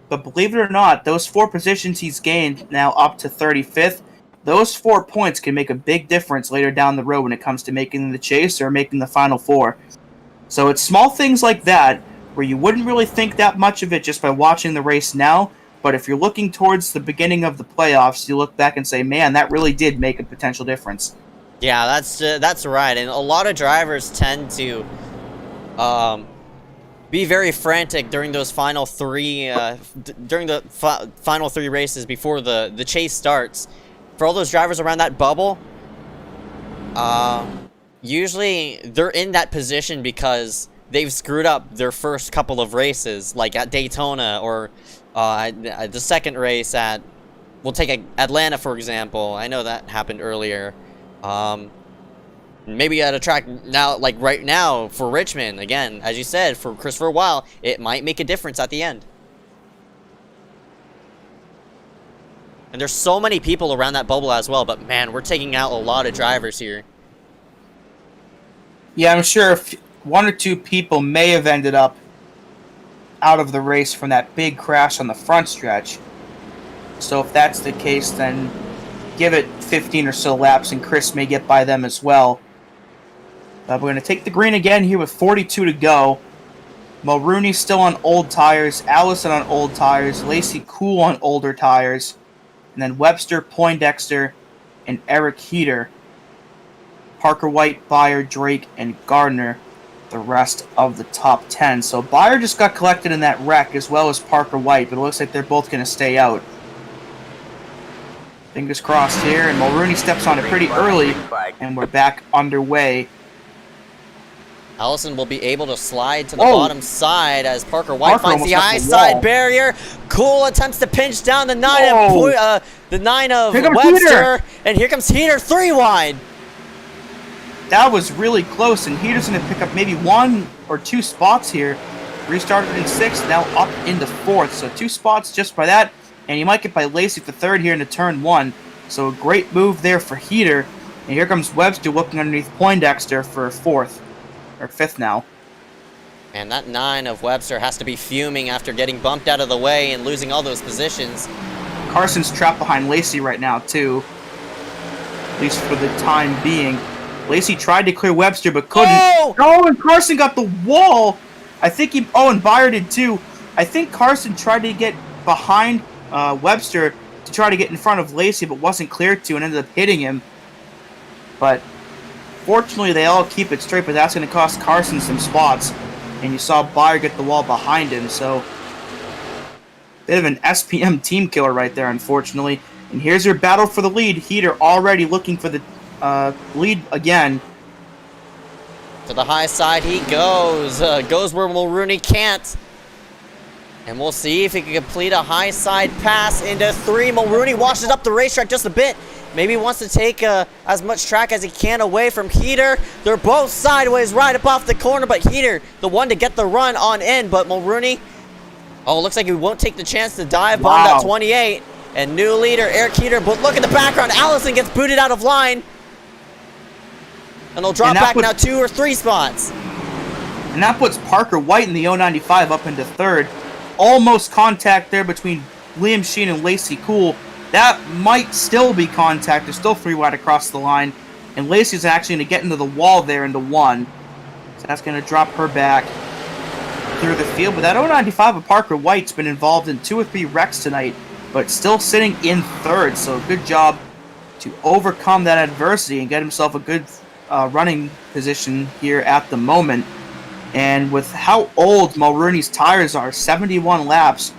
but believe it or not, those 4 positions he's gained now up to 35th. Those 4 points can make a big difference later down the road when it comes to making the chase or making the final 4. So it's small things like that where you wouldn't really think that much of it just by watching the race now. But if you're looking towards the beginning of the playoffs, you look back and say, man, that really did make a potential difference. Yeah, that's right. And a lot of drivers tend to be very frantic during those final 3 during the final 3 races before the chase starts. For all those drivers around that bubble, usually they're in that position because they've screwed up their first couple of races, like at Daytona or the second race at, we'll take Atlanta for example. I know that happened earlier. Maybe at a track now, like right now for Richmond, again, as you said, for Christopher Weil, it might make a difference at the end. And there's so many people around that bubble as well, but man, we're taking out a lot of drivers here. Yeah, I'm sure if 1 or 2 people may have ended up out of the race from that big crash on the front stretch. So if that's the case, then give it 15 or so laps and Chris may get by them as well. We're going to take the green again here with 42 to go. Mulrooney still on old tires, Allison on old tires, Lacey Cool on older tires, and then Webster, Poindexter, and Eric Heater. Parker White, Byer, Drake, and Gardner, the rest of the top 10. So Byer just got collected in that wreck as well as Parker White, but it looks like they're both going to stay out. Fingers crossed here, and Mulrooney steps on it pretty early, and we're back underway. Allison will be able to slide to the bottom side as Parker White finds the high the side wall. barrier. Cool attempts to pinch down the 9 of Here comes Webster, Heater. and here comes Heater 3 wide. That was really close, and Heater's going to pick up maybe 1 or 2 spots here. Restarted in 6th, now up into 4th. So 2 spots just by that, and he might get by Lacey for 3rd here into turn 1. So a great move there for Heater. And here comes Webster looking underneath Poindexter for 4th. Or 5th now. And that 9 of Webster has to be fuming after getting bumped out of the way and losing all those positions. Carson's trapped behind Lacey right now, too. At least for the time being. Lacey tried to clear Webster, but couldn't. Oh, and Carson got the wall! I think he... Oh, and Byer did, too. I think Carson tried to get behind Webster to try to get in front of Lacey, but wasn't cleared to, and ended up hitting him. But... fortunately, they all keep it straight, but that's going to cost Carson some spots. And you saw Byer get the wall behind him, so... bit of an SPM team killer right there, unfortunately. And here's your battle for the lead. Heater already looking for the lead again. To the high side he goes. Goes where Mulrooney can't. And we'll see if he can complete a high side pass into 3. Mulrooney washes up the racetrack just a bit. Maybe wants to take as much track as he can away from Heater. They're both sideways right up off the corner, but Heater, the one to get the run on in. But Mulrooney, looks like he won't take the chance to dive bomb that 28. And new leader, Eric Heater, but look at the background. Allison gets booted out of line. And they'll drop back now 2 or 3 spots. And that puts Parker White in the 095 up into 3rd. Almost contact there between Liam Sheen and Lacey Cool. That might still be contact. There's still 3 wide across the line. And Lacey's actually going to get into the wall there into 1. So that's going to drop her back through the field. But that 095 of Parker White's been involved in 2 or 3 wrecks tonight, but still sitting in 3rd. So good job to overcome that adversity and get himself a good running position here at the moment. And with how old Mulrooney's tires are, 71 laps,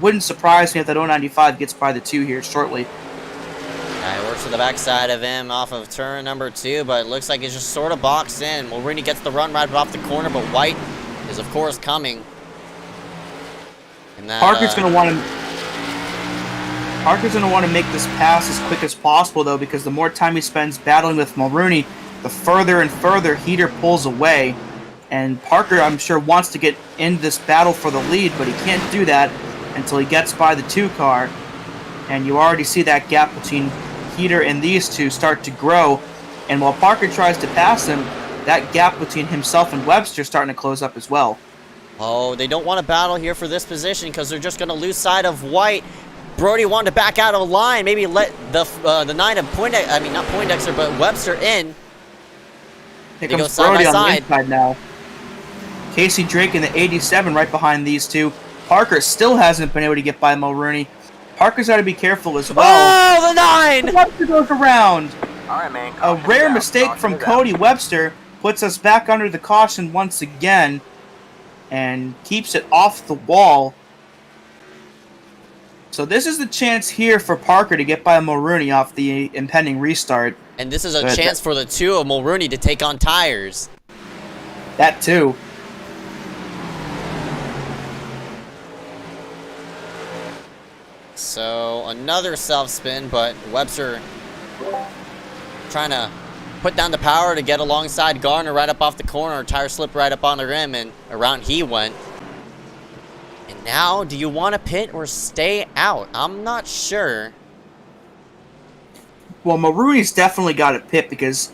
wouldn't surprise me if that 095 gets by the 2 here shortly. He works to the backside of him off of turn number 2, but it looks like he's just sort of boxed in. Mulrooney gets the run right off the corner, but White is, of course, coming. And that, Parker's going to want to make this pass as quick as possible, though, because the more time he spends battling with Mulrooney, the further and further Heater pulls away. And Parker, I'm sure, wants to get in this battle for the lead, but he can't do that until he gets by the 2 car. And you already see that gap between Heater and these 2 start to grow. And while Parker tries to pass him, that gap between himself and Webster starting to close up as well. Oh, they don't want to battle here for this position because they're just going to lose sight of White. Brody wanted to back out of line, maybe let the 9 of Poindexter, I mean not Poindexter, but Webster in. Here They go comes side Brody by on the side. inside now. Casey Drake in the 87 right behind these 2. Parker still hasn't been able to get by Mulrooney. Parker's got to be careful as well. Oh, the 9! Webster goes around. All right, man. A rare mistake from Cody Webster puts us back under the caution once again and keeps it off the wall. So this is the chance here for Parker to get by Mulrooney off the impending restart. And this is a chance for the 2 of Mulrooney to take on tires. That too. So another self-spin, but Webster trying to put down the power to get alongside Gardner right up off the corner. Tire slipped right up on the rim, and around he went. And now, do you want to pit or stay out? I'm not sure. Well, Mulrooney's definitely got to pit because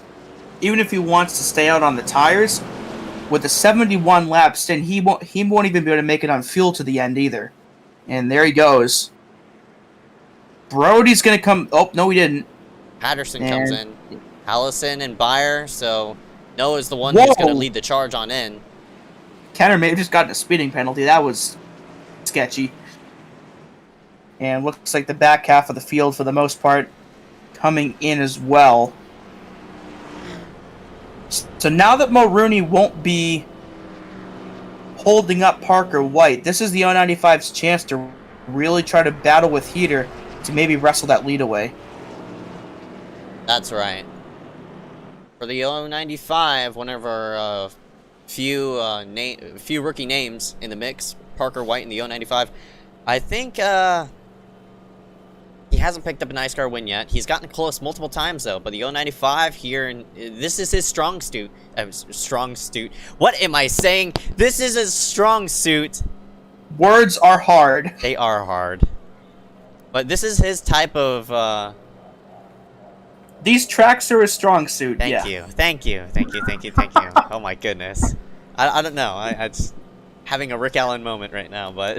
even if he wants to stay out on the tires, with a 71 lap stint, he won't even be able to make it on fuel to the end either. And there he goes. Brody's gonna come. Oh no, he didn't. Patterson comes in. Allison and Beyer. So Noah's the one who's gonna lead the charge on in. Kenner may have just gotten a speeding penalty. That was sketchy. And looks like the back half of the field, for the most part, coming in as well. So now that Mulrooney won't be holding up Parker White, this is the 095's chance to really try to battle with Heater to maybe wrestle that lead away. That's right. For the 095, one of our few rookie names in the mix, Parker White in the 095. I think he hasn't picked up an iSCAR win yet. He's gotten close multiple times though, but the 095 here, and this is his strong suit. What am I saying? This is his strong suit. Words are hard. They are hard. But this is his type of These tracks are a strong suit. Thank you. Oh my goodness. I don't know. I just having a Rick Allen moment right now, but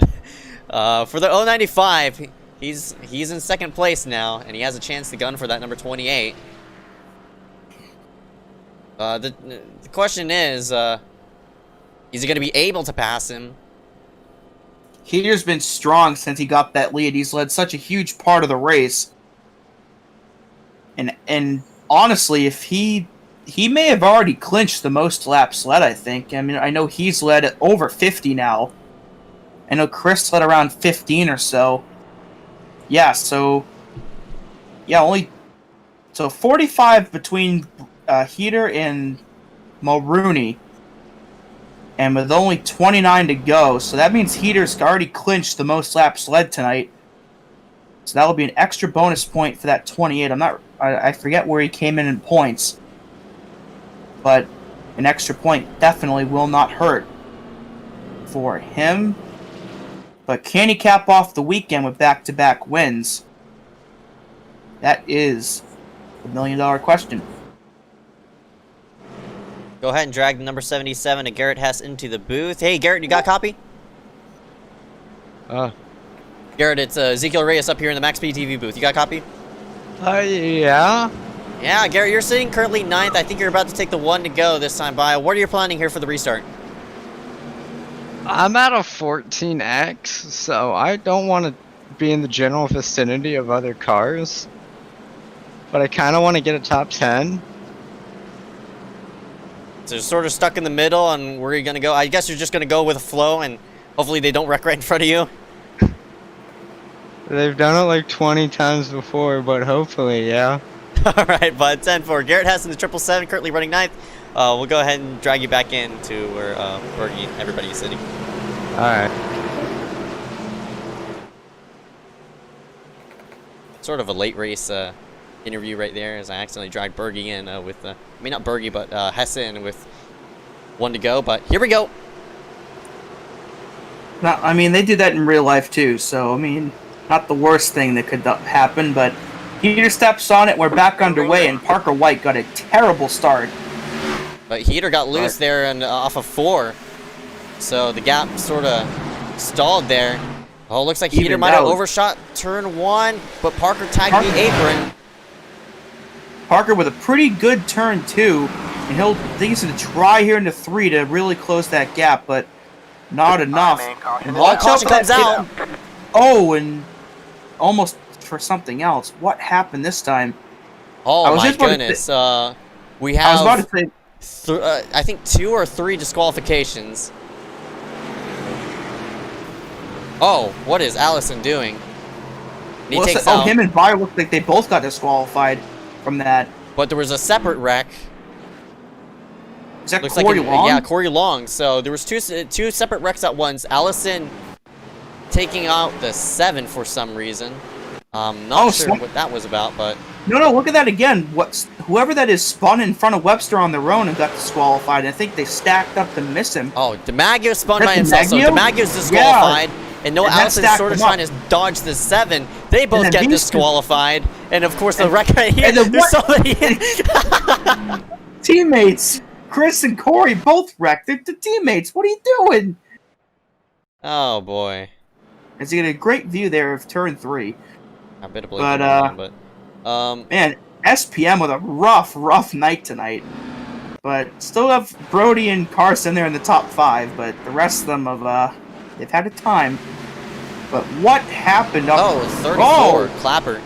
for the 095, he's in second place now, and he has a chance to gun for that number 28. The question is he going to be able to pass him? Heater's been strong since he got that lead. He's led such a huge part of the race. And honestly, if he may have already clinched the most laps led, I think. I mean, I know he's led at over 50 now. I know Chris led around 15 or so. Yeah, so 45 between Heater and Mulrooney. And with only 29 to go, so that means Heater's already clinched the most laps led tonight. So that will be an extra bonus point for that 28. I forget where he came in points, but an extra point definitely will not hurt for him. But can he cap off the weekend with back-to-back wins? That is the million-dollar question. Go ahead and drag the number 77 and Garrett Hess into the booth. Hey, Garrett, you got a copy? Garrett, it's Ezeckiel Reyes up here in the Max Speed TV booth. You got a copy? Yeah. Yeah, Garrett, you're sitting currently 9th. I think you're about to take the 1 to go this time by. What are you planning here for the restart? I'm at a 14X, so I don't want to be in the general vicinity of other cars. But I kind of want to get a top 10. So you're sort of stuck in the middle on where you're going to go. I guess you're just going to go with a flow, and hopefully they don't wreck right in front of you. They've done it like 20 times before, but hopefully, yeah. All right, bud. 10-4. Garrett Hess in the 777, currently running 9th. We'll go ahead and drag you back in to where Bergie and everybody is sitting. All right. Sort of a late race interview right there, as I accidentally dragged Bergie in with, I mean not Bergie, but Hess in with 1 to go. But here we go. Now, I mean, they did that in real life too, so I mean, not the worst thing that could happen, but Heater steps on it, we're back underway, and Parker White got a terrible start. But Heater got loose there and off of 4, so the gap sort of stalled there. Oh, looks like Heater might have overshot turn 1, but Parker tagged the apron. Parker with a pretty good turn 2, and he's going to try here into 3 to really close that gap, but not enough. And caution comes out. Oh, and almost for something else. What happened this time? Oh my goodness. We have, I was about to say, I think 2 or 3 disqualifications. Oh, what is Allison doing? He takes out. Him and Beyer looked like they both got disqualified from that. But there was a separate wreck. Is that Looks Corey Long? Yeah, Corey Long. So there was two separate wrecks at once. Allison taking out the 7 for some reason. Not sure what that was about, but no, look at that again. Whoever that is spun in front of Webster on their own and got disqualified. I think they stacked up to miss him. Oh, DiMaggio spun by himself, so DiMaggio's disqualified. Yeah. And Noah Allison's sort of trying to dodge the 7. They both get disqualified. And of course, the wreck right here, there's somebody in. Teammates. Chris and Corey both wrecked. They're teammates. What are you doing? Oh boy. As you get a great view there of turn 3. I better believe But, man, SPM with a rough night tonight. But still have Brody and Carson there in the top 5, but the rest of them have, they've had a time. But what happened up... Oh, 34, Clapper.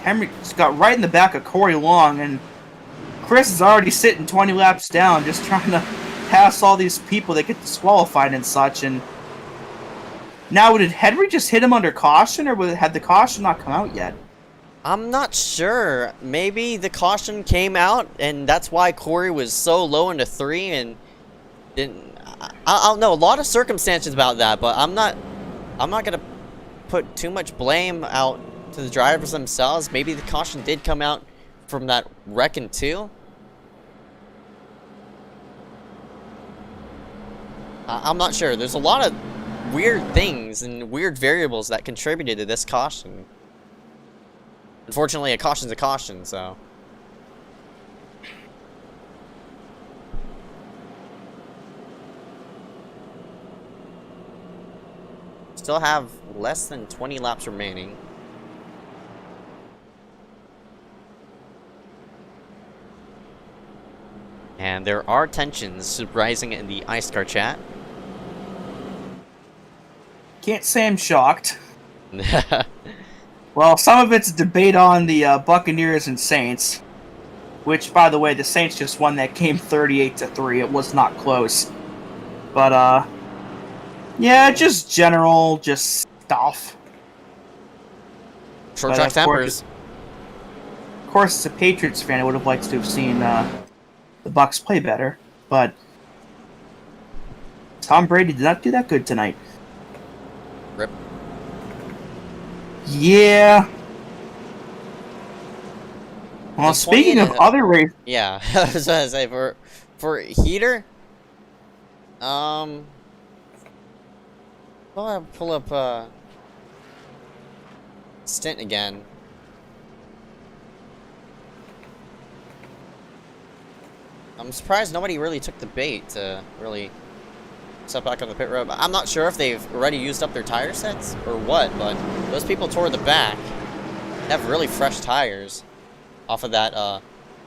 Henry just got right in the back of Corey Long, and Chris is already sitting 20 laps down, just trying to pass all these people that get disqualified and such, and... Now, did Henry just hit him under caution, or had the caution not come out yet? I'm not sure. Maybe the caution came out, and that's why Corey was so low into 3, and didn't. I don't know. A lot of circumstances about that, but I'm not gonna put too much blame out to the drivers themselves. Maybe the caution did come out from that wreck in 2. I'm not sure. There's a lot of weird things and weird variables that contributed to this caution. Unfortunately, a caution's a caution, so. Still have less than 20 laps remaining. And there are tensions rising in the iSCAR chat. Can't say I'm shocked. Well, some of it's a debate on the Buccaneers and Saints, which, by the way, the Saints just won that game 38-3. It was not close. But, yeah, just general, just stuff. Short track tempers. Of course, as a Patriots fan, I would have liked to have seen the Bucs play better, but Tom Brady did not do that good tonight. Rip. Yeah. Well, speaking of other races... Yeah, I was gonna say, for heater, I'll pull up, stint again. I'm surprised nobody really took the bait to really step back on the pit road. I'm not sure if they've already used up their tire sets or what, but those people toward the back have really fresh tires off of that, off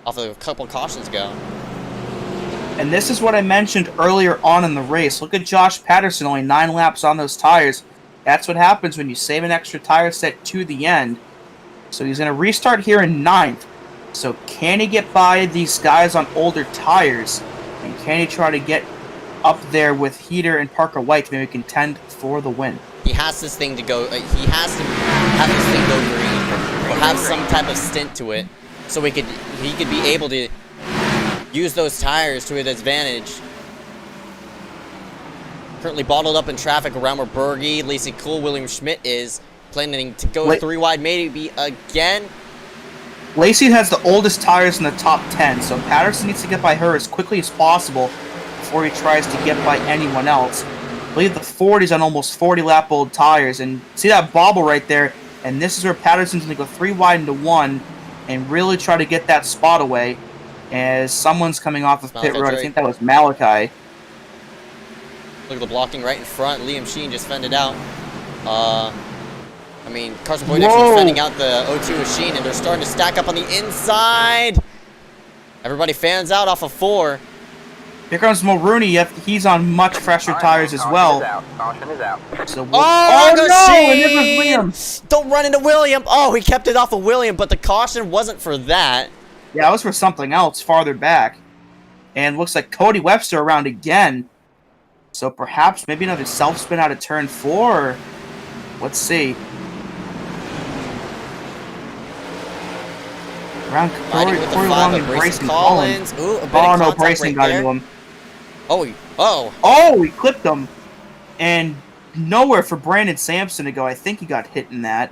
of a couple cautions ago. And this is what I mentioned earlier on in the race. Look at Josh Patterson, only 9 laps on those tires. That's what happens when you save an extra tire set to the end. So he's going to restart here in 9th. So can he get by these guys on older tires? And can he try to get up there with Heater and Parker White to maybe contend for the win? He has this thing to go, he has to have this thing go green, or have some type of stint to it, so he could be able to use those tires to his advantage. Currently bottled up in traffic around where Berge, Lacey Cool, William Schmidt is planning to go 3 wide maybe again. Lacey has the oldest tires in the top 10, so Patterson needs to get by her as quickly as possible before he tries to get by anyone else. I believe the Ford is on almost 40-lap-old tires, and see that bobble right there? And this is where Patterson's going to go 3 wide into 1 and really try to get that spot away as someone's coming off of pit road. I think that was Malachi. Look at the blocking right in front. Liam Sheen just fended out. I mean, Carson Boydixon's fending out the O2 machine, and they're starting to stack up on the inside. Everybody fans out off of 4. Here comes Mulrooney. He's on much fresher tires as well. Caution is out. So oh no! And it was Liam. Don't run into William. Oh, he kept it off of William, but the caution wasn't for that. Yeah, it was for something else farther back. And looks like Cody Webster around again. So perhaps maybe another self-spin out of turn 4. Let's see. Around Corey Long and Brayson Collins. Ooh, a bit oh of no, contact Brayson right got there. into him. Oh, he clipped him. And nowhere for Brandon Sampson to go. I think he got hit in that.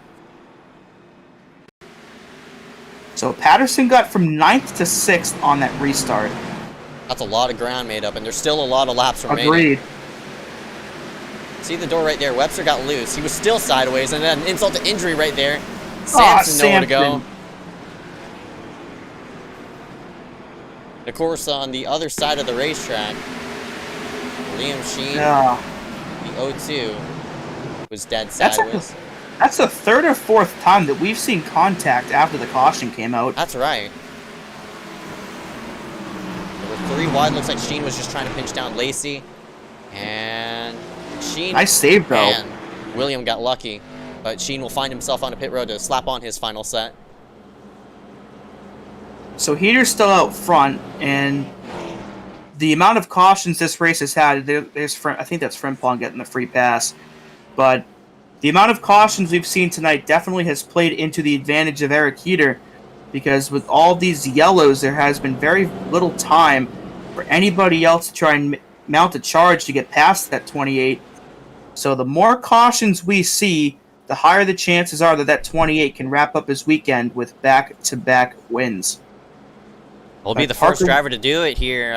So Patterson got from 9th to 6th on that restart. That's a lot of ground made up, and there's still a lot of laps remaining. Agreed. See the door right there? Webster got loose. He was still sideways, and then insult to injury right there. Sampson nowhere to go. Of course, on the other side of the racetrack, Liam Sheen, Yeah. the 0-2, was dead That's sideways. That's the third or fourth time that we've seen contact after the caution came out. That's right. There were 3 wide. Looks like Sheen was just trying to pinch down Lacey. And Sheen... Nice save, though. And William got lucky. But Sheen will find himself on a pit road to slap on his final set. So Heater's still out front, and the amount of cautions this race has had, I think that's Frimpong getting the free pass, but the amount of cautions we've seen tonight definitely has played into the advantage of Eric Heater, because with all these yellows, there has been very little time for anybody else to try and mount a charge to get past that 28. So the more cautions we see, the higher the chances are that that 28 can wrap up his weekend with back-to-back wins. Will be the first driver to do it here.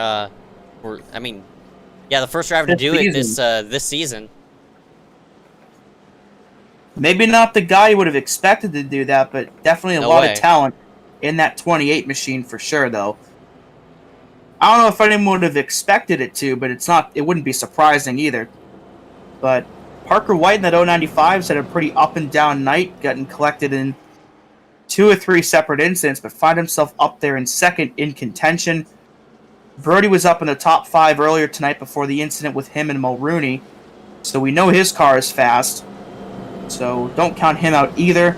The first driver to do it this season. Maybe not the guy you would have expected to do that, but definitely a lot of talent in that 28 machine for sure, though. I don't know if anyone would have expected it to, but it wouldn't be surprising either. But Parker White in that 095's had a pretty up and down night, getting collected in 2 or 3 separate incidents, but find himself up there in second in contention. Brody was up in the top 5 earlier tonight before the incident with him and Mulrooney, so we know his car is fast, so don't count him out either.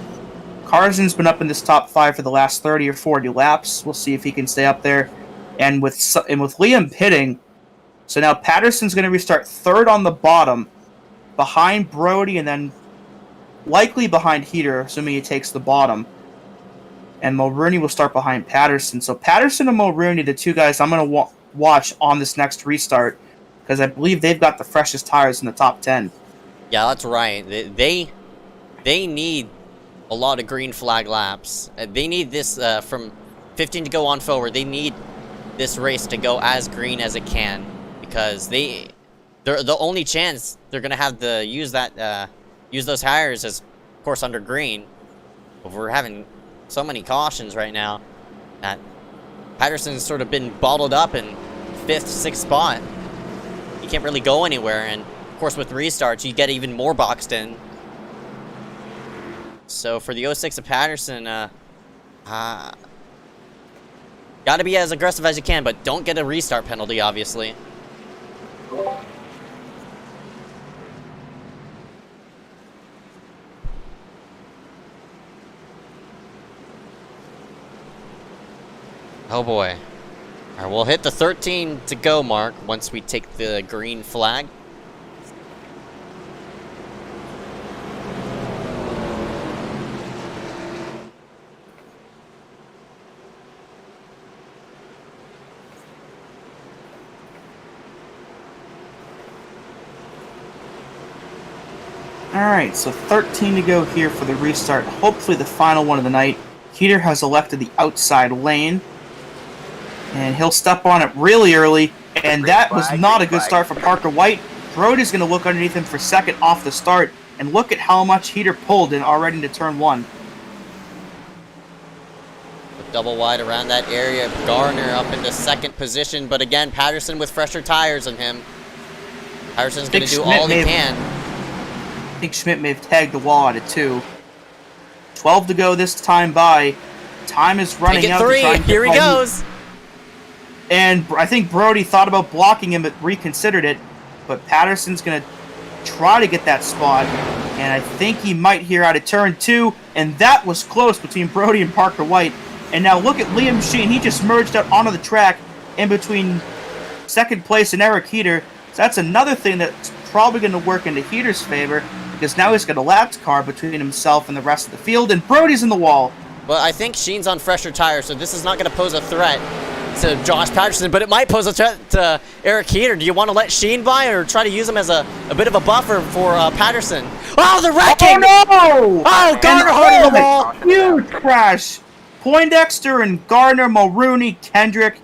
Carson's been up in this top 5 for the last 30 or 40 laps. We'll see if he can stay up there. And with Liam pitting, so now Patterson's going to restart third on the bottom, behind Brody, and then likely behind Heater, assuming he takes the bottom. And Mulrooney will start behind Patterson. So Patterson and Mulrooney, the 2 guys I'm going to watch on this next restart, because I believe they've got the freshest tires in the top 10. Yeah, that's right. They need a lot of green flag laps. They need this from 15 to go on forward. They need this race to go as green as it can, because they're the only chance they're going to have to use those tires is, of course, under green. But we're having so many cautions right now that Patterson's sort of been bottled up in 5th, 6th spot. He can't really go anywhere, and of course with restarts you get even more boxed in. So for the 06 of Patterson, gotta be as aggressive as you can, but don't get a restart penalty, obviously. Oh boy. Alright, we'll hit the 13 to go mark once we take the green flag. Alright, so 13 to go here for the restart. Hopefully the final one of the night. Heater has elected the outside lane. And he'll step on it really early. And that was not a good start for Parker White. Brody's going to look underneath him for second off the start. And look at how much Heater pulled in already into turn 1. Double wide around that area. Garner up into second position. But again, Patterson with fresher tires than him. Patterson's going to do all he can. I think Schmidt may have tagged the wall out of 2. 12 to go this time by. Time is running out. 3. Here he goes. And I think Brody thought about blocking him, but reconsidered it. But Patterson's going to try to get that spot. And I think he might here out of turn 2. And that was close between Brody and Parker White. And now look at Liam Sheen. He just merged out onto the track in between second place and Eric Heater. So that's another thing that's probably going to work into Heater's favor, because now he's got a lapped car between himself and the rest of the field. And Brody's in the wall. Well, I think Sheen's on fresher tires, so this is not going to pose a threat to Josh Patterson, but it might pose a threat to Eric Heater. Do you want to let Sheen by or try to use him as a bit of a buffer for Patterson? Oh, the wrecking! Oh, no! Oh, Garner holding the wall! Huge crash. Poindexter and Garner, Mulrooney, Kendrick,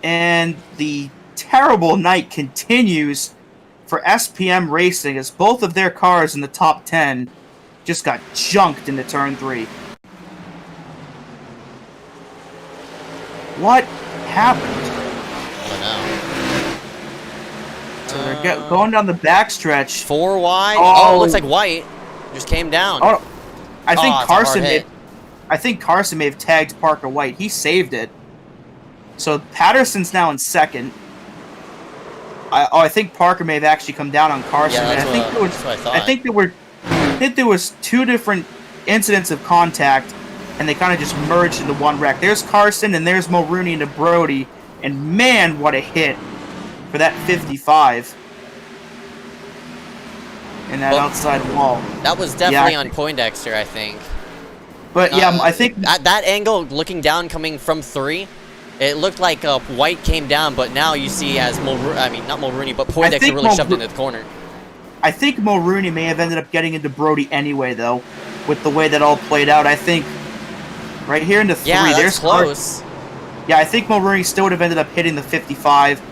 and the terrible night continues for SPM Racing as both of their cars in the top 10 just got junked into turn 3. What happened? Oh no. So they're going down the backstretch. 4 wide. Oh. Oh, it looks like White just came down. Oh, I think Oh, it's a hard Carson hit. may have tagged Parker White. He saved it. So Patterson's now in second. I think Parker may have actually come down on Carson. Yeah, and that's what I thought. I think there was 2 different incidents of contact, and they kind of just merged into one wreck. There's Carson, and there's Mulrooney into Brody, and man, what a hit for that 55 in that outside wall. That was definitely Yeah. on Poindexter, I think. But yeah, I think At that angle, looking down, coming from 3, it looked like White came down, but now you see as not Mulrooney, but Poindexter really shoved into the corner. I think Mulrooney may have ended up getting into Brody anyway, though, with the way that all played out. I think right here into 3, Yeah, that's there's close. Yeah, I think Mulrooney still would have ended up hitting the 55.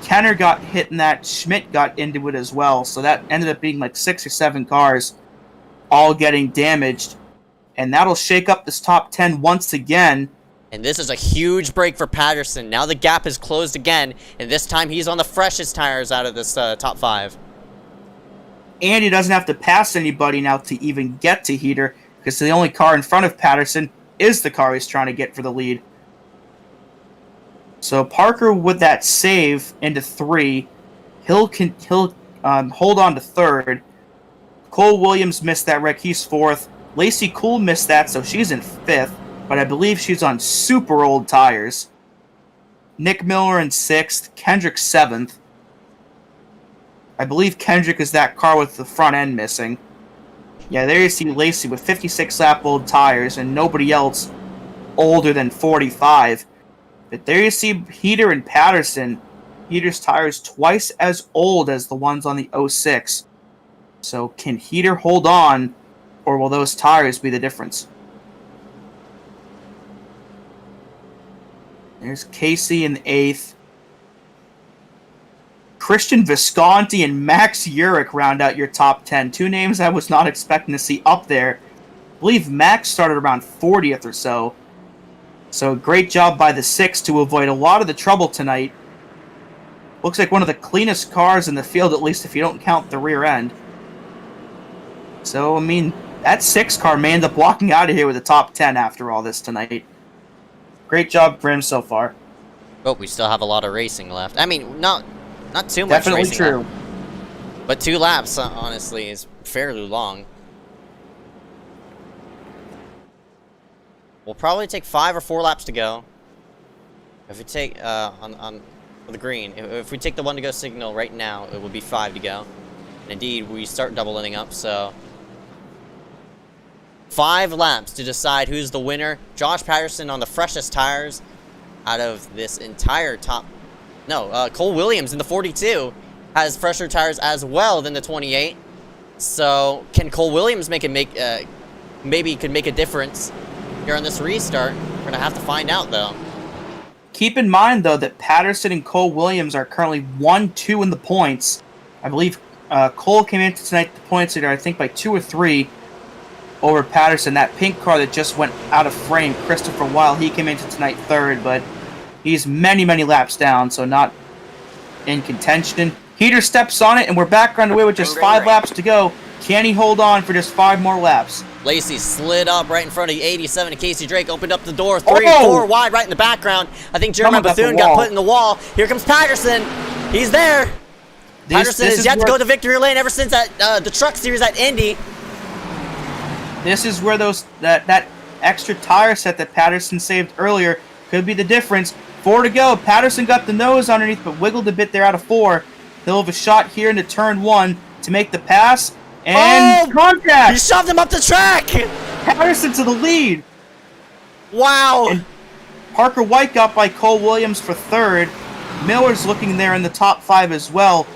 Kenner got hit in that. Schmidt got into it as well. So that ended up being like 6 or 7 cars all getting damaged. And that'll shake up this top 10 once again. And this is a huge break for Patterson. Now the gap is closed again, and this time he's on the freshest tires out of this top 5. And he doesn't have to pass anybody now to even get to Heater, because the only car in front of Patterson is the car he's trying to get for the lead. So Parker with that save into 3, he'll hold on to 3rd. Cole Williams missed that wreck, he's 4th. Lacey Cool missed that, so she's in 5th, but I believe she's on super old tires. Nick Miller in 6th, Kendrick 7th. I believe Kendrick is that car with the front end missing. Yeah, there you see Lacey with 56 lap old tires and nobody else older than 45. But there you see Heater and Patterson. Heater's tires twice as old as the ones on the 06. So can Heater hold on, or will those tires be the difference? There's Casey in 8th. Christian Visconti and Max Urich round out your top 10. 2 names I was not expecting to see up there. I believe Max started around 40th or so. So great job by the 6 to avoid a lot of the trouble tonight. Looks like one of the cleanest cars in the field, at least if you don't count the rear end. So, I mean, that 6 car may end up walking out of here with a top 10 after all this tonight. Great job for him so far. But we still have a lot of racing left. I mean, not too much Definitely racing true. left. But 2 laps, honestly, is fairly long. We'll probably take 5 or 4 laps to go. If we take, on the green, if we take the 1 to go signal right now, it will be 5 to go. And indeed, we start double ending up, so 5 laps to decide who's the winner. Josh Patterson on the freshest tires out of this entire top. No, Cole Williams in the 42 has fresher tires as well than the 28. So can Cole Williams maybe could make a difference here on this restart? We're gonna have to find out though. Keep in mind though that Patterson and Cole Williams are currently 1-2 in the points. I believe Cole came into tonight the points leader, I think by 2 or 3 over Patterson. That pink car that just went out of frame, Christopher Weil, he came into tonight 3rd, but he's many laps down, so not in contention. Heater steps on it, and we're back underway with just 5 laps to go. Can he hold on for just 5 more laps? Lacey slid up right in front of the 87 and Casey Drake opened up the door. 3 and 4 wide right in the background. I think Jeremy Bethune got put in the wall. Here comes Patterson. He's there. Patterson has yet to go to victory lane ever since the truck series at Indy. This is where that extra tire set that Patterson saved earlier could be the difference. 4 to go. Patterson got the nose underneath, but wiggled a bit there out of 4. He'll have a shot here into turn 1 to make the pass. And contact! He shoved him up the track! Patterson to the lead. Wow. And Parker White got by Cole Williams for 3rd. Miller's looking there in the top 5 as well.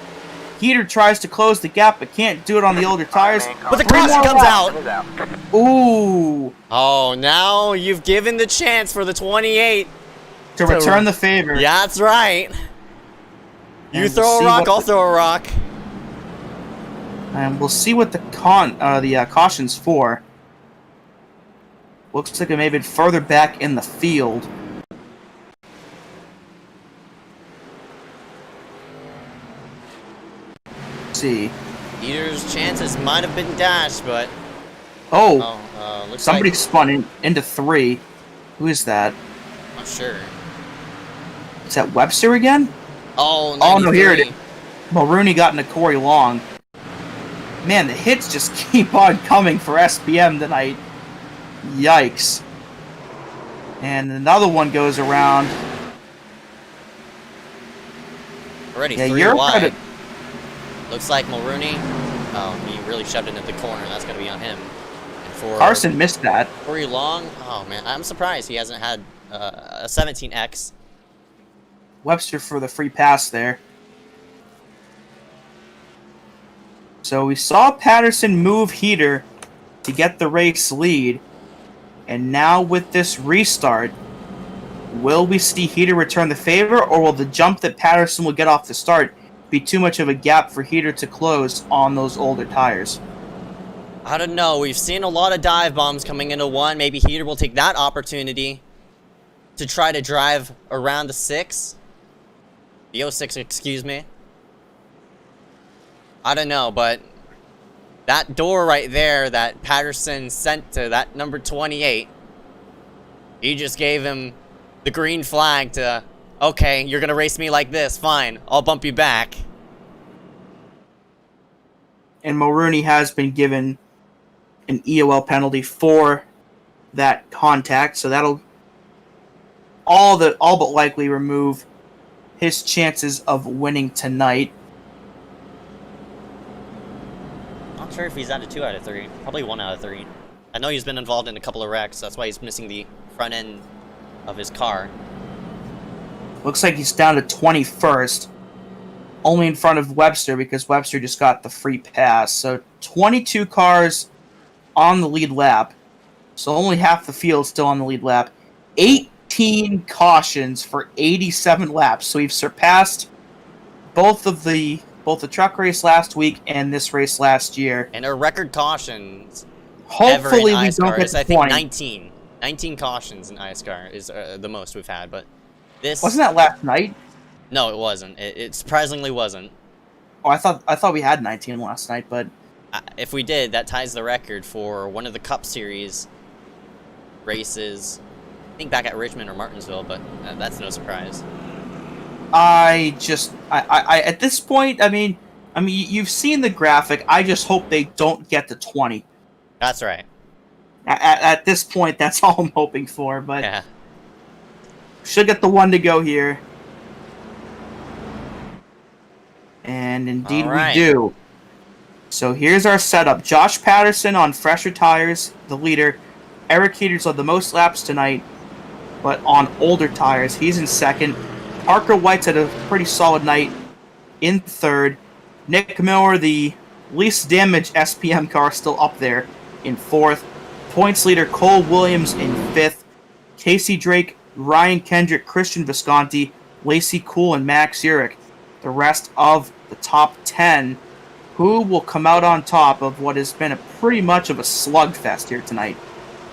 Heater tries to close the gap, but can't do it on the older tires. But the caution comes out. Ooh. Oh, now you've given the chance for the 28 To return the favor. Yeah, that's right. You And throw we'll a see rock, what I'll throw a rock. And we'll see what the caution's for. Looks like it may have been further back in the field. see. Heater's chances might have been dashed, but Oh, looks somebody like, spun into 3. Who is that? not sure. Is that Webster again? Oh, Oh, no, here it 93. is. Mulrooney got into Corey Long. Man, the hits just keep on coming for SPM tonight. Yikes. And another one goes around. Already Yeah, 3 you're wide. right. Looks like Mulrooney. Oh, he really shoved it into the corner. That's gonna be on him. And for Carson missed that. Corey Long. Oh man, I'm surprised he hasn't had a 17X. Webster for the free pass there. So we saw Patterson move Heater to get the race lead. And now with this restart, will we see Heater return the favor, or will the jump that Patterson will get off the start be too much of a gap for Heater to close on those older tires? I don't know. We've seen a lot of dive bombs coming into 1. Maybe Heater will take that opportunity to try to drive around the 6. The 06, excuse me. I don't know, but that door right there that Patterson sent to that number 28, he just gave him the green flag to, okay, you're going to race me like this. Fine, I'll bump you back. And Mulrooney has been given an EOL penalty for that contact, so that'll all but likely remove his chances of winning tonight. Not sure if he's out of 2 out of 3. Probably 1 out of 3. I know he's been involved in a couple of wrecks. That's why he's missing the front end of his car. Looks like he's down to 21st, only in front of Webster because Webster just got the free pass. So 22 cars on the lead lap. So only half the field still on the lead lap. 18 cautions for 87 laps. So we've surpassed both the truck race last week and this race last year. And our record cautions Hopefully ever in we iSCAR don't get is, to I think, 20. 19. 19 cautions in iSCAR is the most we've had, but this... Wasn't that last night? No, it wasn't. It surprisingly wasn't. Oh, I thought we had 19 last night, but If we did, that ties the record for one of the Cup Series races. I think back at Richmond or Martinsville, but that's no surprise. I at this point, I mean, you've seen the graphic. I just hope they don't get to 20. That's right. At this point, that's all I'm hoping for. But Yeah. should get the 1 to go here, and indeed All right. we do. So here's our setup: Josh Patterson on fresher tires, the leader. Eric Heaters led the most laps tonight, but on older tires, he's in second. Parker White's had a pretty solid night in third. Nick Miller, the least damaged SPM car, still up there in fourth. Points leader Cole Williams in fifth. Casey Drake, Ryan Kendrick, Christian Visconti, Lacey Cool, and Max Urich. The rest of the top 10, who will come out on top of what has been a pretty much of a slugfest here tonight.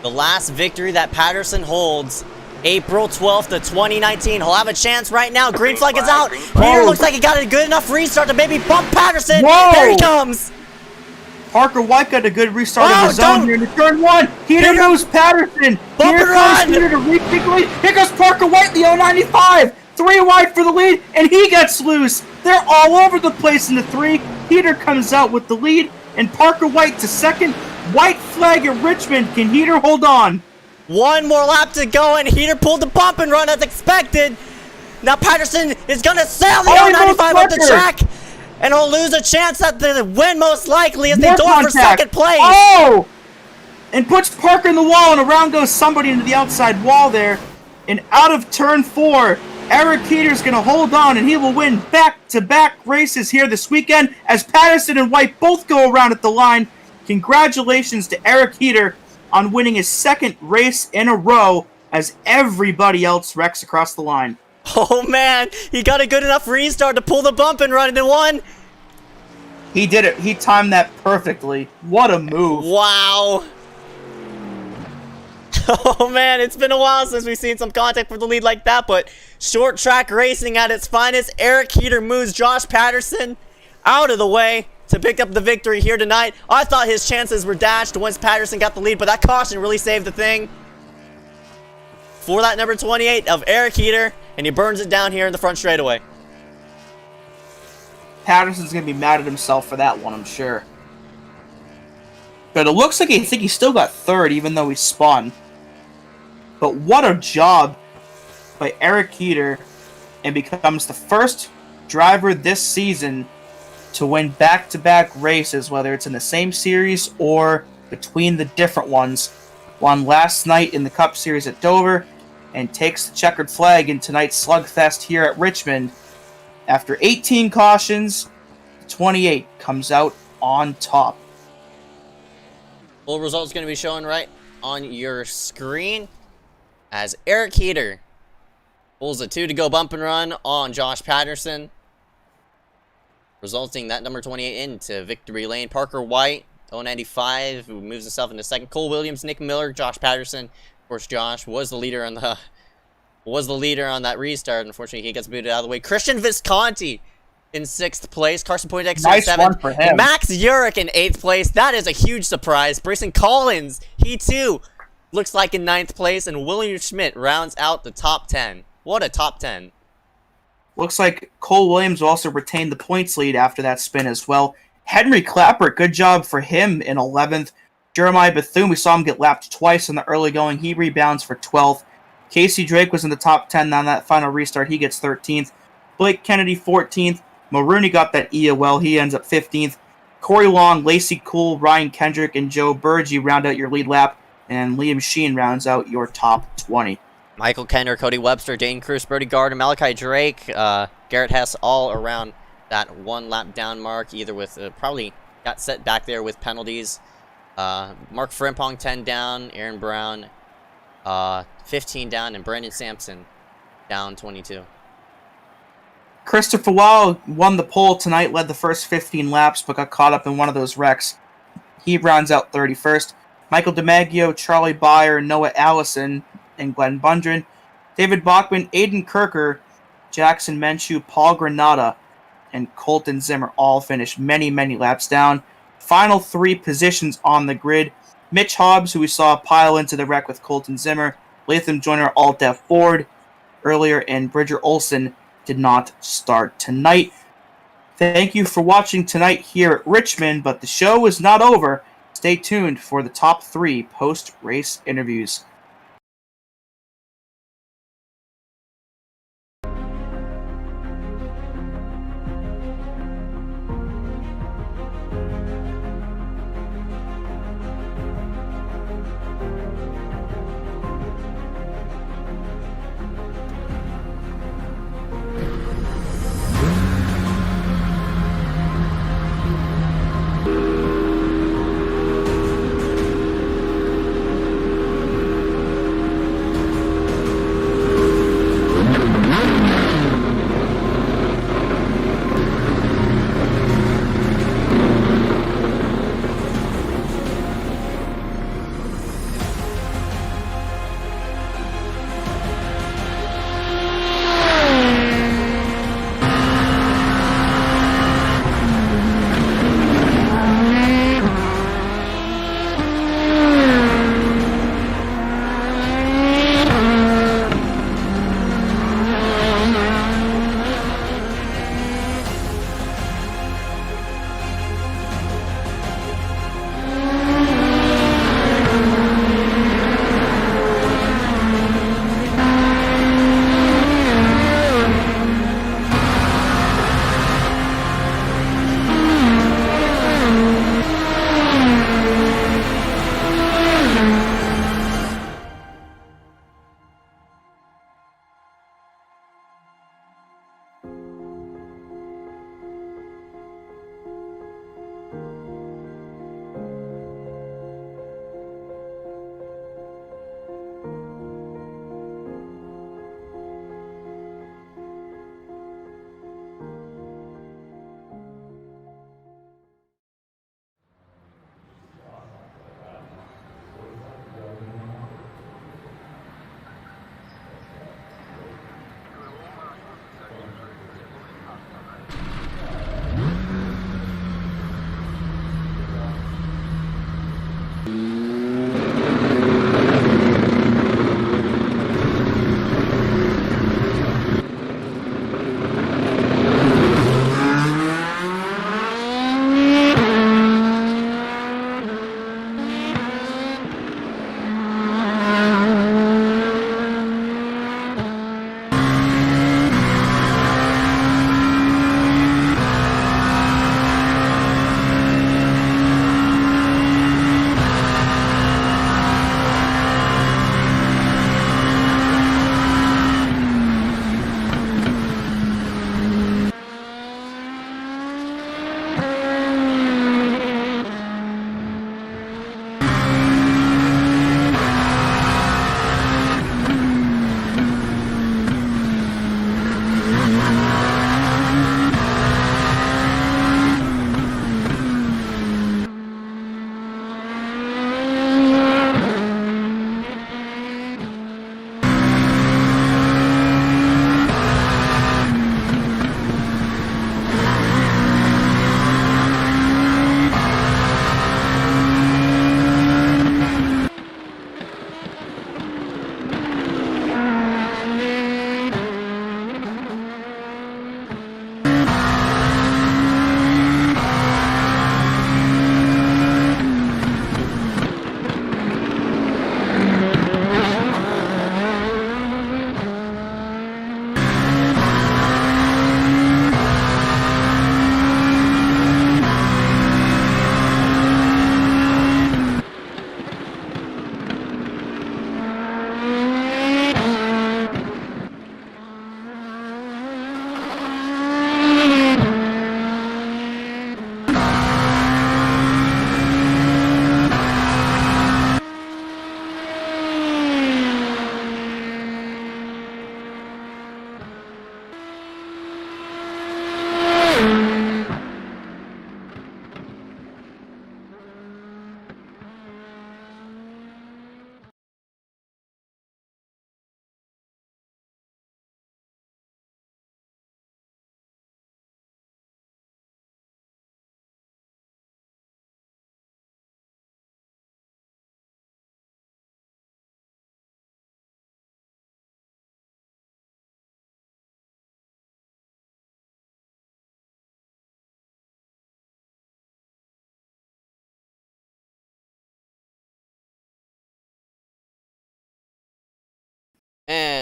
The last victory that Patterson holds, April 12th of 2019. He'll have a chance right now. Green flag is out. Heater looks like he got a good enough restart to maybe bump Patterson. Whoa. There he comes. Parker White got a good restart Oh, of his own here in turn 1. Heater moves Patterson. Bump Here and comes run. Heater to retake the lead. Here goes Parker White, the 095. 3 wide for the lead, and he gets loose. They're all over the place in the 3. Heater comes out with the lead, and Parker White to second. White flag at Richmond. Can Heater hold on? 1 more lap to go, and Heater pulled the bump and run as expected. Now Patterson is going to sail the Oh, he 095 goes up the quicker. track, and he'll lose a chance at the win most likely as they More go for contact. second place. Oh! And puts Parker in the wall, and around goes somebody into the outside wall there. And out of turn 4, Eric Heater's going to hold on, and he will win back-to-back races here this weekend as Patterson and White both go around at the line. Congratulations to Eric Heater on winning his second race in a row as everybody else wrecks across the line. Oh man, he got a good enough restart to pull the bump and run into 1. He did it. He timed that perfectly. What a move. Wow. Oh man, it's been a while since we've seen some contact for the lead like that, but short track racing at its finest. Eric Heater moves Josh Patterson out of the way to pick up the victory here tonight. I thought his chances were dashed once Patterson got the lead, but that caution really saved the thing for that number 28 of Eric Heater, and he burns it down here in the front straightaway. Patterson's going to be mad at himself for that one, I'm sure. But it looks like he still got third, even though he spun. But what a job by Eric Heater, and becomes the first driver this season to win back-to-back races, whether it's in the same series or between the different ones. Won last night in the Cup Series at Dover, and takes the checkered flag in tonight's slugfest here at Richmond. After 18 cautions, 28 comes out on top. Full results going to be showing right on your screen as Eric Heater pulls a 2 to go bump and run on Josh Patterson, resulting that number 28 into victory lane. Parker White, 095, who moves himself into second. Cole Williams, Nick Miller, Josh Patterson. Of course, Josh was the leader on that restart. Unfortunately, he gets booted out of the way. Christian Visconti in 6th place. Carson Poindexter in 7th. One for him. Max Urich in 8th place. That is a huge surprise. Brayson Collins, he too looks like in 9th place. And William Schmidt rounds out the top 10. What a top 10. Looks like Cole Williams will also retain the points lead after that spin as well. Henry Clapper, good job for him in 11th. Jeremiah Bethune, we saw him get lapped twice in the early going. He rebounds for 12th. Casey Drake was in the top 10 on that final restart. He gets 13th. Blake Kennedy, 14th. Marooney got that EOL. He ends up 15th. Corey Long, Lacey Cool, Ryan Kendrick, and Joe Burgee round out your lead lap. And Liam Sheen rounds out your top 20. Michael Kendrick, Cody Webster, Dane Cruz, Brody Gardner, Malachi Drake, Garrett Hess all around that 1 lap down mark, either with probably got set back there with penalties. Mark Frimpong 10 down, Aaron Brown 15 down, and Brandon Sampson down 22. Christopher Weil won the pole tonight, led the first 15 laps, but got caught up in one of those wrecks. He rounds out 31st. Michael DiMaggio, Charlie Byer, Noah Allison, and Glenn Bundren. David Bachman, Aiden Kirker, Jackson Menchu, Paul Granada, and Colton Zimmer all finished many, many laps down. Final 3 positions on the grid. Mitch Hobbs, who we saw pile into the wreck with Colton Zimmer. Latham Joyner, Alt-F Ford earlier, and Bridger Olson did not start tonight. Thank you for watching tonight here at Richmond, but the show is not over. Stay tuned for the top 3 post-race interviews.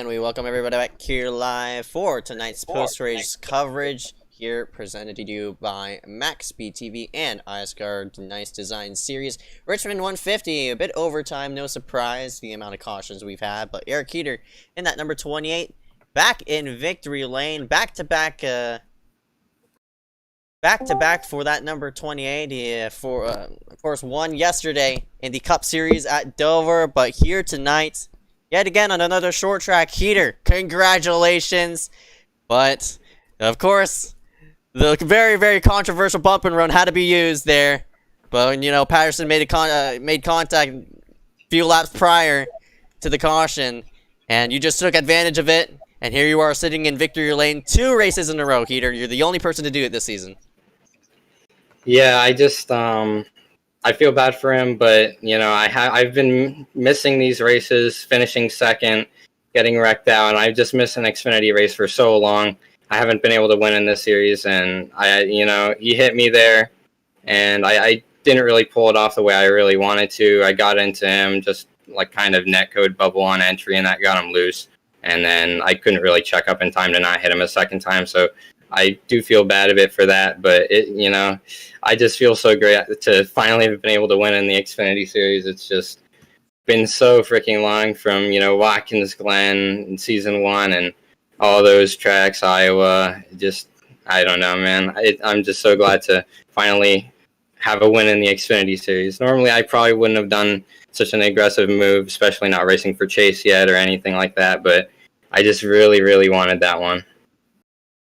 And we welcome everybody back here live for tonight's post-race coverage. Here, presented to you by Max BTV and iSCAR DeNise Design Series. Richmond 150, a bit overtime, no surprise, the amount of cautions we've had. But Eric Heater in that number 28, back in victory lane, back-to-back for that number 28. Of course, won yesterday in the Cup Series at Dover, but here tonight, yet again on another short track. Heater, congratulations. But, of course, the very, very controversial bump and run had to be used there. But, you know, Patterson made contact a few laps prior to the caution, and you just took advantage of it. And here you are sitting in victory lane 2 races in a row, Heater. You're the only person to do it this season. Yeah, I just I feel bad for him, but you know, I've been missing these races, finishing second, getting wrecked out, and I've just missed an Xfinity race for so long. I haven't been able to win in this series, and he hit me there, and I didn't really pull it off the way I really wanted to. I got into him, just like kind of netcode bubble on entry, and that got him loose, and then I couldn't really check up in time to not hit him a second time, so I do feel bad a bit for that, but I just feel so great to finally have been able to win in the Xfinity Series. It's just been so freaking long from, Watkins Glen in season 1 and all those tracks, Iowa. Just, I don't know, man. I'm just so glad to finally have a win in the Xfinity Series. Normally, I probably wouldn't have done such an aggressive move, especially not racing for Chase yet or anything like that, but I just really, really wanted that one.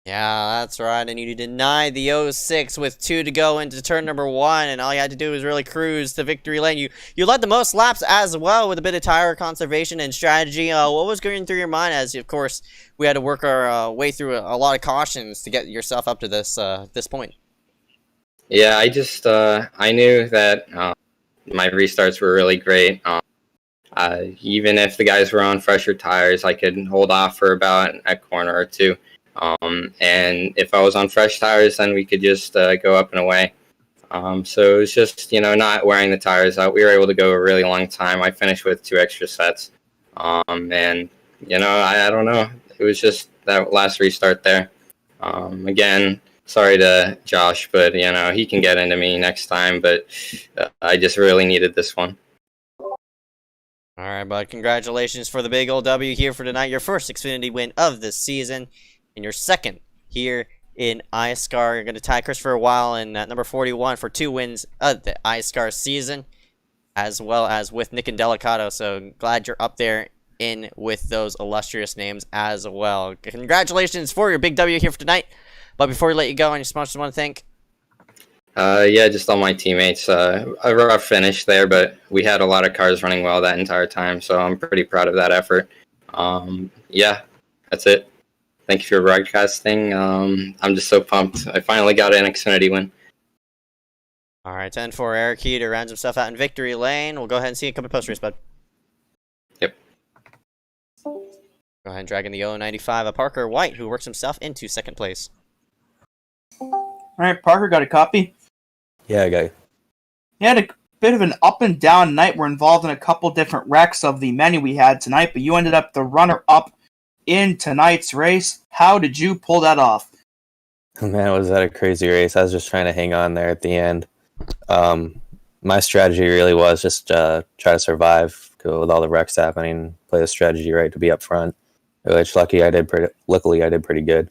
Yeah, that's right, and you denied the 06 with 2 to go into turn number 1, and all you had to do was really cruise to victory lane. You led the most laps as well with a bit of tire conservation and strategy. What was going through your mind as, of course, we had to work our way through a lot of cautions to get yourself up to this point? Yeah, I just I knew that my restarts were really great. Even if the guys were on fresher tires, I could hold off for about a corner or two. And if I was on fresh tires, then we could just go up and away. So it was just, not wearing the tires out. We were able to go a really long time. I finished with 2 extra sets. And, I don't know. It was just that last restart there. Again, sorry to Josh, but, he can get into me next time. But I just really needed this one. All right, bud. Congratulations for the big old W here for tonight. Your first Xfinity win of this season. And your second here in iSCAR. You're going to tie Christopher Weil in at number 41 for 2 wins of the iSCAR season, as well as with Nick and Delicato. So glad you're up there in with those illustrious names as well. Congratulations for your big W here for tonight. But before we let you go, any sponsors want to thank? Yeah, just all my teammates. A rough finish there, but we had a lot of cars running well that entire time, so I'm pretty proud of that effort. Yeah, that's it. Thank you for broadcasting. I'm just so pumped. I finally got an Xfinity win. All right, 10-4 Eric Heater rounds himself out in victory lane. We'll go ahead and see you come in post-race, bud. Yep. Go ahead and drag in the 095 Parker White, who works himself into second place. All right, Parker, got a copy? Yeah, I got it. He had a bit of an up and down night. We're involved in a couple different wrecks of the many we had tonight, but you ended up the runner-up in tonight's race. How did you pull that off? Man, was that a crazy race. I was just trying to hang on there at the end. My strategy really was just try to survive, go with all the wrecks happening, play the strategy right to be up front, which luckily I did pretty good.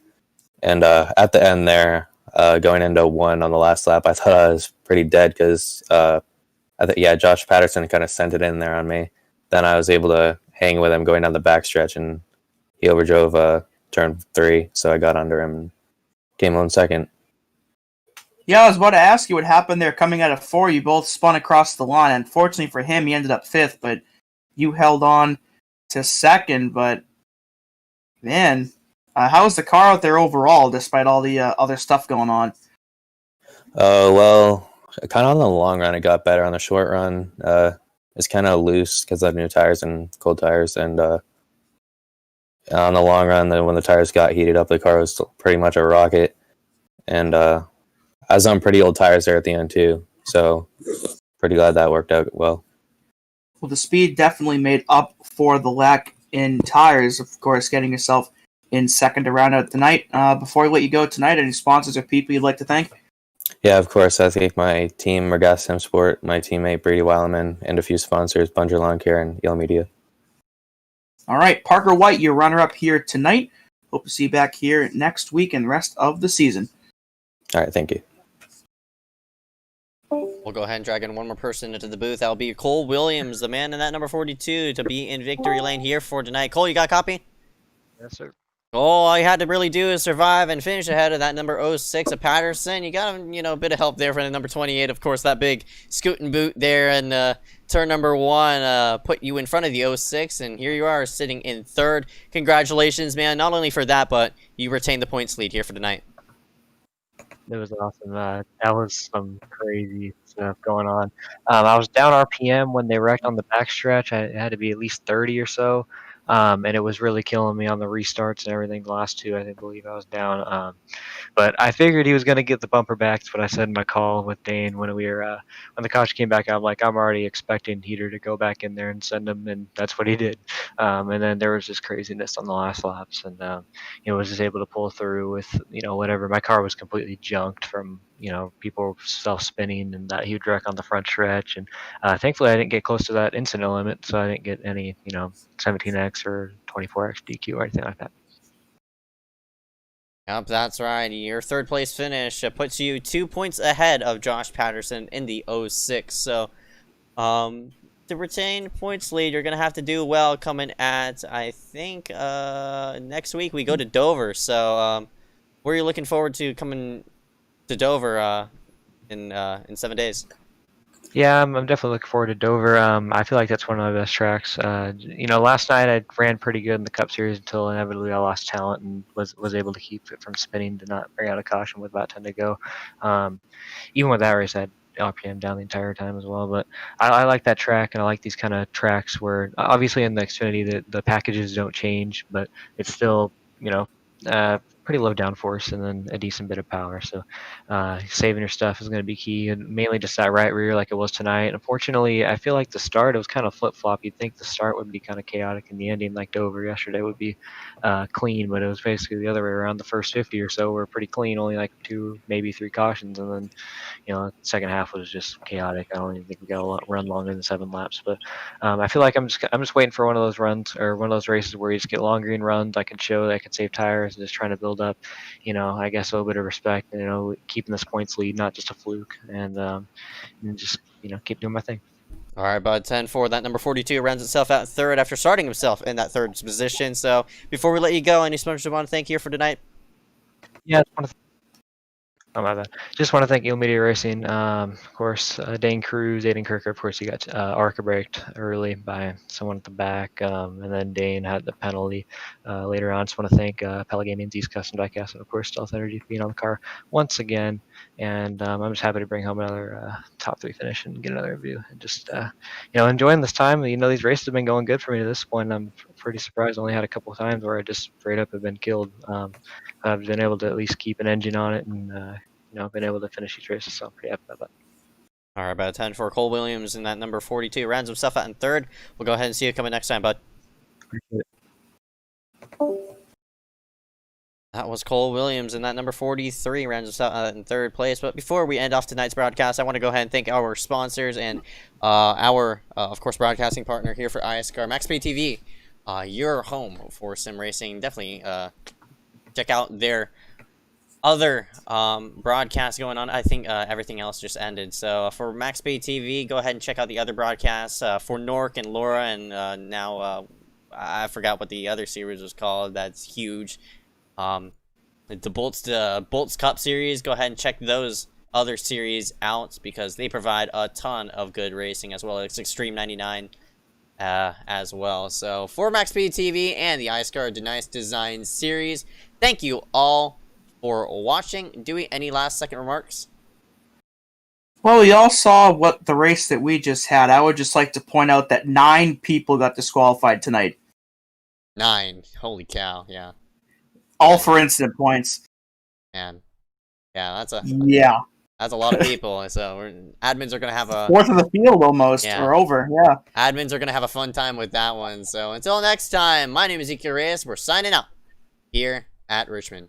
And at the end there, going into 1 on the last lap, I thought I was pretty dead because Josh Patterson kind of sent it in there on me. Then I was able to hang with him going down the backstretch, and he overdrove turn 3, so I got under him and came on second. Yeah, I was about to ask you what happened there coming out of 4. You both spun across the line. Unfortunately for him, he ended up 5th, but you held on to second. But, man, how was the car out there overall, despite all the other stuff going on? Well, kind of on the long run, it got better. On the short run, it's kind of loose because I have new tires and cold tires, and on the long run, then when the tires got heated up, the car was pretty much a rocket. And I was on pretty old tires there at the end, too. So pretty glad that worked out well. Well, the speed definitely made up for the lack in tires, of course, getting yourself in second to round out the night. Before I let you go tonight, any sponsors or people you'd like to thank? Yeah, of course. I thank my team, Regas Sim Sport, my teammate Brady Weileman, and a few sponsors, Bunger Lawn Care and Yale Media. All right, Parker White, your runner-up here tonight. Hope to see you back here next week and the rest of the season. All right, thank you. We'll go ahead and drag in one more person into the booth. That'll be Cole Williams, the man in that number 42, to be in victory lane here for tonight. Cole, you got a copy? Yes, sir. All you had to really do is survive and finish ahead of that number 06 of Patterson. You got a bit of help there from the number 28. Of course, that big scooting boot there and turn number 1 put you in front of the 06, and here you are sitting in third. Congratulations, man, not only for that, but you retained the points lead here for tonight. It was awesome. That was some crazy stuff going on. I was down RPM when they wrecked on the backstretch. I had to be at least 30 or so, and it was really killing me on the restarts and everything. The last two, I believe I was down. But I figured he was going to get the bumper back. That's what I said in my call with Dane when we were when the coach came back. I'm like, I'm already expecting Heater to go back in there and send him, and that's what he did. And then there was just craziness on the last laps, and was just able to pull through with whatever. My car was completely junked from people self-spinning, and that huge wreck on the front stretch. And thankfully, I didn't get close to that incident limit, so I didn't get any 17x or 24x DQ or anything like that. Yep, that's right. Your third place finish puts you 2 points ahead of Josh Patterson in the 06. So, to retain points lead, you're going to have to do well coming at, I think, next week we go to Dover. So, where are you looking forward to coming to Dover in 7 days? Yeah, I'm definitely looking forward to Dover. I feel like that's one of my best tracks. Last night I ran pretty good in the Cup Series until inevitably I lost talent and was able to keep it from spinning to not bring out a caution with about 10 to go. Even with that race, I had RPM down the entire time as well. But I like that track, and I like these kind of tracks where obviously in the Xfinity the packages don't change, but it's still pretty low downforce and then a decent bit of power. So saving your stuff is going to be key, and mainly just that right rear like it was tonight. Unfortunately, I feel like the start, it was kind of flip-flop. You'd think the start would be kind of chaotic and the ending like Dover yesterday would be clean, but it was basically the other way around. The first 50 or so were pretty clean, only like 2, maybe 3 cautions, and then the second half was just chaotic. I don't even think we got a run longer than 7 laps, but I feel like I'm just waiting for one of those runs or one of those races where you just get long green runs. I can show that I can save tires and just trying to build up, I guess a little bit of respect, keeping this points lead, not just a fluke, and just, keep doing my thing. All right, bud, 10-4. That number 42 rounds itself out third after starting himself in that third position. So before we let you go, any sponsors you want to thank here for tonight? Yeah, just want to thank Eel Media Racing. Of course, Dane Cruz, Aiden Kirker. Of course, he got ARCA braked early by someone at the back, and then Dane had the penalty later on. Just want to thank Pella Gaming, Z's Custom Diecast, and of course, Stealth Energy for being on the car once again. And I'm just happy to bring home another top 3 finish and get another review. And just enjoying this time. These races have been going good for me to this point. I'm pretty surprised. I only had a couple of times where I just straight up have been killed. I've been able to at least keep an engine on it, and been able to finish these races, so I'm pretty happy about that. All right, about 10 for Cole Williams in that number 42 rounds himself out in third. We'll go ahead and see you coming next time, bud. Appreciate it. That was Cole Williams in that number 43 rounds himself out in third place. But before we end off tonight's broadcast, I want to go ahead and thank our sponsors and our, of course, broadcasting partner here for iSCAR, MaxPay TV, your home for sim racing. Definitely check out their other broadcasts going on. I think everything else just ended. So for MaxPay TV, go ahead and check out the other broadcasts for Nork and Laura, and now I forgot what the other series was called. That's huge. The Bolts Cup series. Go ahead and check those other series out because they provide a ton of good racing, as well as Extreme 99 as well. So for MaxPay TV and the iSCAR DeNise Design series, thank you all for watching. Dewey, any last second remarks? Well, you all saw what the race that we just had. I would just like to point out that 9 people got disqualified tonight. 9. Holy cow, yeah. All for incident points. Man. Yeah, that's a... Yeah. That's a lot of people. So admins are gonna have a Fourth of the field almost, Yeah. or over. Yeah. admins are gonna have a fun time with that one. So until next time, my name is Ezeckiel Reyes. We're signing out here at Richmond.